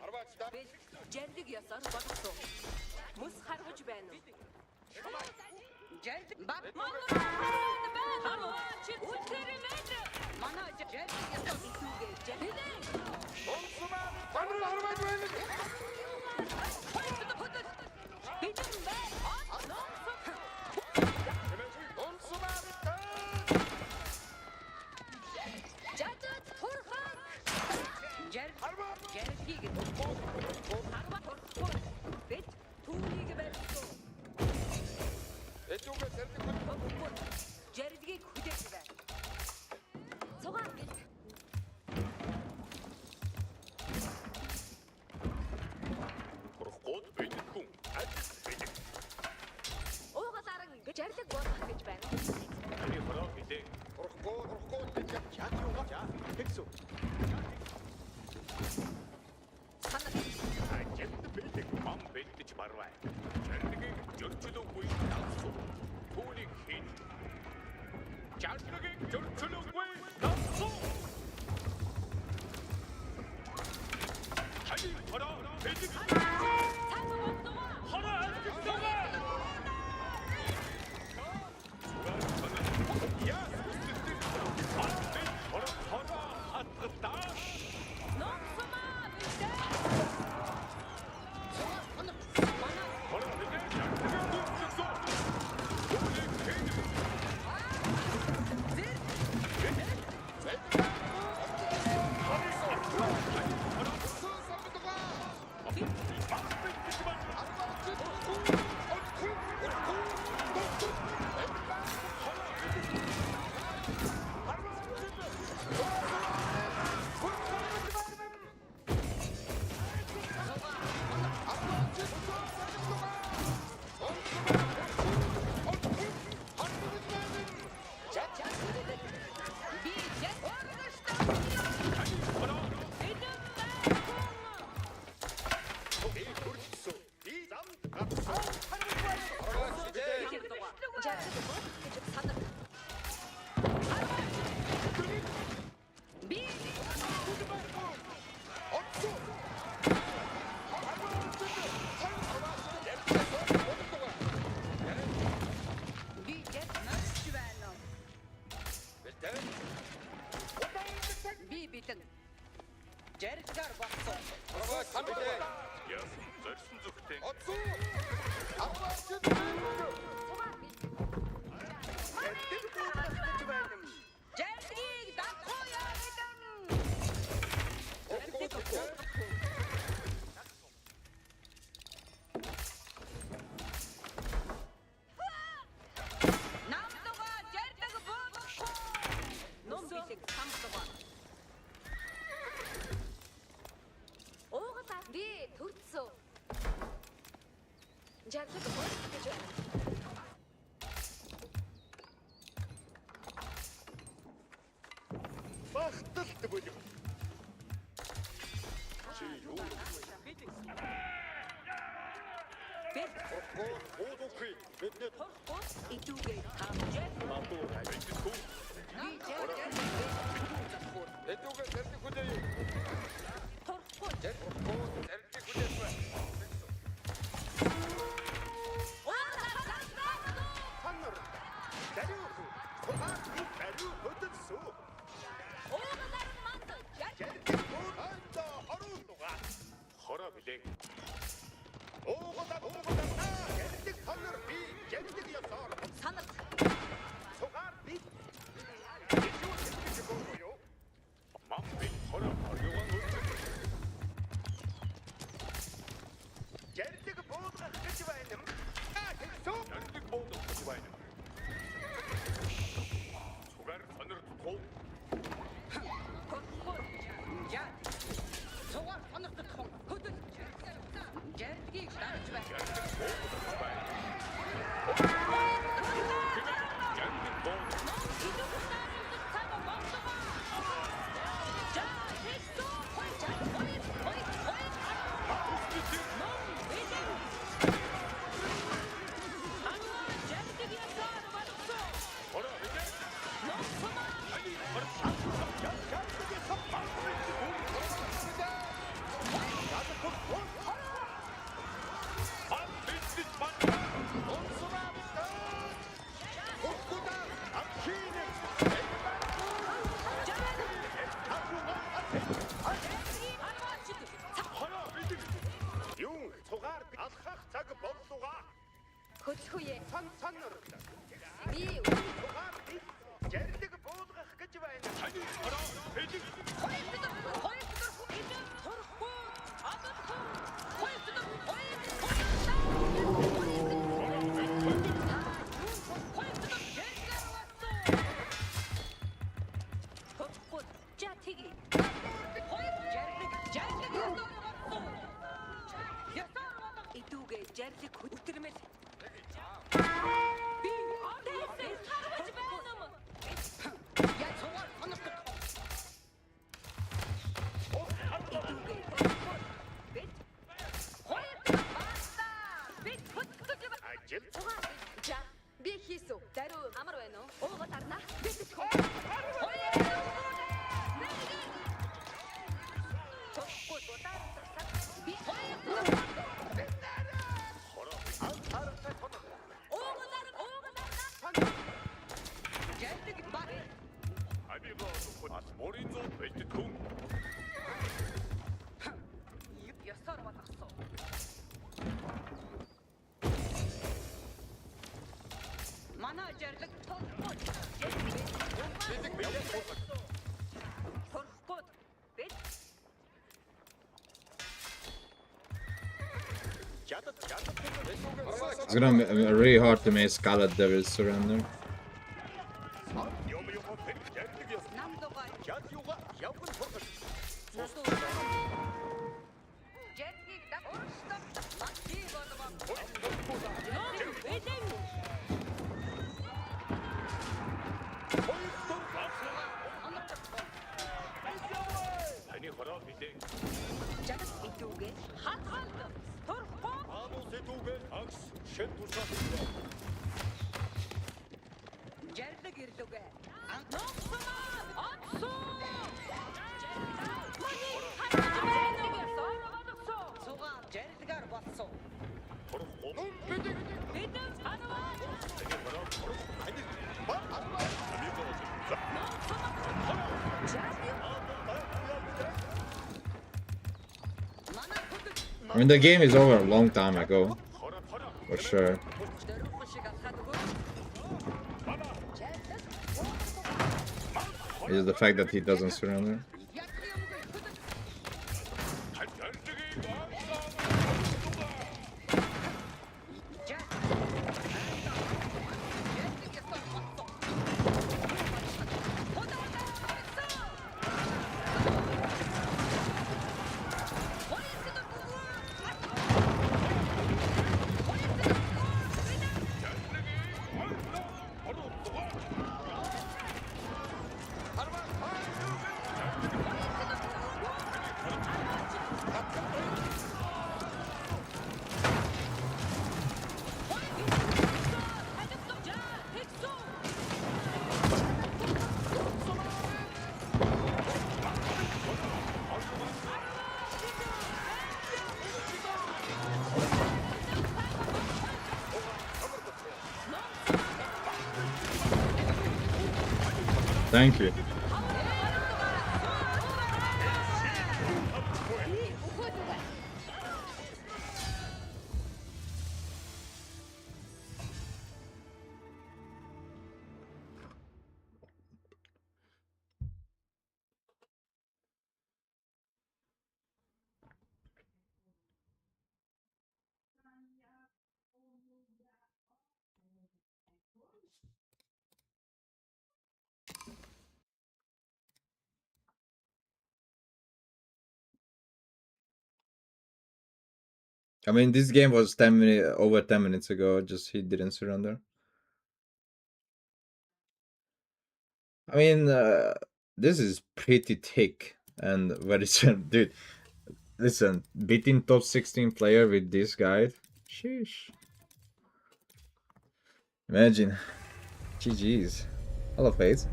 жаргыг ясаар болгосон. Мус харгаж байна уу? Жаргыг баг байна. Үтэрэмэд. Манай жаргыг ясаар битүүгээ жаргыг. Онсумаа таныг харваж байна. Бидэн бай. Онсумаа Жадад турхан. Жаргыг харва. Бид түүнийг барьсан. Эдүгэ зэрэг Жаргыг хүлээж байна. Цугаар бил. Урахгүй байдаг хүн ажил байдаг. Уугаларан жаргыг болгох гэж байна. Миний хороо хилээ. урахгүй бид Чат юугаа? За, тэгсүү. Санаа. Ажил байдаг мам бэлдэж барвай. Жаргыг зөрчилөөгүй давсуу. Түүнийг хийн. Жаргыг зөрчилөөгүй давсуу. Хали хороо бэлдэж хороо ажиглаа. Жаргаар багсан. Яасан зорьсон зүгтээ. Жаргыг дагхуяа мэдэн. Намдуга жаргыг богохгүй. Ном билэг самдуга. Уугалаа би төрцөө. Жаргыг богох гэж байна. Бахталт бүлэг. Чи юу? Бид Уудуухгүй бидний торхгүй идүүгээ таамжээ. Мамдуу хайвчихгүй. Би жаргыг эдүгэ зэрэг хүлээе. торхгүй. Зэрэг хүлээе. Ханнар. Дариу. Сухаар би дариу хөдөлсөө. Уугалаар манд жаргыг Ханта харуу дуга. Хороо билээ. Уугалаа. Зэрэг ханнар би зэрэг ясаар. санал. Сухаар би. Мам би хороо хорёогоо It's gonna be really hard to make Scarlet Devil surrender. I mean, the game is over a long time ago, for sure. It's just the fact that he doesn't surrender. Thank you. I mean, this game was over 10 minutes ago, just he didn't surrender. I mean, this is pretty thick and very dude. Listen, beating top 16 player with this guide, sheesh. Imagine. GG's. Hello, Faith.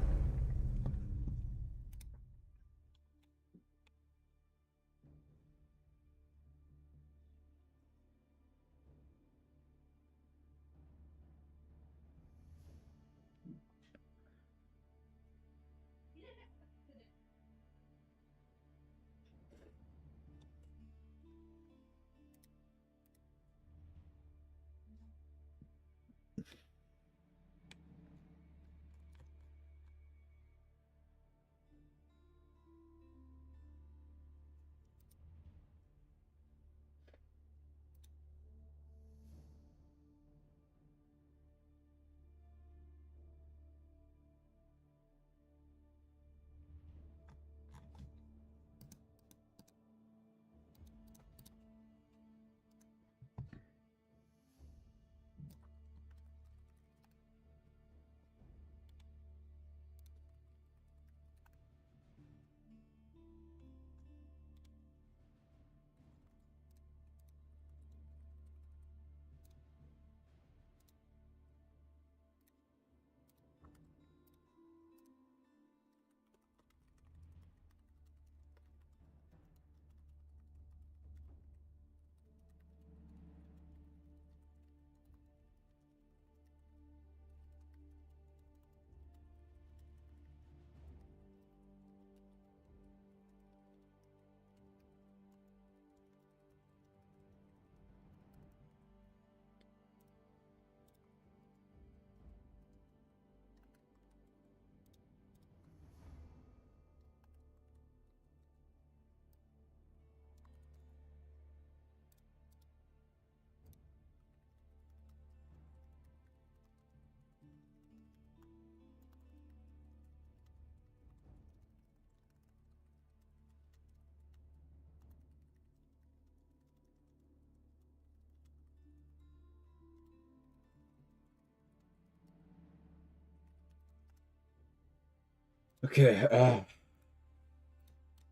Okay,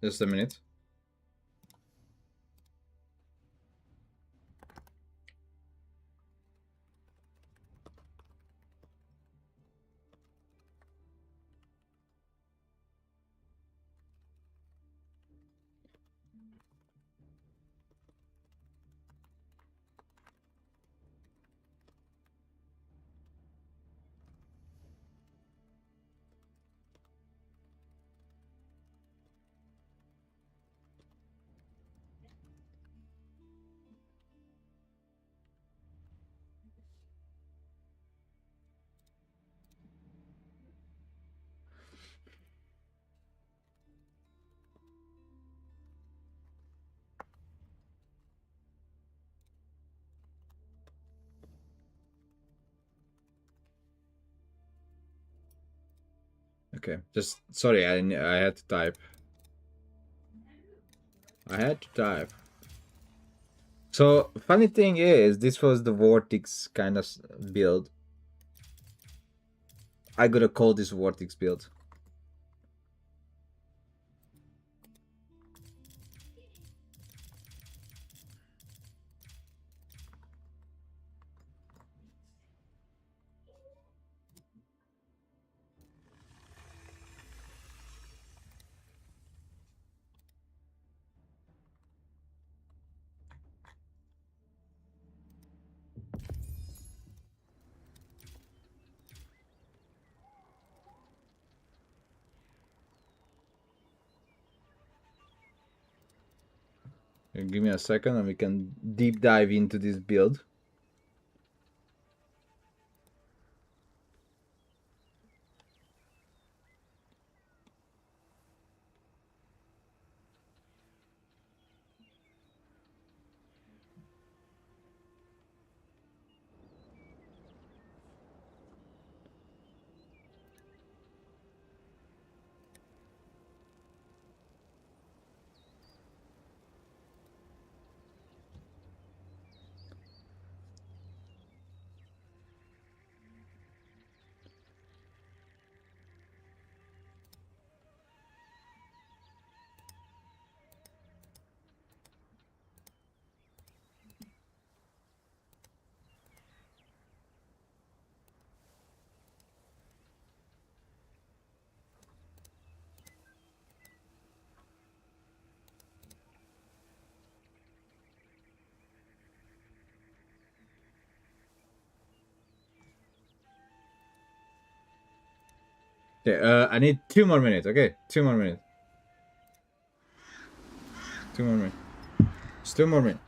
just a minute. Okay, just sorry, I had to type. I had to type. So funny thing is, this was the Vortex kind of build. I gotta call this Vortex build. Give me a second and we can deep dive into this build. Okay, I need 2 more minutes. Okay, 2 more minutes. 2 more minutes. Just 2 more minutes.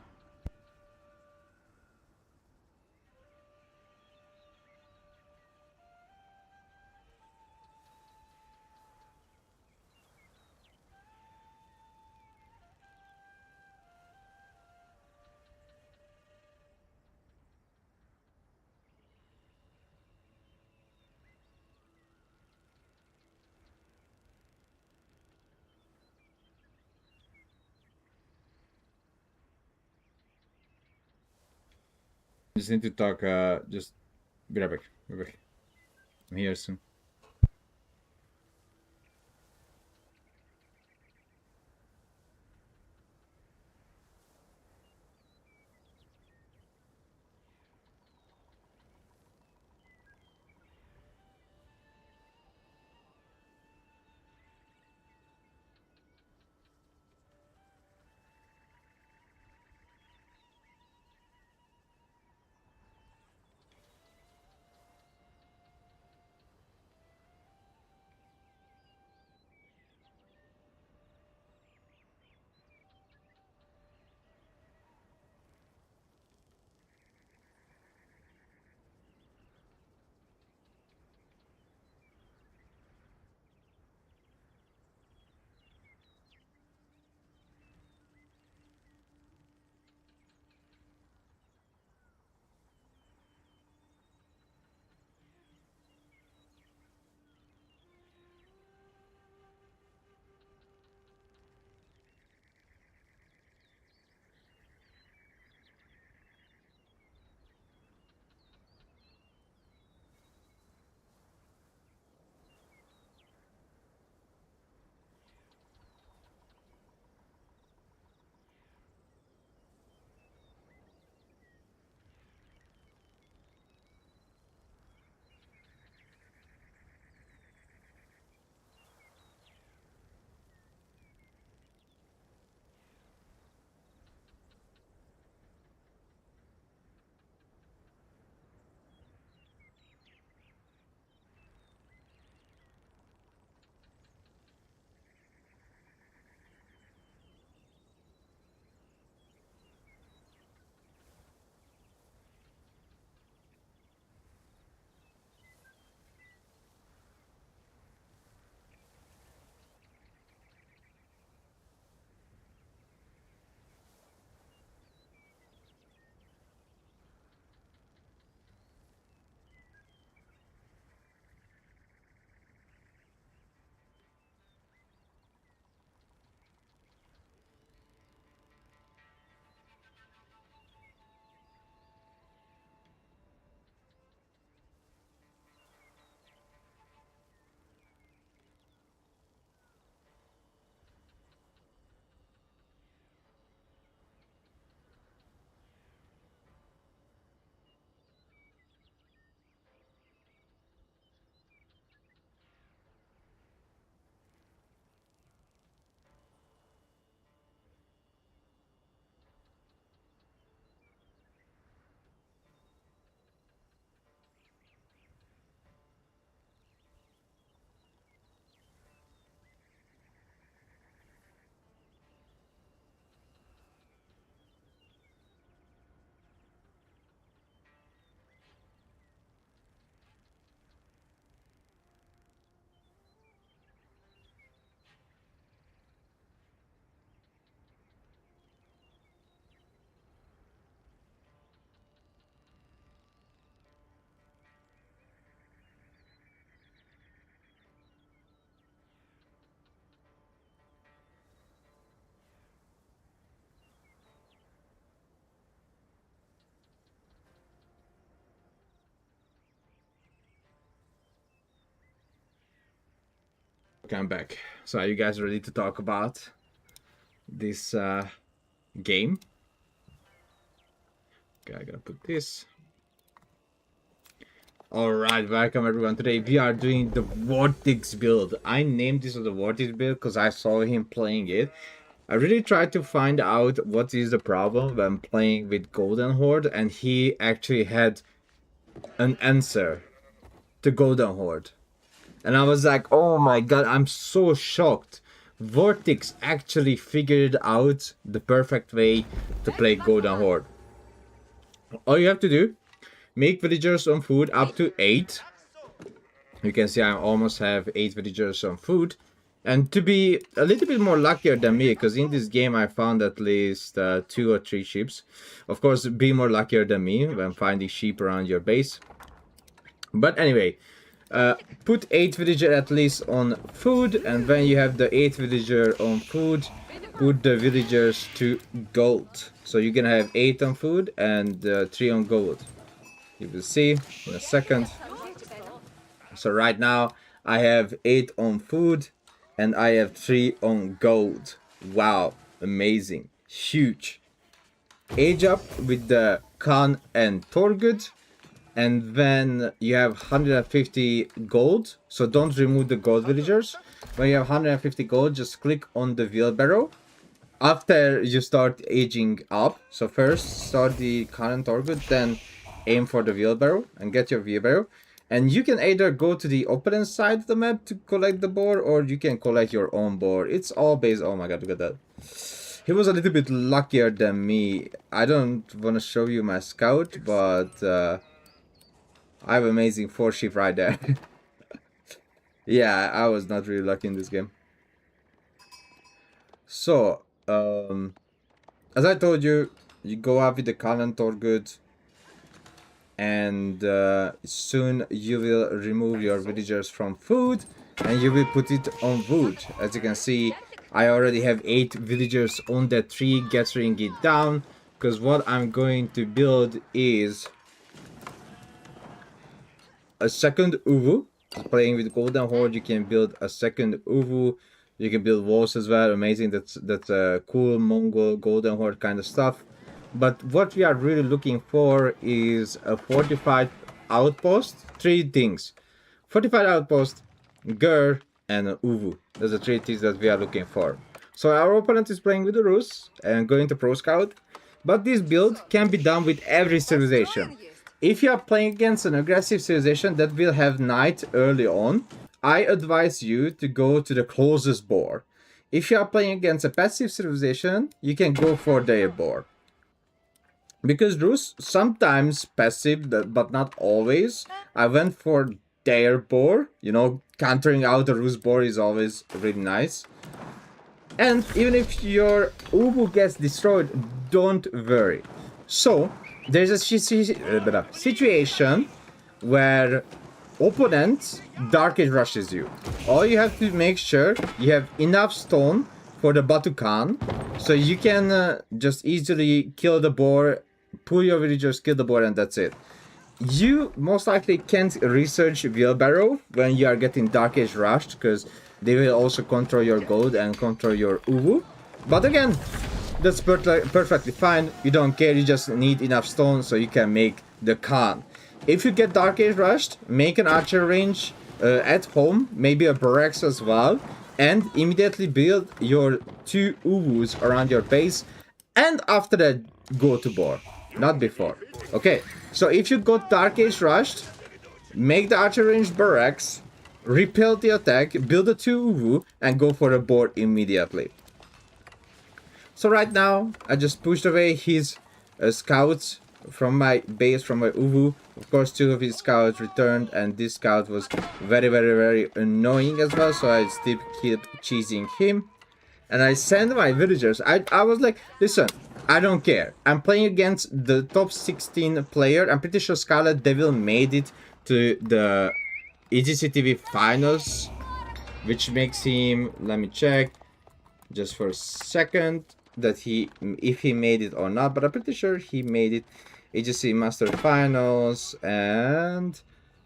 Just need to talk. Just be right back. Be back. I'm here soon. Okay, I'm back. So are you guys ready to talk about this game? Okay, I gotta put this. Alright, welcome everyone. Today we are doing the Vortex build. I named this as the Vortex build because I saw him playing it. I really tried to find out what is the problem when playing with Golden Horde, and he actually had an answer to Golden Horde. And I was like, oh my god, I'm so shocked. Vortex actually figured out the perfect way to play Golden Horde. All you have to do, make villagers on food up to 8. You can see I almost have 8 villagers on food. And to be a little bit more luckier than me, because in this game I found at least 2 or 3 sheep. Of course, be more luckier than me when finding sheep around your base. But anyway, put 8 villager at least on food, and when you have the 8th villager on food, put the villagers to gold. So you're gonna have 8 on food and 3 on gold. You will see in a second. So right now I have 8 on food and I have 3 on gold. Wow, amazing, huge. Age up with the Khan and Torgut. And then you have 150 gold, so don't remove the gold villagers. When you have 150 gold, just click on the wheelbarrow after you start aging up. So first start the Khan and Torgut, then aim for the wheelbarrow and get your wheelbarrow. And you can either go to the opponent side of the map to collect the boar, or you can collect your own boar. It's all based, oh my god, look at that. He was a little bit luckier than me. I don't want to show you my scout, but I have amazing 4 sheep right there. Yeah, I was not really lucky in this game. So, as I told you, you go up with the Khan and Torgut, and soon you will remove your villagers from food, and you will put it on wood. As you can see, I already have 8 villagers on that tree gathering it down, because what I'm going to build is a second Uvu. Playing with Golden Horde, you can build a second Uvu. You can build walls as well. Amazing. That's cool Mongol Golden Horde kind of stuff. But what we are really looking for is a fortified outpost. 3 things: fortified outpost, Gur, and an Uvu. Those are 3 things that we are looking for. So our opponent is playing with the Rus and going to Pro Scout. But this build can be done with every civilization. If you are playing against an aggressive civilization that will have night early on, I advise you to go to the closest boar. If you are playing against a passive civilization, you can go for their boar. Because Rus sometimes passive, but not always. I went for their boar. You know, countering out the Rus boar is always really nice. And even if your Ubu gets destroyed, don't worry. So there's a situation where opponent Dark Age rushes you. All you have to make sure you have enough stone for the Batukan, so you can just easily kill the boar, pull your villagers, kill the boar, and that's it. You most likely can't research wheelbarrow when you are getting Dark Age rushed, because they will also control your gold and control your Uwu. But again, that's perfectly fine. You don't care, you just need enough stone so you can make the Khan. If you get Dark Age rushed, make an archer range at home, maybe a barracks as well, and immediately build your 2 Uwus around your base, and after that go to boar, not before. Okay, so if you got Dark Age rushed, make the archer range barracks, repel the attack, build a 2 Uwu, and go for a boar immediately. So right now, I just pushed away his scouts from my base, from my Uvu. Of course, 2 of his scouts returned, and this scout was very annoying as well, so I still keep cheesing him. And I sent my villagers. I was like, listen, I don't care. I'm playing against the top 16 player. I'm pretty sure Scarlet Devil made it to the EGCTV finals, which makes him, let me check just for a second that if he made it or not, but I'm pretty sure he made it. AGC Master Finals, and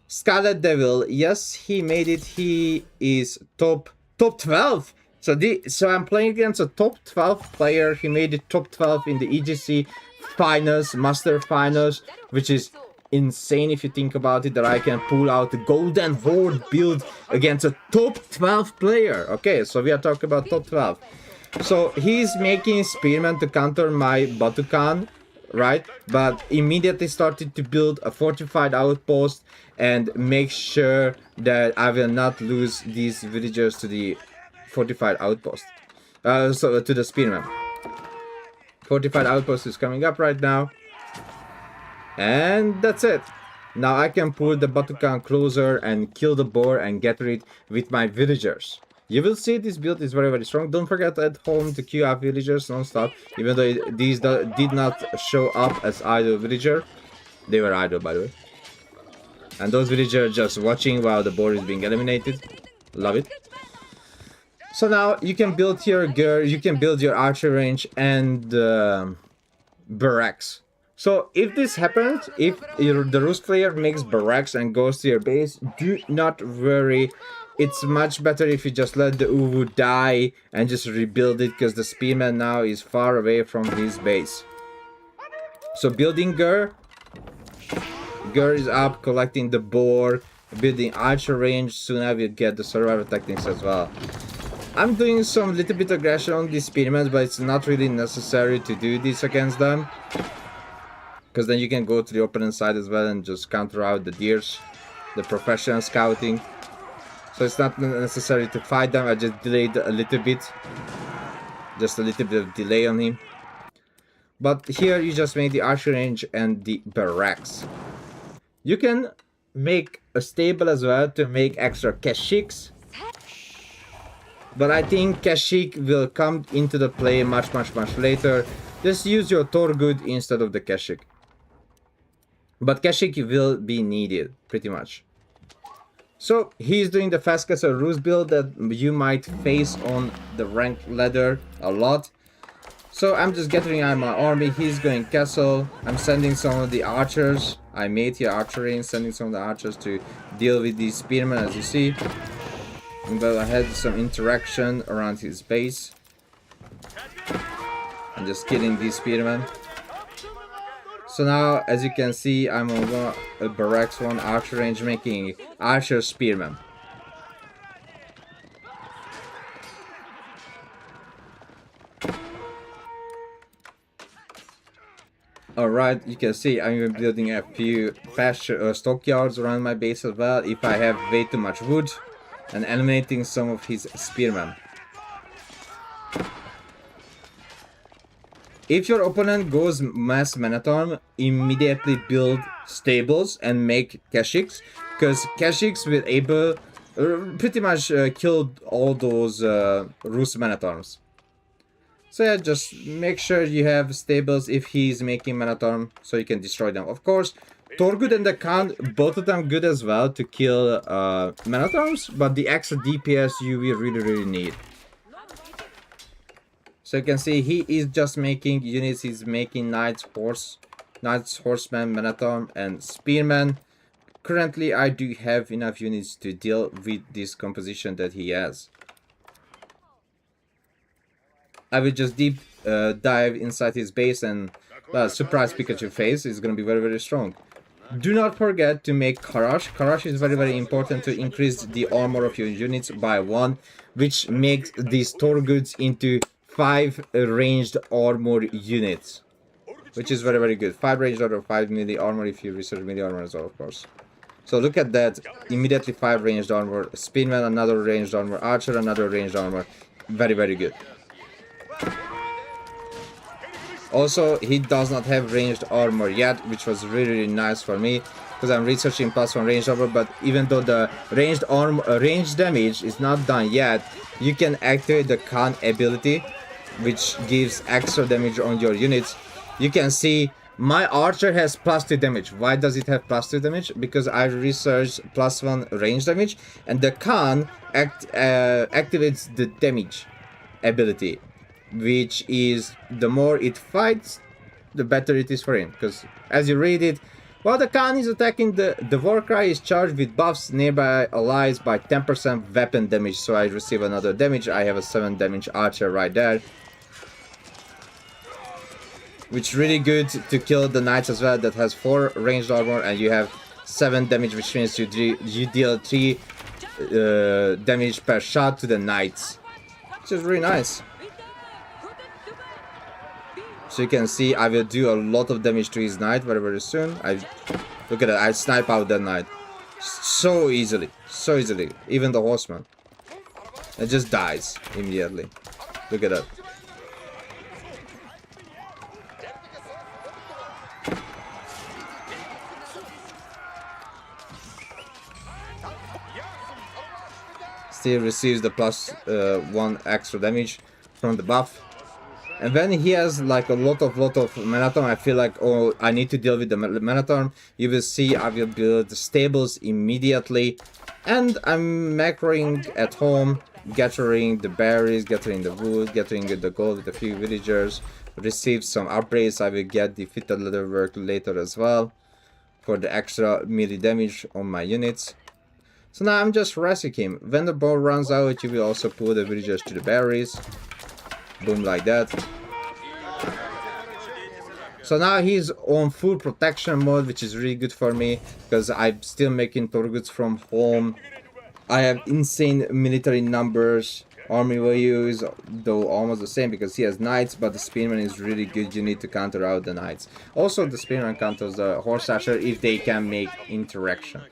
Scarlet Devil, yes, he made it. He is top top 12. So I'm playing against a top 12 player. He made it top 12 in the EGC finals, master finals, which is insane if you think about it, that I can pull out the golden horde build against a top 12 player. Okay, so we are talking about top 12. So he's making spearmen to counter my Batukan, right? But immediately started to build a fortified outpost and make sure that I will not lose these villagers to the fortified outpost. So to the spearmen. Fortified outpost is coming up right now. And that's it. Now I can pull the Batukan closer and kill the boar and get rid with my villagers. You will see this build is very strong. Don't forget at home to queue up villagers non-stop. Even though these did not show up as idle villager. They were idle, by the way. And those villagers just watching while the boar is being eliminated. Love it. So now you can build your gear, you can build your archer range and barracks. So if this happens, if the Rus player makes barracks and goes to your base, do not worry. It's much better if you just let the Uwu die and just rebuild it, because the spearman now is far away from his base. So building Gur is up, collecting the boar, building archer range. Soon I will get the survivor techniques as well. I'm doing some little bit aggression on these spearmen, but it's not really necessary to do this against them, because then you can go to the opponent side as well and just counter out the deers, the professional scouting. So it's not necessary to fight them. I just delayed a little bit, just a little bit of delay on him. But here you just make the archer range and the barracks. You can make a stable as well to make extra QICKs. But I think QICK will come into the play much later. Just use your Torgud instead of the QICK. But QICK will be needed, pretty much. So he's doing the fast castle Rus build that you might face on the ranked ladder a lot. So I'm just gathering out my army. He's going castle. I'm sending some of the archers. I made here archery, sending some of the archers to deal with these spearmen, as you see. But I had some interaction around his base. And just killing these spearmen. So now, as you can see, I'm on a barracks 1 archer range, making archer spearmen. Alright, you can see I'm building a few pasture stockyards around my base as well, if I have way too much wood, and eliminating some of his spearmen. If your opponent goes mass man-at-arm, immediately build stables and make QICKs, because QICKs will able pretty much kill all those Rus man-at-arms. So yeah, just make sure you have stables if he's making man-at-arm, so you can destroy them. Of course, Torgud and the Khan, both of them good as well to kill man-at-arms, but the extra DPS you will really need. So you can see he is just making units. He's making knights, horsemen, man-at-arm, and spearmen. Currently, I do have enough units to deal with this composition that he has. I will just deep dive inside his base, and surprise Pikachu face is going to be very strong. Do not forget to make Karash. Karash is very important to increase the armor of your units by 1, which makes these Torguds into 5 ranged armor units, which is very good. 5 ranged armor, 5 melee armor if you research melee armor as well, of course. So look at that, immediately 5 ranged armor, spearman another ranged armor, archer another ranged armor, very good. Also, he does not have ranged armor yet, which was really nice for me, because I'm researching +1 ranged armor. But even though the ranged damage is not done yet, you can activate the Khan ability, which gives extra damage on your units. You can see my archer has +2 damage. Why does it have +2 damage? Because I researched +1 range damage, and the Khan activates the damage ability, which is the more it fights, the better it is for him. Because as you read it, While the Khan is attacking, the Warcry is charged with buffs nearby allies by 10% weapon damage, so I receive another damage. I have a 7 damage archer right there, which is really good to kill the knights as well. That has 4 ranged armor, and you have 7 damage, which means you deal 3 damage per shot to the knights, which is really nice. So you can see I will do a lot of damage to his knight very, very soon. Look at that, I snipe out that knight so easily, so easily. Even the horseman, it just dies immediately. Look at that. Still receives the plus 1 extra damage from the buff. And when he has like a lot of Manatorm, I feel like, oh, I need to deal with the Manatorm. You will see I will build stables immediately. And I'm macroing at home, gathering the berries, gathering the wood, gathering the gold with a few villagers. Receive some upgrades. I will get the fitted leatherwork later as well for the extra melee damage on my units. So now I'm just resting him. When the bow runs out, you will also pull the villagers to the berries. Boom, like that. So now he's on full protection mode, which is really good for me, because I'm still making Torguts from home. I have insane military numbers. Army value is though almost the same because he has knights, but the spearman is really good. You need to counter out the knights. Also, the spearman counters the horse archer if they can make interaction.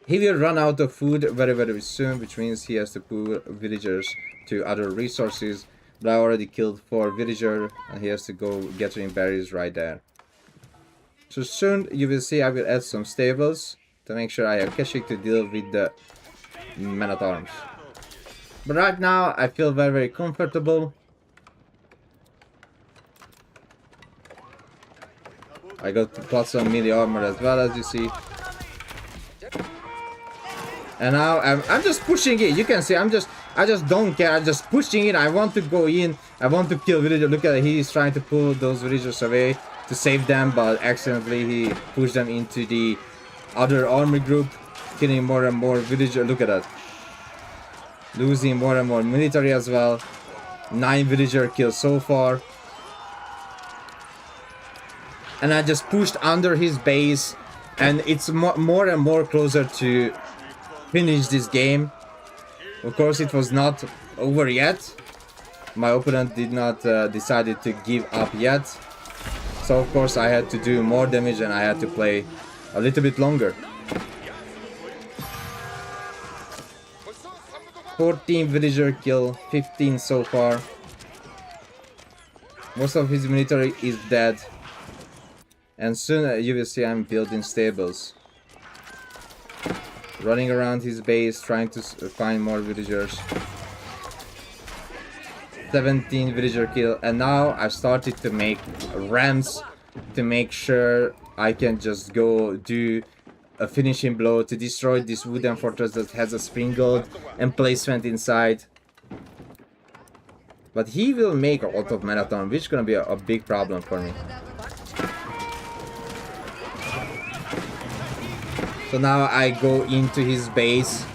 He will run out of food very, very soon, which means he has to pull villagers to other resources. But I already killed 4 villagers, and he has to go gathering berries right there. So soon you will see I will add some stables to make sure I have QICK to deal with the men-at-arms. But right now I feel very, very comfortable. I got plus 1 melee armor as well, as you see. And now I'm just pushing it. You can see I just don't care. I'm just pushing it. I want to go in. I want to kill villagers. Look at it. He's trying to pull those villagers away to save them, but accidentally he pushed them into the other army group, killing more and more villagers. Look at that. Losing more and more military as well. 9 villager kills so far. And I just pushed under his base, and it's more and more closer to finish this game. Of course, it was not over yet. My opponent did not decided to give up yet. So of course I had to do more damage and I had to play a little bit longer. 14 villager kill, 15 so far. Most of his military is dead. And soon you will see I'm building stables. Running around his base, trying to find more villagers. 17 villager kill, and now I've started to make ramps to make sure I can just go do a finishing blow to destroy this wooden fortress that has a springald emplacement inside. But he will make a lot of marathon, which is gonna be a big problem for me. So now I go into his base.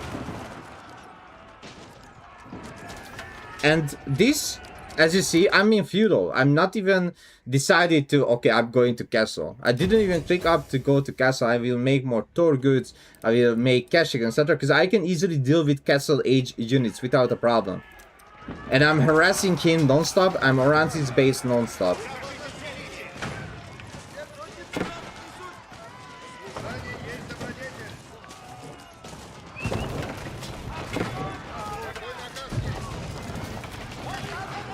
And this, as you see, I'm in feudal. I'm not even decided to, okay, I'm going to castle. I didn't even click up to go to castle. I will make more Tor goods. I will make QICK, etc. Because I can easily deal with castle age units without a problem. And I'm harassing him non-stop. I'm around his base non-stop.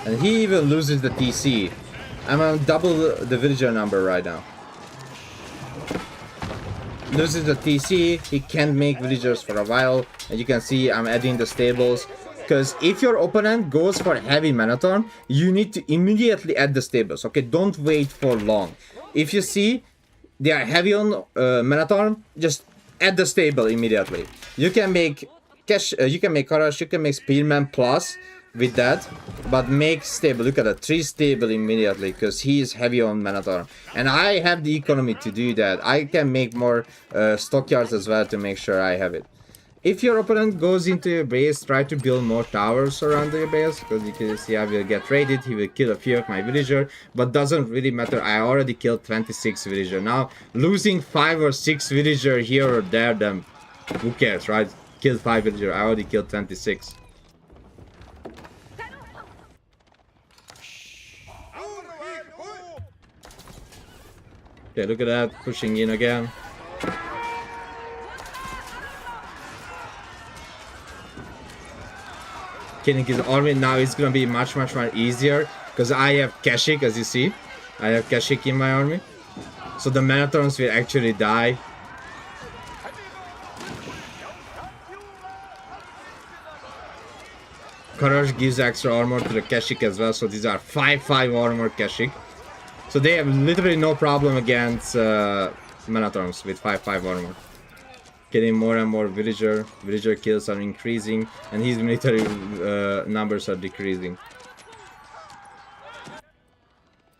And he even loses the TC. I'm on double the villager number right now. Loses the TC, he can't make villagers for a while. And you can see I'm adding the stables. Because if your opponent goes for heavy Manatorm, you need to immediately add the stables. Okay, don't wait for long. If you see they are heavy on Manatorm, just add the stable immediately. You can make Karash, you can make Spearman plus with that, but make stable. Look at that, 3 stable immediately, because he is heavy on Minotaur. And I have the economy to do that. I can make more stockyards as well to make sure I have it. If your opponent goes into your base, try to build more towers around your base, because you can see I will get raided, he will kill a few of my villager, but doesn't really matter, I already killed 26 villager. Now, losing 5 or 6 villager here or there, then who cares, right? Killed 5 villager, I already killed 26. Okay, look at that, pushing in again. Killing his army now is gonna be much more easier because I have QICK, as you see. I have QICK in my army, so the Minotaurs will actually die. Courage gives extra armor to the QICK as well, so these are 5/5 armor QICK. So they have literally no problem against Minotaurs with 5/5 armor. Getting more and more villager kills are increasing, and his military numbers are decreasing.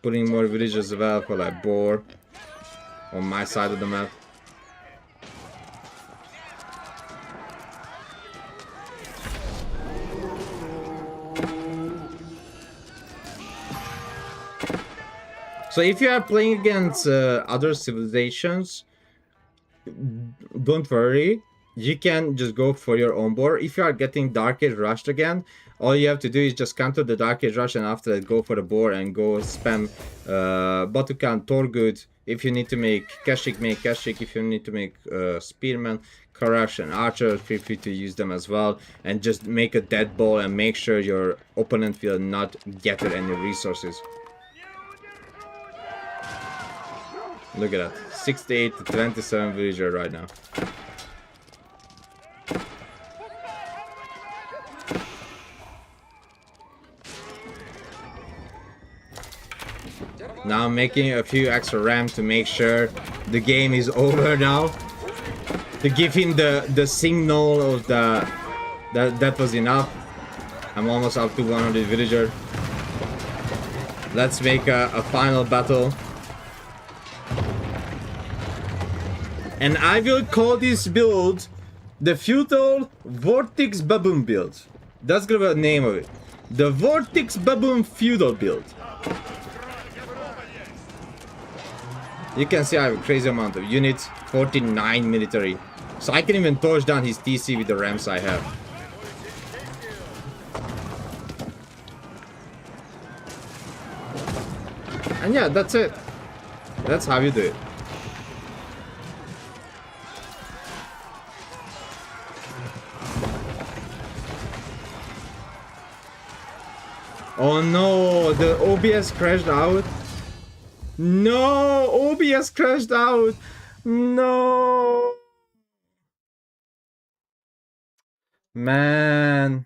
Putting more villagers as well for like boar on my side of the map. So if you are playing against other civilizations, don't worry, you can just go for your own board. If you are getting Dark Age rushed again, all you have to do is just counter the Dark Age rush, and after that go for the board and go spam Batukan, Torgut. If you need to make QICK, make QICK. If you need to make Spearman, Karash and Archer, feel free to use them as well. And just make a dead ball and make sure your opponent will not gather any resources. Look at that, 68 to 27 villager right now. Now I'm making a few extra ramps to make sure the game is over now. To give him the signal of that was enough. I'm almost up to 100 villager. Let's make a final battle. And I will call this build the Feudal Vortex Baboon build. That's gonna be the name of it. The Vortex Baboon Feudal build. You can see I have a crazy amount of units, 49 military. So I can even torch down his TC with the ramps I have. And yeah, that's it. That's how you do it. Oh no, the OBS crashed out. No, OBS crashed out. No. Man.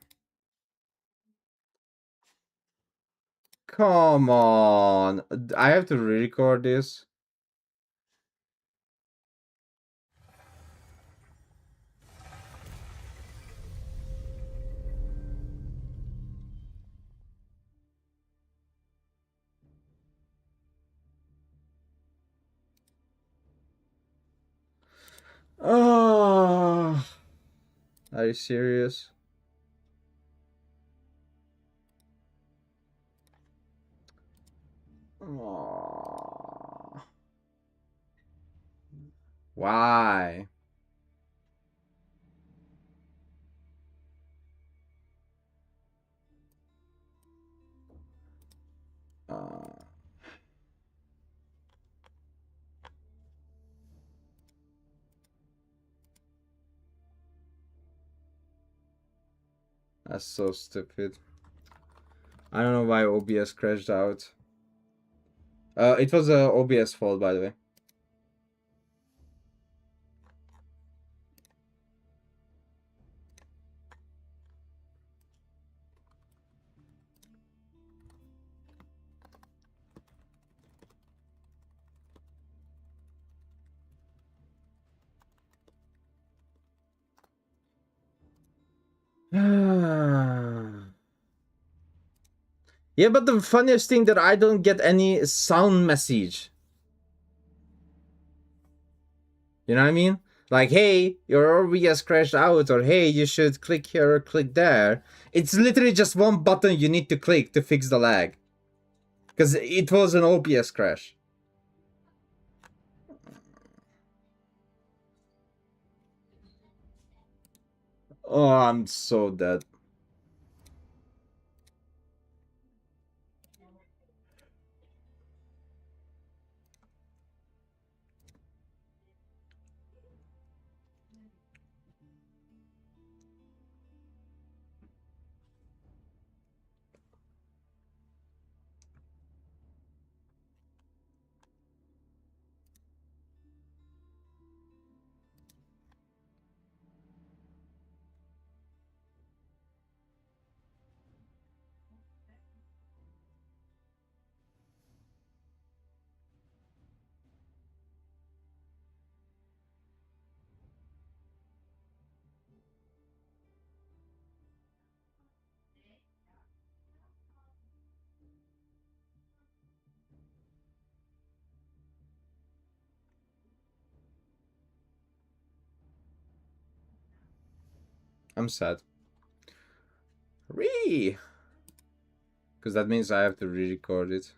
Come on. I have to re-record this. Oh, are you serious? Oh. Why? That's so stupid. I don't know why OBS crashed out. It was a OBS fault, by the way. Yeah, but the funniest thing that I don't get any sound message. You know what I mean? Like, hey, your OBS crashed out, or hey, you should click here or click there. It's literally just one button you need to click to fix the lag. Because it was an OBS crash. Oh, I'm so dead. I'm sad. Because that means I have to re-record it.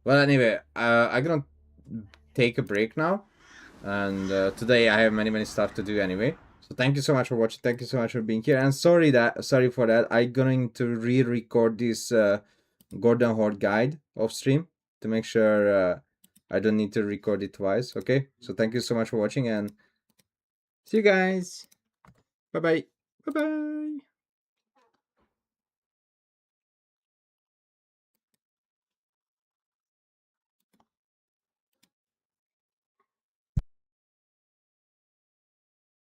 Well, anyway, I'm gonna take a break now. And today I have many stuff to do anyway. So thank you so much for watching. Thank you so much for being here. And sorry for that. I'm going to re-record this Gordon Horde guide off stream to make sure I don't need to record it twice. Okay. So thank you so much for watching and see you guys. Bye bye. Bye bye.